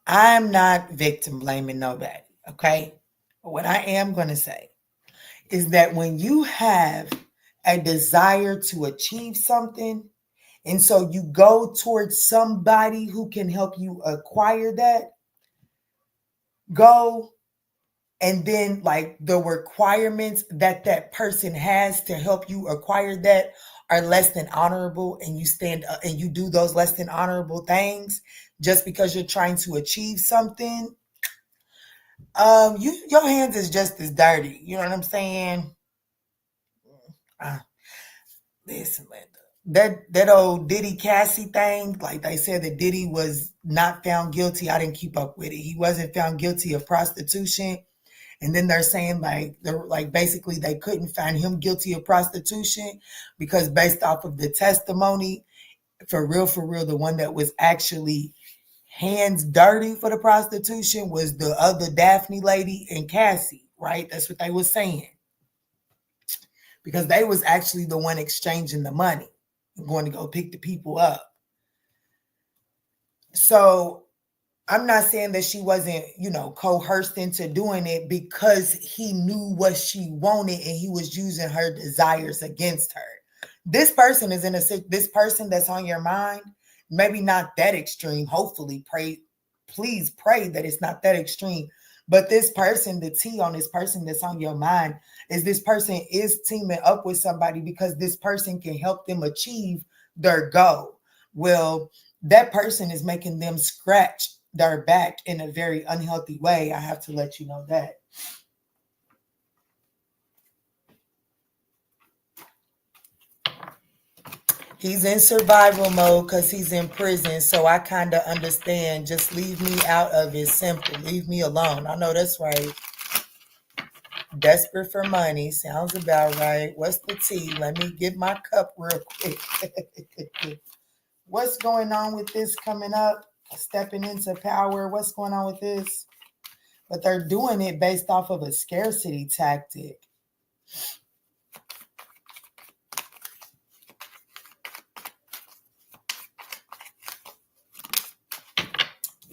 I'm not victim blaming nobody, okay? But what I am going to say is that when you have a desire to achieve something, and so you go towards somebody who can help you acquire that, go, and then like the requirements that that person has to help you acquire that are less than honorable, and you stand up and you do those less than honorable things just because you're trying to achieve something, your hands is just as dirty. You know what I'm saying? Uh, Listen, Linda. That old Diddy Cassie thing, like they said that Diddy was not found guilty. I didn't keep up with it. He wasn't found guilty of prostitution. And then they're saying they're like basically they couldn't find him guilty of prostitution because based off of the testimony, for real, the one that was actually hands dirty for the prostitution was the other Daphne lady and Cassie, right? That's what they were saying. Because they was actually the one exchanging the money and going to go pick the people up. So I'm not saying that she wasn't, coerced into doing it because he knew what she wanted and he was using her desires against her. This person is this person that's on your mind, maybe not that extreme. Hopefully, please pray that it's not that extreme. But this person, the T on this person that's on your mind, is this person is teaming up with somebody because this person can help them achieve their goal. Well, that person is making them scratch their back in a very unhealthy way. I have to let you know that. He's in survival mode because he's in prison. So I kind of understand. Just leave me out of it. Simple. Leave me alone. I know that's right. Desperate for money. Sounds about right. What's the tea? Let me get my cup real quick. What's going on with this coming up? Stepping into power. What's going on with this? But they're doing it based off of a scarcity tactic.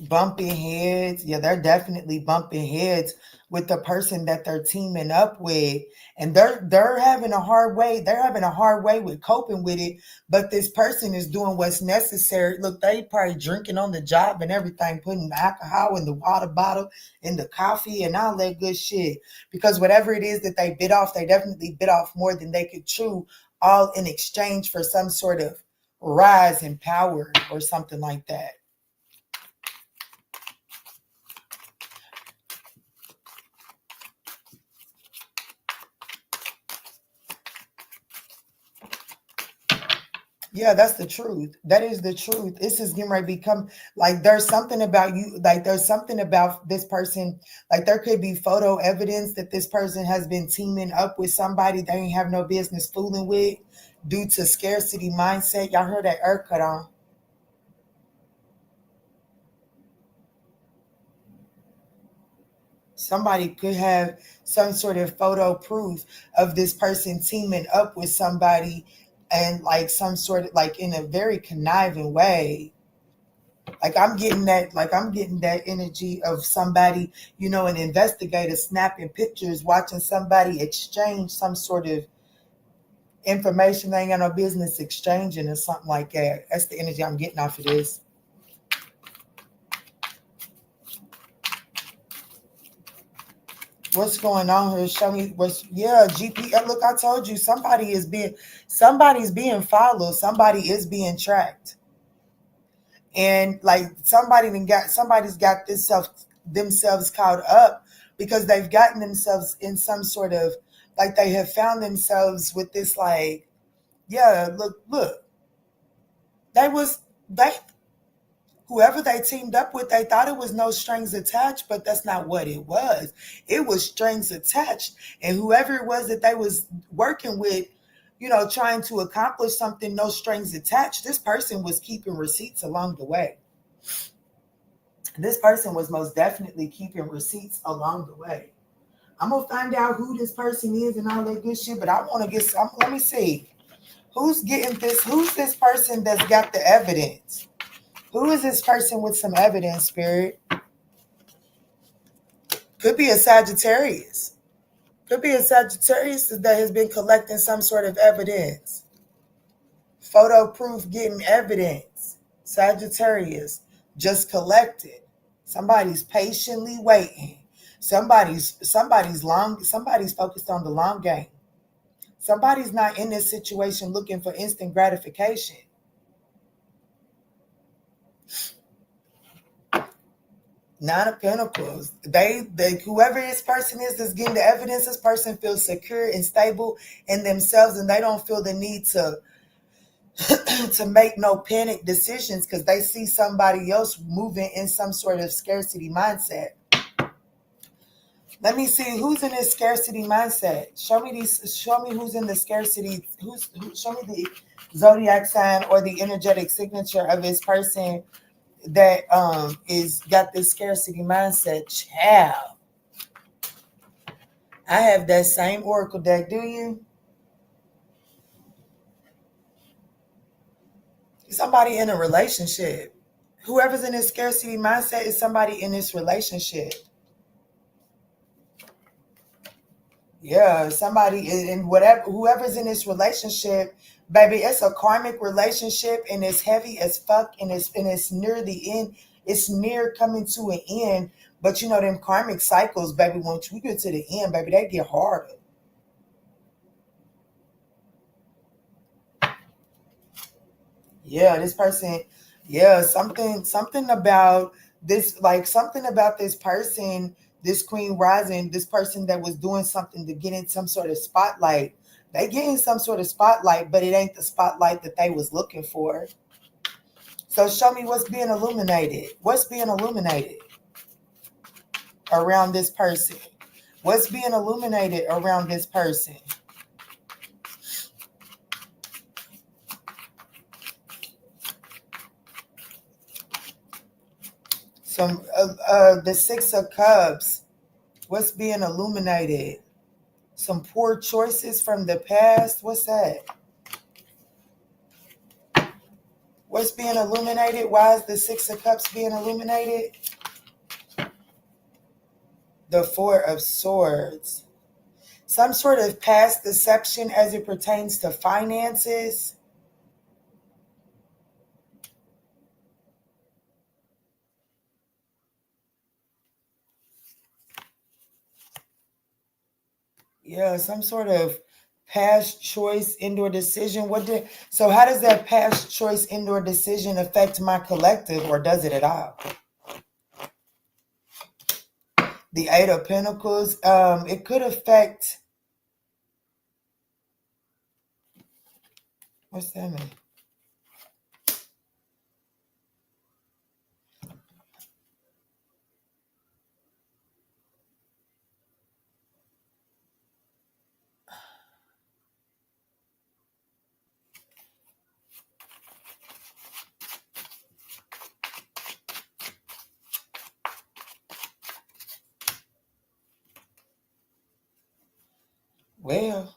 Bumping heads. Yeah, they're definitely bumping heads with the person that they're teaming up with. And they're having a hard way. They're having a hard way with coping with it. But this person is doing what's necessary. Look, they probably drinking on the job and everything, putting alcohol in the water bottle, in the coffee, and all that good shit. Because whatever it is that they bit off, they definitely bit off more than they could chew, all in exchange for some sort of rise in power or something like that. Yeah, that's the truth. That is the truth. This is getting ready to become like there's something about you, like there's something about this person, like there could be photo evidence that this person has been teaming up with somebody they ain't have no business fooling with due to scarcity mindset. Y'all heard that earth cut on. Somebody could have some sort of photo proof of this person teaming up with somebody and like some sort of like in a very conniving way. Like I'm getting that energy of somebody, an investigator snapping pictures, watching somebody exchange some sort of information they ain't got no business exchanging or something like that. That's the energy I'm getting off of this. What's going on here? Show me what's GP. Look, I told you somebody's being followed, somebody is being tracked. And like somebody's got themselves caught up because they've gotten themselves in some sort of like they have found themselves with this like, yeah, look, they was they whoever they teamed up with, they thought it was no strings attached, but that's not what it was. It was strings attached. And whoever it was that they was working with, trying to accomplish something, no strings attached, this person was keeping receipts along the way. This person was most definitely keeping receipts along the way. I'm gonna find out who this person is and all that good shit, but I want to get some. Let me see who's getting this. Who's this person that's got the evidence? Who is this person with some evidence, Spirit? Could be a Sagittarius. Could be a Sagittarius that has been collecting some sort of evidence. Photo proof getting evidence. Sagittarius just collected. Somebody's patiently waiting. Somebody's focused on the long game. Somebody's not in this situation looking for instant gratification. Nine of Pentacles. They whoever this person is that's getting the evidence, this person feels secure and stable in themselves, and they don't feel the need to to make no panic decisions because they see somebody else moving in some sort of scarcity mindset. Let me see who's in this scarcity mindset. Show me who's in the scarcity. Show me the zodiac sign or the energetic signature of this person that is got this scarcity mindset. Child, I have that same oracle deck. Do you? Somebody in a relationship. Whoever's in this scarcity mindset is somebody in this relationship. Yeah, somebody in whatever, whoever's in this relationship, baby, it's a karmic relationship and it's heavy as fuck and it's near the end. It's near coming to an end. But you know them karmic cycles, baby, once we get to the end, baby, they get harder. Yeah, this person, yeah, something about this, like something about this person, this Queen Rising, this person that was doing something to get in some sort of spotlight. They get in some sort of spotlight, but it ain't the spotlight that they was looking for. So show me what's being illuminated. What's being illuminated around this person? What's being illuminated around this person? Some the Six of Cups. What's being illuminated? Some poor choices from the past. What's that? What's being illuminated? Why is the Six of Cups being illuminated? The Four of Swords. Some sort of past deception as it pertains to finances. Yeah, some sort of past choice indoor decision. So how does that past choice indoor decision affect my collective, or does it at all? The Eight of Pentacles, it could affect, what's that mean? Well,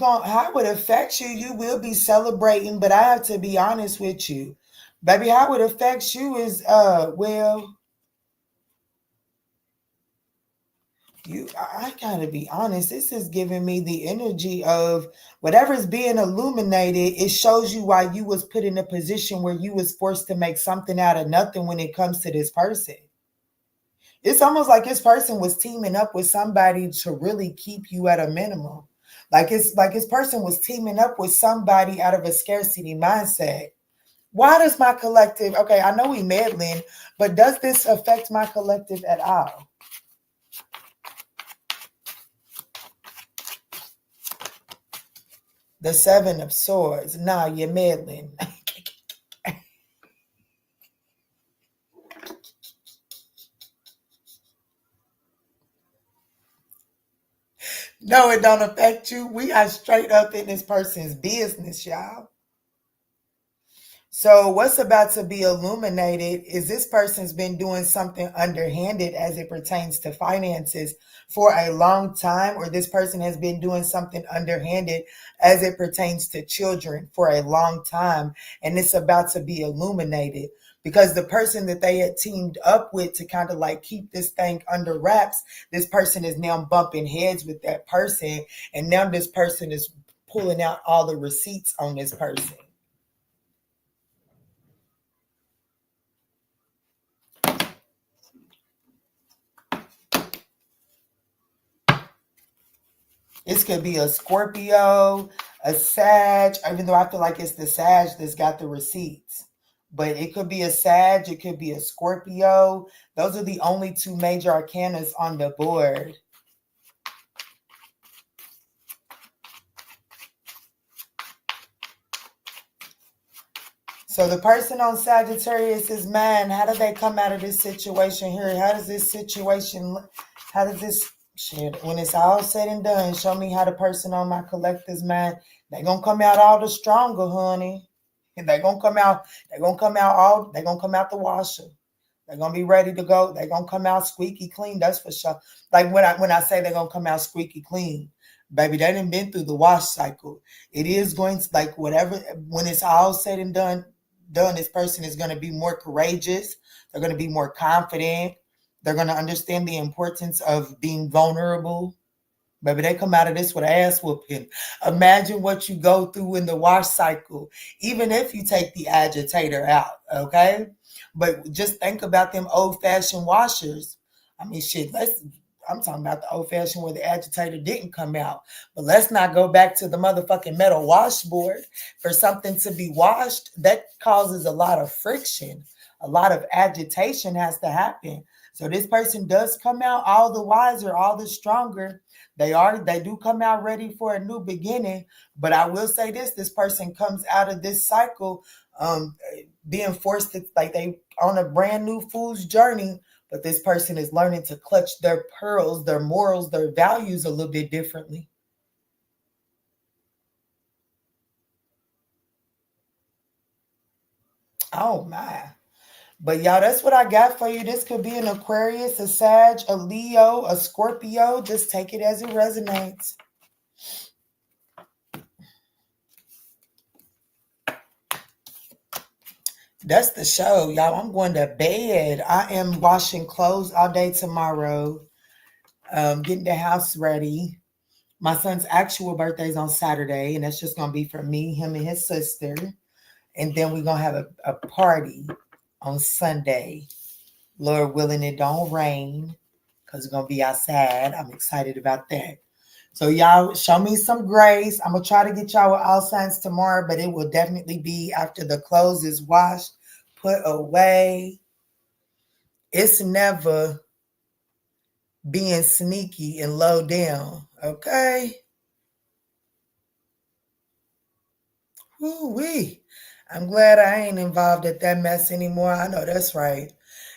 how it affects you, you will be celebrating, but I have to be honest with you. Baby, how it affects you is well, I gotta be honest. This is giving me the energy of whatever's being illuminated. It shows you why you was put in a position where you was forced to make something out of nothing when it comes to this person. It's almost like this person was teaming up with somebody to really keep you at a minimum. It's like this person was teaming up with somebody out of a scarcity mindset. Why does my collective, okay, I know we meddling, but does this affect my collective at all? The Seven of Swords. Nah, you're meddling. No, it don't affect you. We are straight up in this person's business, y'all. So what's about to be illuminated is this person's been doing something underhanded as it pertains to finances for a long time, or this person has been doing something underhanded as it pertains to children for a long time, and it's about to be illuminated because the person that they had teamed up with to kind of like keep this thing under wraps, this person is now bumping heads with that person, and now this person is pulling out all the receipts on this person. This could be a Scorpio, a Sag, even though I feel like it's the Sag that's got the receipts. But it could be a Sag, it could be a Scorpio. Those are the only two major arcanas on the board. So the person on Sagittarius' mind, how do they come out of this situation here? How does this situation, how does this shit, when it's all said and done, show me how the person on my collector's mind, they gonna come out all the stronger, honey. And they gonna come out, they gonna come out the washer. They're gonna be ready to go. They're gonna come out squeaky clean. That's for sure. Like when I say they're gonna come out squeaky clean, baby, they done been through the wash cycle. It is going to like whatever when it's all said and done, this person is gonna be more courageous. They're gonna be more confident. They're gonna understand the importance of being vulnerable. Baby, they come out of this with an ass whooping. Imagine what you go through in the wash cycle, even if you take the agitator out, okay? But just think about them old-fashioned washers. I mean, shit, I'm talking about the old-fashioned where the agitator didn't come out. But let's not go back to the motherfucking metal washboard. For something to be washed, that causes a lot of friction. A lot of agitation has to happen. So this person does come out all the wiser, all the stronger. They do come out ready for a new beginning. But I will say this person comes out of this cycle being forced to, like, they on a brand new fool's journey, but this person is learning to clutch their pearls, their morals, their values a little bit differently. Oh my. But y'all, that's what I got for you. This could be an Aquarius, a Sag, a Leo, a Scorpio. Just take it as it resonates. That's the show, y'all. I'm going to bed. I am washing clothes all day tomorrow, getting the house ready. My son's actual birthday is on Saturday, and that's just going to be for me, him, and his sister. And then we're going to have a party on Sunday. Lord willing, it don't rain because it's going to be outside. I'm excited about that. So y'all show me some grace. I'm going to try to get y'all with all signs tomorrow, but it will definitely be after the clothes is washed, put away. It's never being sneaky and low down, okay? Woo-wee. I'm glad I ain't involved at that mess anymore. I know that's right.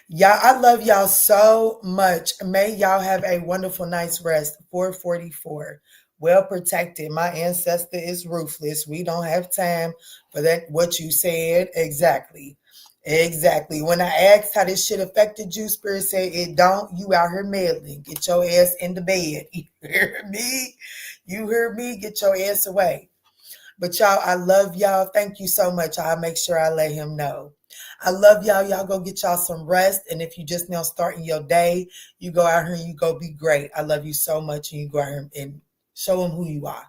Y'all, I love y'all so much. May y'all have a wonderful night's rest. 444. Well protected. My ancestor is ruthless. We don't have time for that. What you said. Exactly. Exactly. When I asked how this shit affected you, Spirit said it don't. You out here meddling. Get your ass in the bed. You hear me? You hear me? Get your ass away. But y'all, I love y'all. Thank you so much. I'll make sure I let him know. I love y'all. Y'all go get y'all some rest. And if you just now starting your day, you go out here and you go be great. I love you so much. And you go out here and show them who you are.